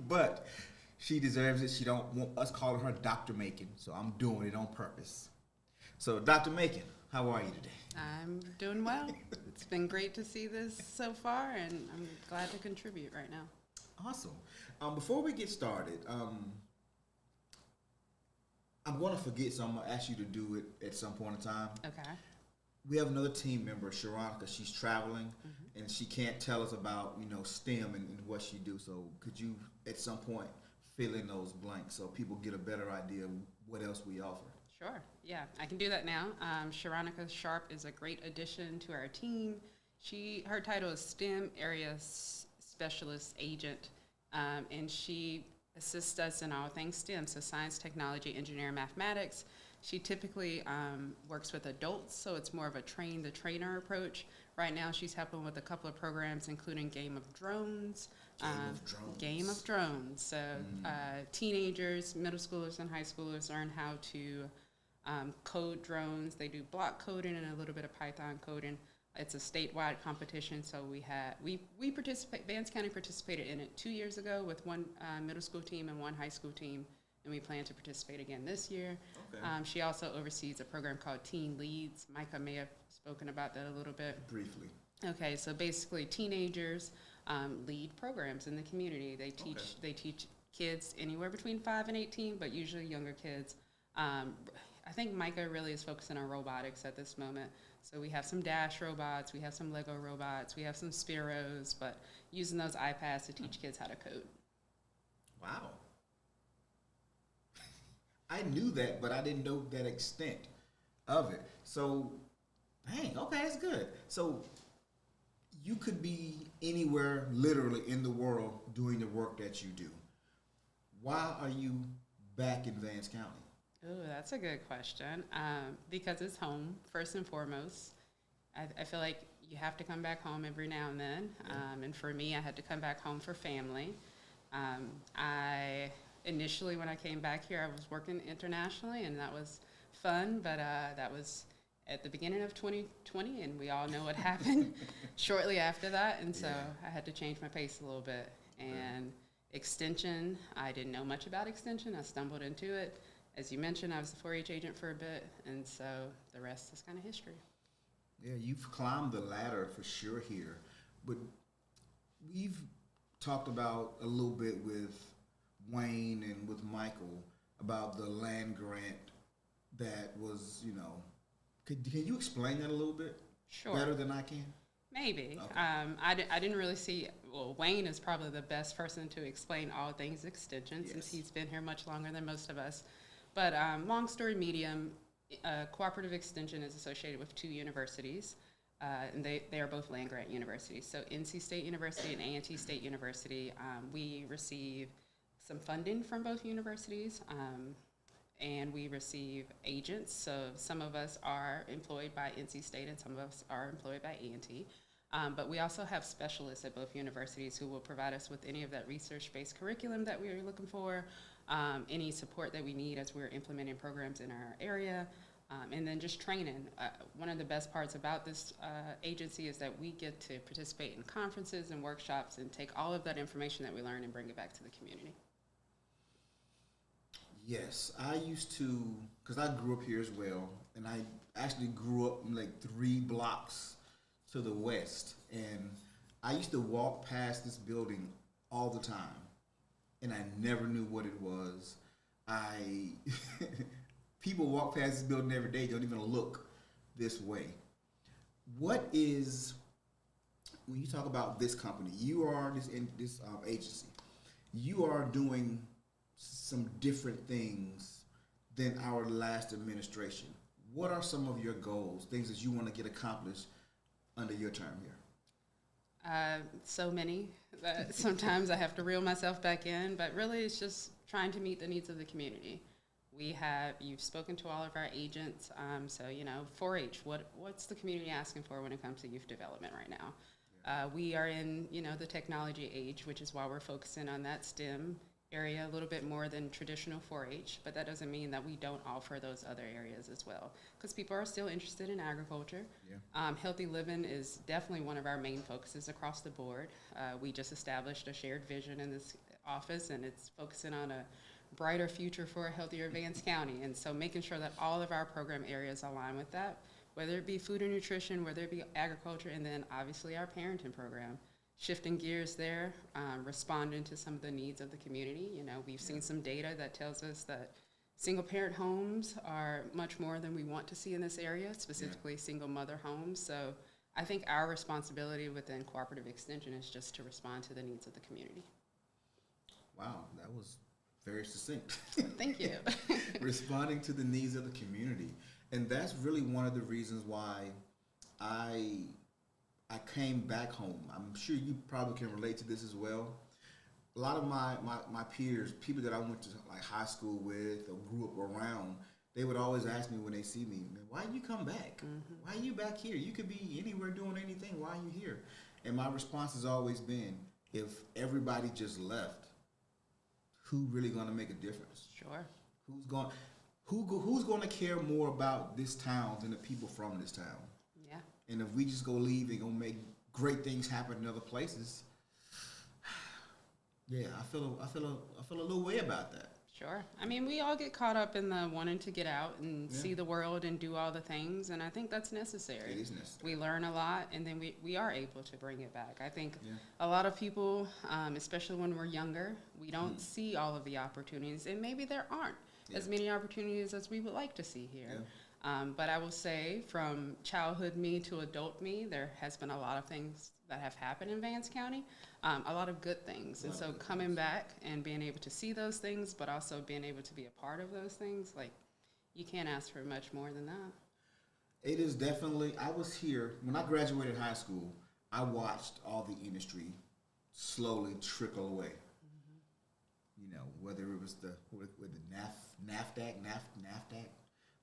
But she deserves it. She don't want us calling her Dr. Macon, so I'm doing it on purpose. So Dr. Macon, how are you today? I'm doing well. It's been great to see this so far, and I'm glad to contribute right now. Awesome. Before we get started, I'm going to forget, so I'm going to ask you to do it at some point in time. Okay. We have another team member, Sharonica. She's traveling, and she can't tell us about, STEM and what she do. So could you, at some point, fill in those blanks so people get a better idea of what else we offer? Sure. Yeah, I can do that now. Sharonica Sharp is a great addition to our team. Her title is STEM Area Specialist Agent, and she assists us in all things STEM, so science, technology, engineering, mathematics. She typically works with adults, so it's more of a train-the-trainer approach. Right now, she's helping with a couple of programs, including Game of Drones. Game of Drones. So teenagers, middle schoolers, and high schoolers learn how to code drones. They do block coding and a little bit of Python coding. It's a statewide competition, so we participate. Vance County participated in it 2 years ago with one middle school team and one high school team, and we plan to participate again this year. Okay. She also oversees a program called Teen Leads. Micah may have spoken about that a little bit. Briefly. Okay, so basically teenagers lead programs in the community. They teach kids anywhere between 5 and 18, but usually younger kids. I think Micah really is focusing on robotics at this moment. So we have some Dash robots, we have some Lego robots, we have some Spiros, but using those iPads to teach kids how to code. Wow. I knew that, but I didn't know that extent of it. So, dang, okay, that's good. So you could be anywhere literally in the world doing the work that you do. Why are you back in Vance County? Oh, that's a good question. Because it's home, first and foremost. I feel like you have to come back home every now and then. And for me, I had to come back home for family. initially when I came back here, I was working internationally, and that was fun, but that was at the beginning of 2020, and we all know what happened shortly after that, and so I had to change my pace a little bit. And extension, I didn't know much about extension. I stumbled into it. As you mentioned, I was the 4-H agent for a bit, and so the rest is kind of history. Yeah, you've climbed the ladder for sure here, but we've talked about a little bit with Wayne and with Michael about the land grant that was, can you explain that a little bit? Sure. Better than I can? Maybe. Okay. I didn't really see, well, Wayne is probably the best person to explain all things extension since he's been here much longer than most of us. But long story medium, cooperative extension is associated with 2 universities, and they are both land grant universities. So NC State University and A&T State University, we receive some funding from both universities, and we receive agents. So some of us are employed by NC State and some of us are employed by A&T. But we also have specialists at both universities who will provide us with any of that research-based curriculum that we are looking for, any support that we need as we're implementing programs in our area, and then just training. One of the best parts about this agency is that we get to participate in conferences and workshops and take all of that information that we learn and bring it back to the community. Yes, I used to, because I grew up here as well, and I actually grew up like 3 blocks to the west, and I used to walk past this building all the time, and I never knew what it was. People walk past this building every day, don't even look this way. What is, when you talk about this company, you are this agency, you are doing some different things than our last administration. What are some of your goals, things that you want to get accomplished under your term here? So many that sometimes I have to reel myself back in, but really it's just trying to meet the needs of the community. You've spoken to all of our agents, so 4-H, what's the community asking for when it comes to youth development right now? We are in, the technology age, which is why we're focusing on that STEM area a little bit more than traditional 4-H, but that doesn't mean that we don't offer those other areas as well, because people are still interested in agriculture. Yeah. Healthy living is definitely one of our main focuses across the board. We just established a shared vision in this office, and it's focusing on a brighter future for a healthier Vance County, and so making sure that all of our program areas align with that, whether it be food and nutrition, whether it be agriculture, and then obviously our parenting program. Shifting gears there, responding to some of the needs of the community. We've seen some data that tells us that single-parent homes are much more than we want to see in this area, specifically single-mother homes. So I think our responsibility within cooperative extension is just to respond to the needs of the community. Wow, that was very succinct. Thank you. Responding to the needs of the community. And that's really one of the reasons why I came back home. I'm sure you probably can relate to this as well. A lot of my peers, people that I went to like high school with or grew up around, they would always ask me when they see me, why you come back? Mm-hmm. Why are you back here? You could be anywhere doing anything. Why are you here? And my response has always been, if everybody just left, who really going to make a difference? Sure. Who's going to care more about this town than the people from this town? Yeah. And if we just go leave and go make great things happen in other places, yeah, I feel a little way about that. Sure. I mean, we all get caught up in the wanting to get out and see the world and do all the things, and I think that's necessary. It is necessary. We learn a lot, and then we are able to bring it back. I think a lot of people, especially when we're younger, we don't see all of the opportunities, and maybe there aren't as many opportunities as we would like to see here. Yeah. But I will say, from childhood me to adult me, there has been a lot of things that have happened in Vance County, a lot of good things. And so coming back and being able to see those things, but also being able to be a part of those things, like, you can't ask for much more than that. It is definitely, I was here, when I graduated high school, I watched all the industry slowly trickle away. You know, whether it was with the NAFTAC,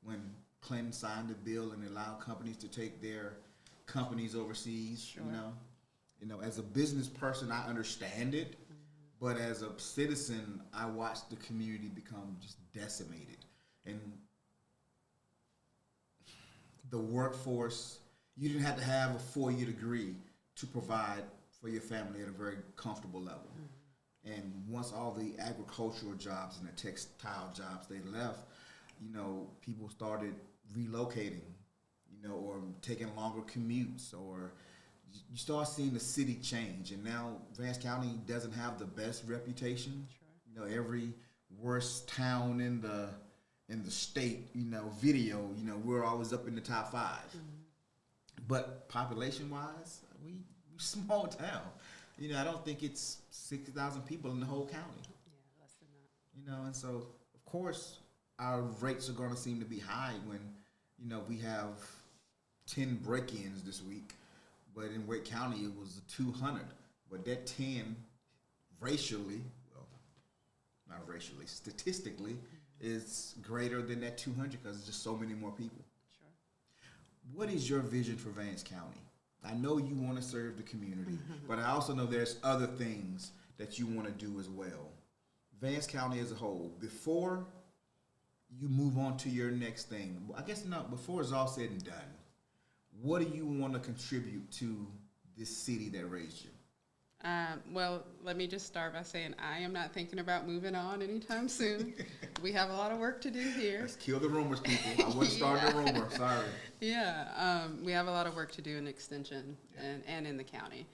when Clinton signed the bill and allowed companies to take their companies overseas. Sure. You know, as a business person, I understand it, But as a citizen, I watched the community become just decimated. And the workforce, you didn't have to have a 4-year degree to provide for your family at a very comfortable level. And once all the agricultural jobs and the textile jobs they left, you know, people started relocating, you know, or taking longer commutes, or you start seeing the city change. And now Vance County doesn't have the best reputation. Sure. You know, every worst town in the state, you know, video, you know, we're always up in the top 5. But population-wise, we small town. You know, I don't think it's 60,000 people in the whole county. Yeah, less than that. You know, and so, of course, our rates are going to seem to be high when, you know, we have 10 break-ins this week. But in Wake County, it was 200. But that 10 racially, well, not racially, statistically, is greater than that 200 because there's just so many more people. Sure. What is your vision for Vance County? I know you want to serve the community, but I also know there's other things that you want to do as well. Vance County as a whole, before you move on to your next thing, I guess not, before it's all said and done, what do you want to contribute to this city that raised you? Well, let me just start by saying I am not thinking about moving on anytime soon. We have a lot of work to do here. Let's kill the rumors, people. I wouldn't start a rumor. Sorry. Yeah, we have a lot of work to do in Extension and in the county.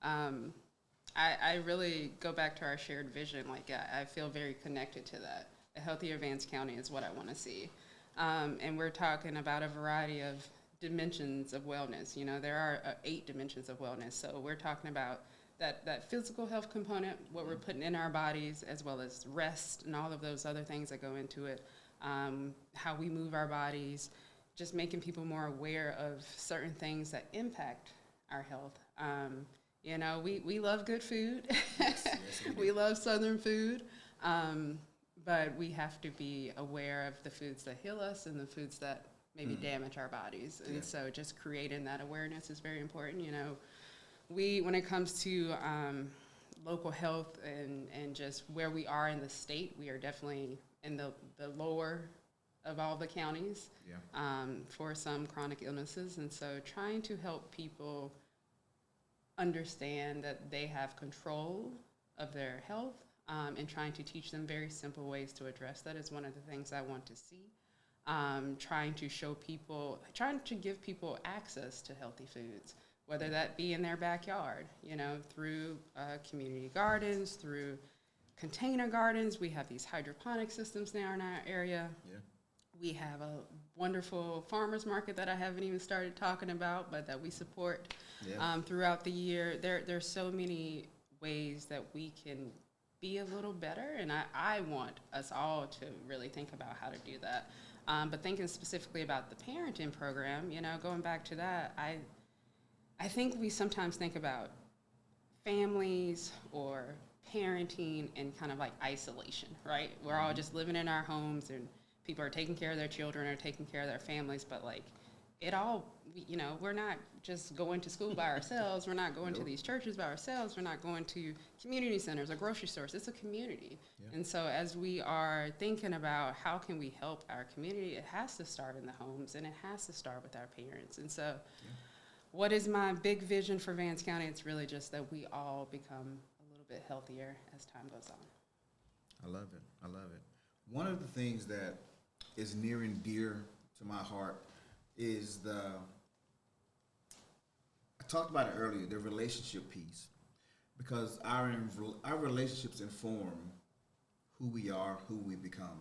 I really go back to our shared vision. Like, I feel very connected to that. A healthier Vance County is what I want to see. And we're talking about a variety of dimensions of wellness. You know, there are 8 dimensions of wellness. So we're talking about that physical health component, what we're putting in our bodies, as well as rest and all of those other things that go into it, how we move our bodies, just making people more aware of certain things that impact our health. You know, we love good food. Yes, we love Southern food, but we have to be aware of the foods that heal us and the foods that maybe damage our bodies. And so just creating that awareness is very important, you know. When it comes to local health and just where we are in the state, we are definitely in the lower of all the counties for some chronic illnesses. And so trying to help people understand that they have control of their health and trying to teach them very simple ways to address that is one of the things I want to see. Trying to give people access to healthy foods, whether that be in their backyard, you know, through community gardens, through container gardens. We have these hydroponic systems now in our area. Yeah. We have a wonderful farmers market that I haven't even started talking about, but that we support throughout the year. There's so many ways that we can be a little better, and I want us all to really think about how to do that. But thinking specifically about the parenting program, you know, going back to that, I think we sometimes think about families or parenting in kind of like isolation, right? We're all just living in our homes and people are taking care of their children or taking care of their families, but like it all, you know, we're not just going to school by ourselves. We're not going to these churches by ourselves. We're not going to community centers or grocery stores. It's a community. Yeah. And so as we are thinking about how can we help our community, it has to start in the homes and it has to start with our parents. And so what is my big vision for Vance County? It's really just that we all become a little bit healthier as time goes on. I love it. I love it. One of the things that is near and dear to my heart is I talked about it earlier, the relationship piece, because our relationships inform who we are, who we become.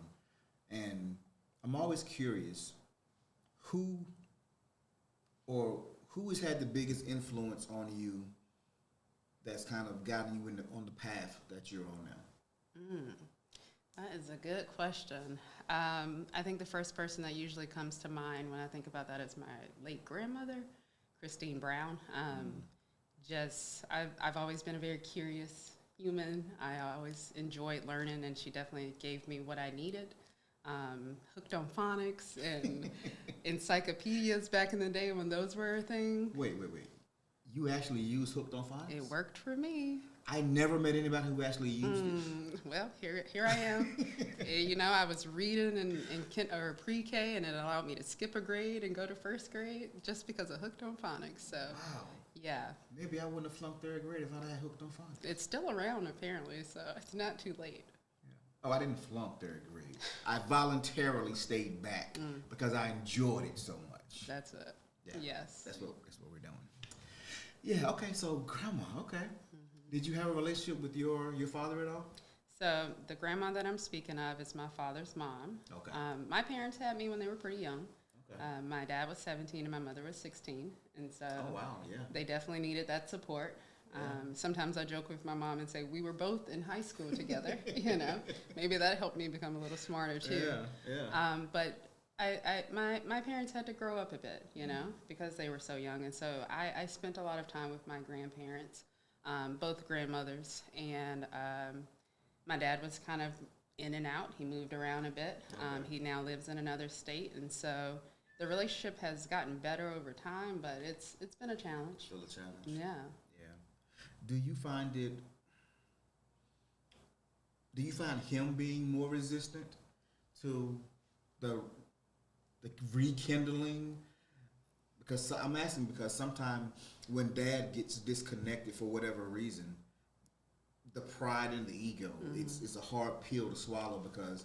And I'm always curious, who has had the biggest influence on you that's kind of gotten you on the path that you're on now? That is a good question. I think the first person that usually comes to mind when I think about that is my late grandmother, Christine Brown. I've always been a very curious human. I always enjoyed learning, and she definitely gave me what I needed. Hooked on phonics and encyclopedias back in the day when those were a thing. Wait. You actually used Hooked on Phonics? It worked for me. I never met anybody who actually used it. Well, here I am. You know, I was reading in pre-K, and it allowed me to skip a grade and go to first grade just because of hooked on phonics. So, Wow. yeah. Maybe I wouldn't have flunked third grade if I had hooked on phonics. It's still around, apparently, so it's not too late. Oh, I didn't flunk third grade. I voluntarily stayed back because I enjoyed it so much. That's it. Yeah. Yes. That's what we're doing. Yeah, okay, so grandma, okay. Did you have a relationship with your father at all? So the grandma that I'm speaking of is my father's mom. Okay. My parents had me when they were pretty young. Okay. My dad was 17 and my mother was 16. And so Oh, wow, yeah. they definitely needed that support. Sometimes I joke with my mom and say, we were both in high school together, you know. Maybe that helped me become a little smarter too. Yeah. But my parents had to grow up a bit, you know, because they were so young. And so I spent a lot of time with my grandparents, both grandmothers. And my dad was kind of in and out. He moved around a bit. Okay. He now lives in another state. And so the relationship has gotten better over time, but it's been a challenge. Still a challenge. Yeah. Do you find him being more resistant to the rekindling? Because I'm asking because sometimes when dad gets disconnected for whatever reason, the pride and the ego, it's a hard pill to swallow because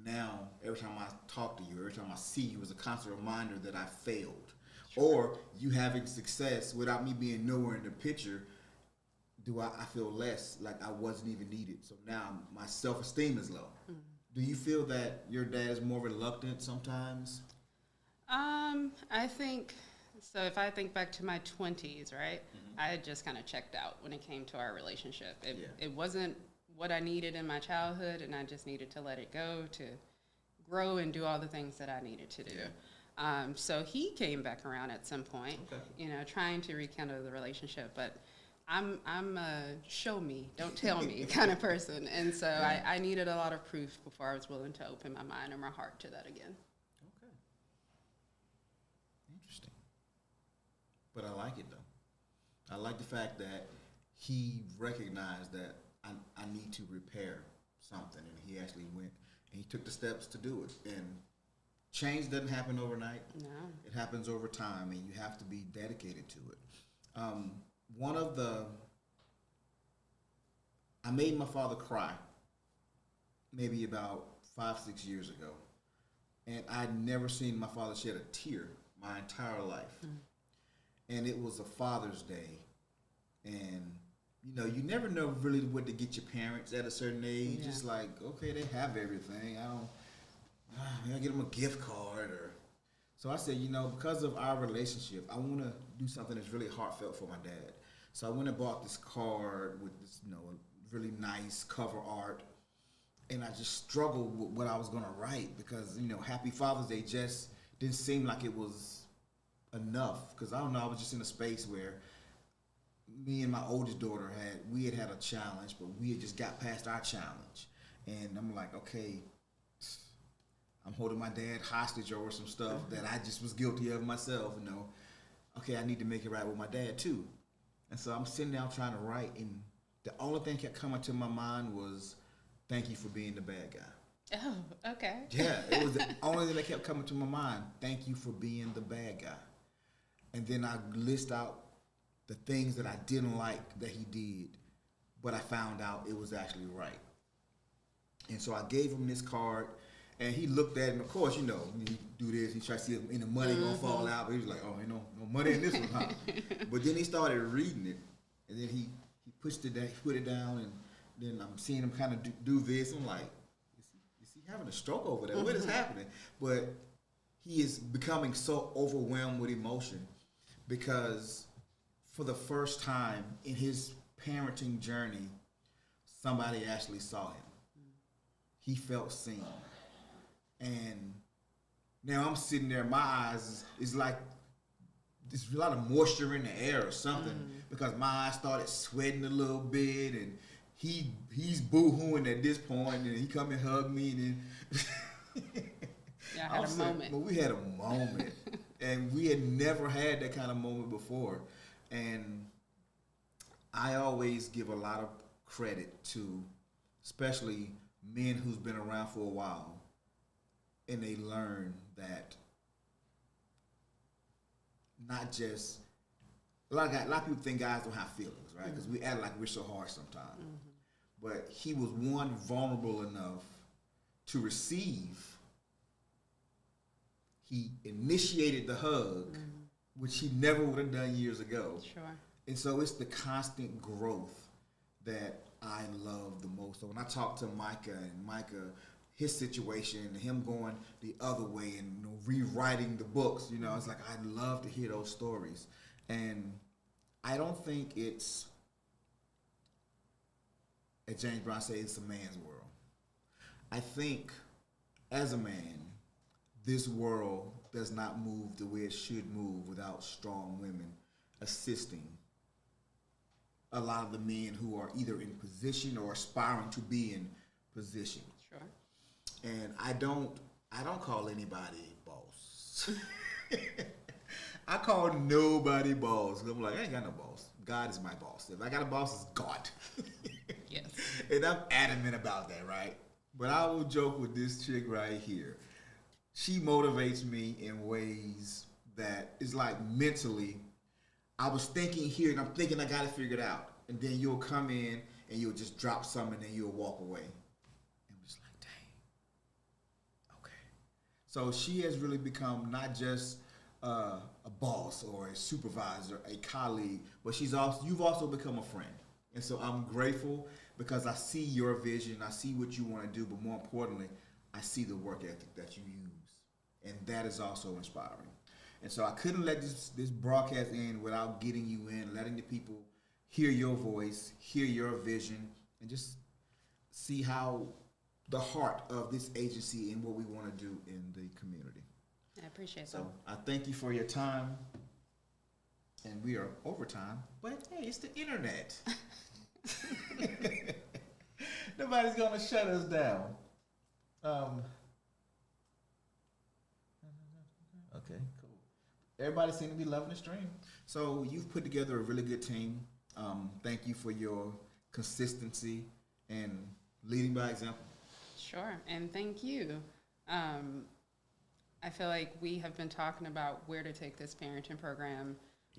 now every time I talk to you, every time I see you, it's a constant reminder that I failed. Sure. Or you having success without me being nowhere in the picture, I feel less like I wasn't even needed. So now my self-esteem is low. Do you feel that your dad is more reluctant sometimes? I think, so if I think back to my 20s, right, I had just kind of checked out when it came to our relationship. It wasn't what I needed in my childhood, and I just needed to let it go to grow and do all the things that I needed to do. Yeah. So he came back around at some point, you know, trying to rekindle the relationship, but I'm a show me, don't tell me kind of person. And so I needed a lot of proof before I was willing to open my mind or my heart to that again. Okay. Interesting. But I like it, though. I like the fact that he recognized that I need to repair something, and he actually went and he took the steps to do it. And change doesn't happen overnight. No. It happens over time, and you have to be dedicated to it. I made my father cry maybe about 5-6 years ago, and I'd never seen my father shed a tear my entire life. And it was a Father's Day, and you know, you never know really what to get your parents at a certain age. It's like, okay, they have everything. I get them a gift card or. So I said, you know, because of our relationship, I want to do something that's really heartfelt for my dad. So I went and bought this card with this, you know, really nice cover art, and I just struggled with what I was gonna write because, you know, Happy Father's Day just didn't seem like it was enough. Because I don't know, I was just in a space where me and my oldest daughter had a challenge, but we had just got past our challenge, and I'm like, okay. I'm holding my dad hostage over some stuff that I just was guilty of myself, you know. Okay, I need to make it right with my dad too. And so I'm sitting down trying to write, and the only thing kept coming to my mind was, thank you for being the bad guy. Oh, okay. Yeah, it was the only thing that kept coming to my mind. Thank you for being the bad guy. And then I list out the things that I didn't like that he did, but I found out it was actually right. And so I gave him this card. And he looked at it, and of course, you know, he do this, he tried to see if any money gonna fall out, but he was like, oh, you know, no money in this one, huh? But then he started reading it, and then he pushed it down, he put it down, and then I'm seeing him kind of do this. I'm like, is he having a stroke over there? What is happening? But he is becoming so overwhelmed with emotion because for the first time in his parenting journey, somebody actually saw him. He felt seen. And now I'm sitting there, my eyes is like there's a lot of moisture in the air or something because my eyes started sweating a little bit, and he's boo-hooing at this point, and he come and hug me, and then yeah, I had a moment. But we had a moment, and we had never had that kind of moment before. And I always give a lot of credit to especially men who's been around for a while, and they learn that not just a lot of people think guys don't have feelings, right? Because we act like we're so hard sometimes. But he was one vulnerable enough to receive. He initiated the hug, which he never would have done years ago. Sure. And so it's the constant growth that I love the most. So when I talk to Micah, his situation, him going the other way and rewriting the books, it's like I love to hear those stories. And I don't think it's, as James Brown says, it's a man's world. I think as a man, this world does not move the way it should move without strong women assisting a lot of the men who are either in position or aspiring to be in position. Sure. And I don't call anybody boss. I call nobody boss. I'm like, I ain't got no boss. God is my boss. If I got a boss, it's God. Yes. And I'm adamant about that, right? But I will joke with this chick right here. She motivates me in ways that is like mentally, I was thinking here and I'm thinking I got it figured out. And then you'll come in and you'll just drop something and then you'll walk away. And I'm just like, dang. Okay. So she has really become not just a boss or a supervisor, a colleague, but you've also become a friend. And so I'm grateful because I see your vision, I see what you want to do, but more importantly, I see the work ethic that you use. And that is also inspiring. And so I couldn't let this broadcast end without getting you in, letting the people hear your voice, hear your vision, and just see how the heart of this agency and what we want to do in the community. I appreciate that. So I thank you for your time. And we are over time, but hey, it's the internet. Nobody's gonna shut us down. Okay, cool. Everybody seems to be loving the stream. So you've put together a really good team. Thank you for your consistency and leading by example. Sure, and thank you. I feel like we have been talking about where to take this parenting program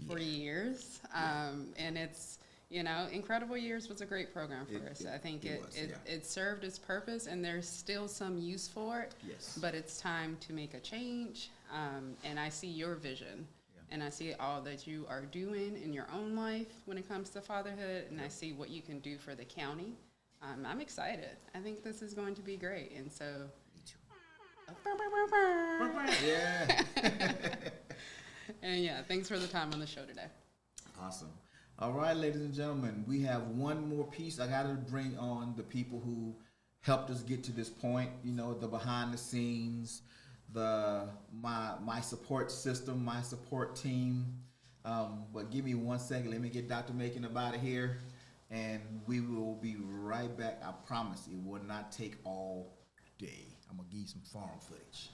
for years, and it's, Incredible Years was a great program for us. I think it served its purpose, and there's still some use for it. Yes. But it's time to make a change, and I see your vision, and I see all that you are doing in your own life when it comes to fatherhood, and I see what you can do for the county. I'm excited. I think this is going to be great, and so. Me too. Yeah. And yeah, thanks for the time on the show today. Awesome. All right, ladies and gentlemen, we have one more piece. I got to bring on the people who helped us get to this point. The behind the scenes, my support system, my support team. But give me 1 second. Let me get Dr. Macon up out of here, and we will be right back. I promise it will not take all day. I'm gonna give you some farm footage.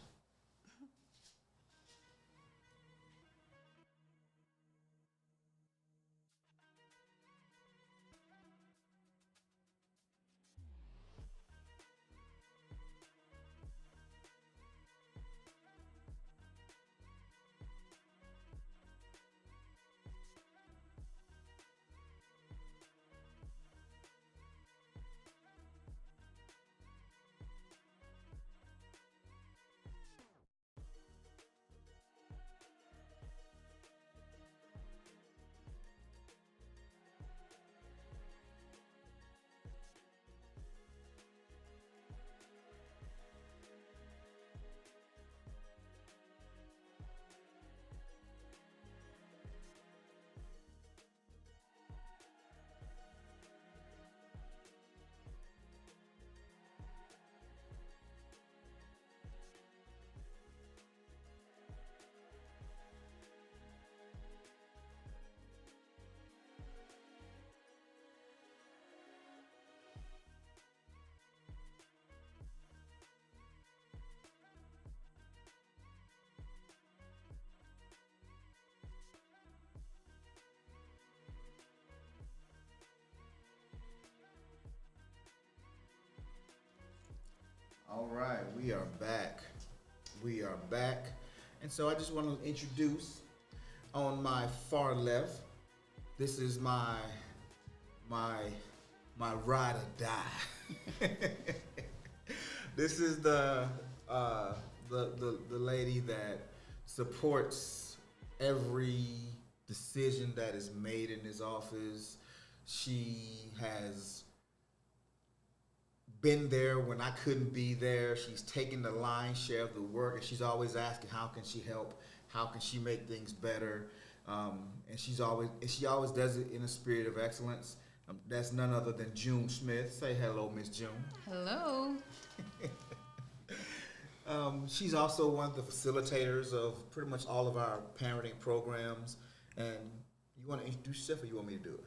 All right, we are back. We are back. And so I just want to introduce on my far left, this is my ride or die. This is the lady that supports every decision that is made in this office. She has been there when I couldn't be there. She's taken the lion's share of the work, and she's always asking, how can she help? How can she make things better? And she always does it in a spirit of excellence. That's none other than June Smith. Say hello, Miss June. Hello. She's also one of the facilitators of pretty much all of our parenting programs. And you want to introduce yourself, or you want me to do it?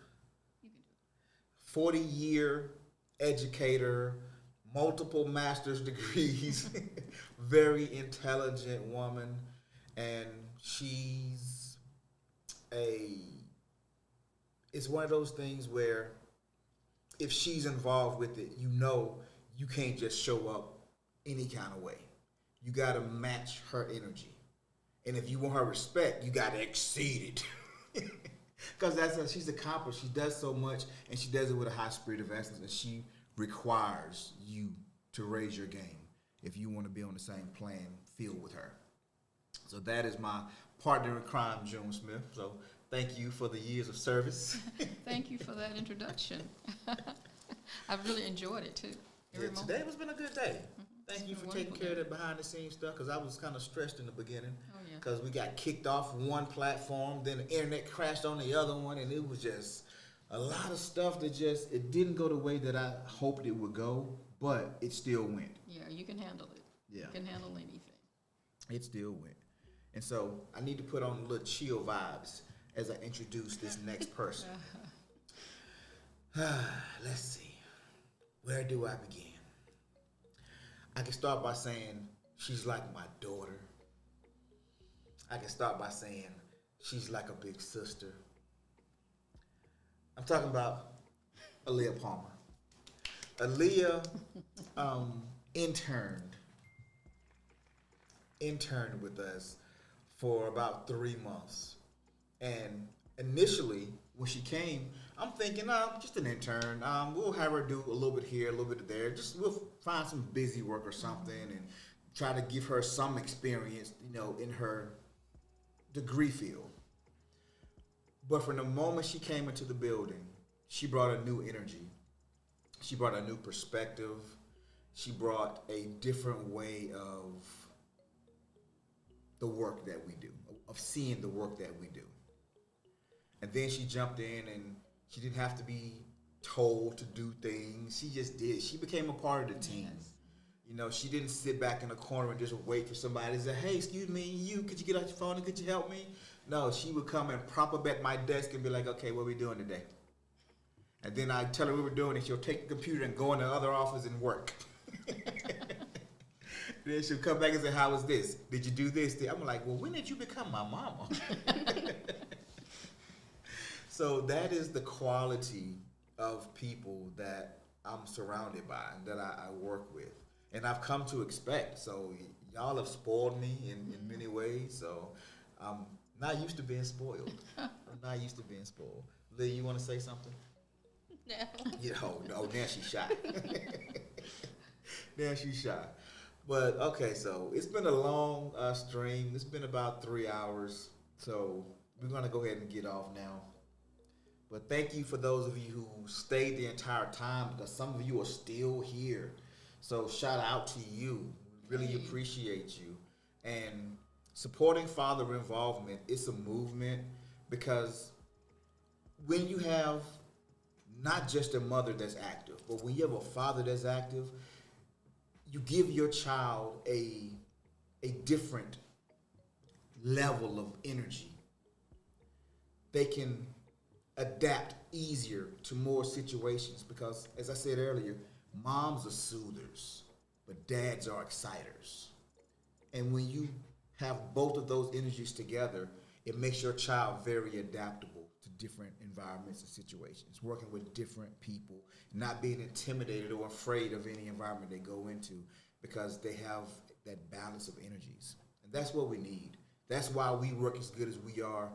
You can do it. 40-year educator, multiple master's degrees, very intelligent woman, and it's one of those things where if she's involved with it, you know you can't just show up any kind of way. You got to match her energy. And if you want her respect, you got to exceed it. Because she's accomplished. She does so much, and she does it with a high spirit of excellence, and she requires you to raise your game if you want to be on the same playing field with her. So that is my partner in crime, June Smith. So thank you for the years of service. Thank you for that introduction. I've really enjoyed it, too. Today has been a good day. Mm-hmm. Thank you for taking care of the behind-the-scenes stuff, because I was kind of stressed in the beginning. Oh, yeah. Because we got kicked off one platform, then the internet crashed on the other one, and it was just a lot of stuff that it didn't go the way that I hoped it would go, but it still went. Yeah, you can handle it. Yeah. You can handle anything. It still went. And so I need to put on a little chill vibes as I introduce this next person. Let's see. Where do I begin? I can start by saying she's like my daughter. I can start by saying she's like a big sister. I'm talking about Aaliyah Palmer. Aaliyah interned with us for about 3 months. And initially, when she came, I'm thinking, just an intern. We'll have her do a little bit here, a little bit there. We'll find some busy work or something and try to give her some experience, in her degree field. But from the moment she came into the building, she brought a new energy. She brought a new perspective. She brought a different way of the work that we do, of seeing the work that we do. And then she jumped in, and she didn't have to be told to do things. She just did. She became a part of the team. Yes. She didn't sit back in a corner and just wait for somebody to say, hey, excuse me, could you get out your phone and could you help me? No, she would come and prop up at my desk and be like, okay, what are we doing today? And then I'd tell her what we're doing, and she'll take the computer and go in the other office and work. Then she'll come back and say, how was this? Did you do this? I'm like, well, when did you become my mama? So that is the quality of people that I'm surrounded by and that I work with. And I've come to expect. So y'all have spoiled me in many ways. So I'm not used to being spoiled. Lee, you want to say something? No. No, now she's shy. But okay, so it's been a long stream. It's been about 3 hours. So we're going to go ahead and get off now. But thank you for those of you who stayed the entire time, because some of you are still here. So shout out to you. We really appreciate you. And supporting father involvement, it's a movement, because when you have not just a mother that's active, but when you have a father that's active, you give your child a different level of energy. They can adapt easier to more situations, because, as I said earlier, moms are soothers, but dads are exciters. And when you have both of those energies together, it makes your child very adaptable to different environments and situations, working with different people, not being intimidated or afraid of any environment they go into. because they have that balance of energies. And that's what we need. That's why we work as good as we are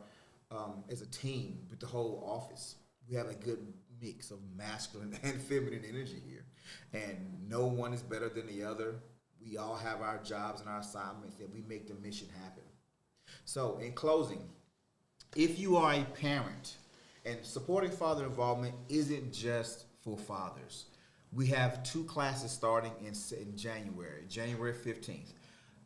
as a team with the whole office. We have a good mix of masculine and feminine energy here. And no one is better than the other. We all have our jobs and our assignments, and we make the mission happen. So in closing, if you are a parent, and supporting father involvement isn't just for fathers. We have 2 classes starting in January 15th.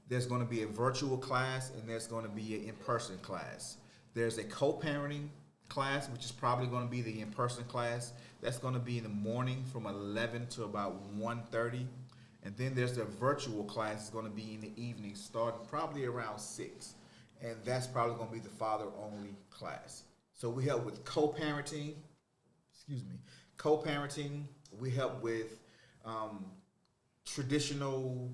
There's going to be a virtual class and there's going to be an in-person class. There's a co-parenting class, which is probably going to be the in-person class. That's going to be in the morning from 11 to about 1:30. And then there's a virtual class that's going to be in the evening starting probably around 6. And that's probably going to be the father-only class. So we help with co-parenting. We help with traditional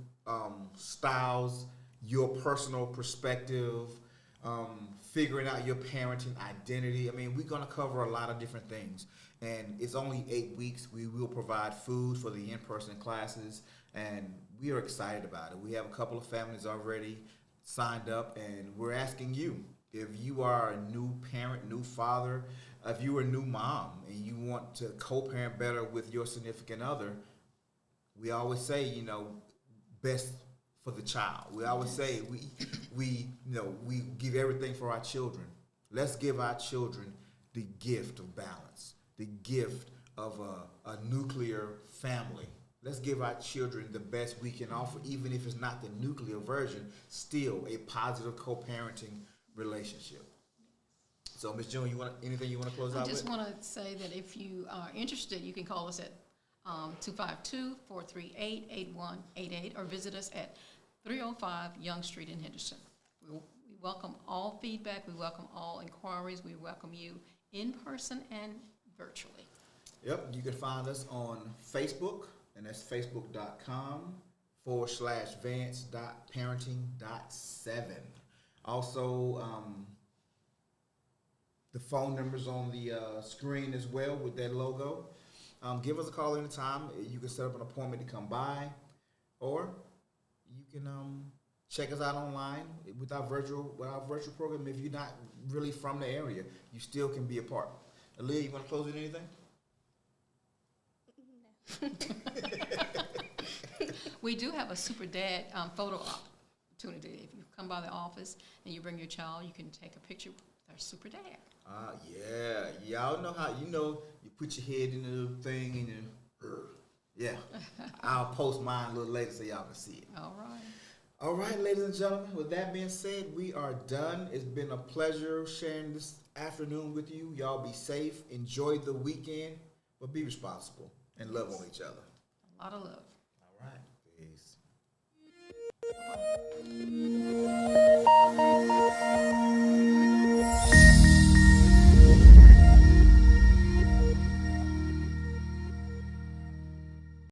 styles, your personal perspective, figuring out your parenting identity. I mean, we're going to cover a lot of different things. And it's only 8 weeks. We will provide food for the in-person classes, and we are excited about it. We have a couple of families already signed up, and we're asking you, if you are a new parent, new father, if you're a new mom and you want to co-parent better with your significant other, we always say, best for the child. We always say we give everything for our children. Let's give our children the gift of balance, the gift of a nuclear family. Let's give our children the best we can offer, even if it's not the nuclear version, still a positive co-parenting relationship. So, Ms. June, anything you want to close out with? I just want to say that if you are interested, you can call us at 252-438-8188 or visit us at 305 Young Street in Henderson. We welcome all feedback. We welcome all inquiries. We welcome you in person and virtually. Yep, you can find us on Facebook, and that's facebook.com/vance.parenting.7. Also, the phone number's on the screen as well with that logo. Give us a call anytime. You can set up an appointment to come by, or you can check us out online with our virtual program. If you're not really from the area, you still can be a part. Aaliyah, you want to close with anything? We do have a Super Dad photo opportunity. If you come by the office and you bring your child, you can take a picture with our Super Dad. Yeah. Y'all know how, you put your head in the thing and yeah. I'll post mine a little later so y'all can see it. All right. All right, ladies and gentlemen, with that being said, we are done. It's been a pleasure sharing this afternoon with you. Y'all be safe. Enjoy the weekend, but be responsible and love on each other. A lot of love. All right.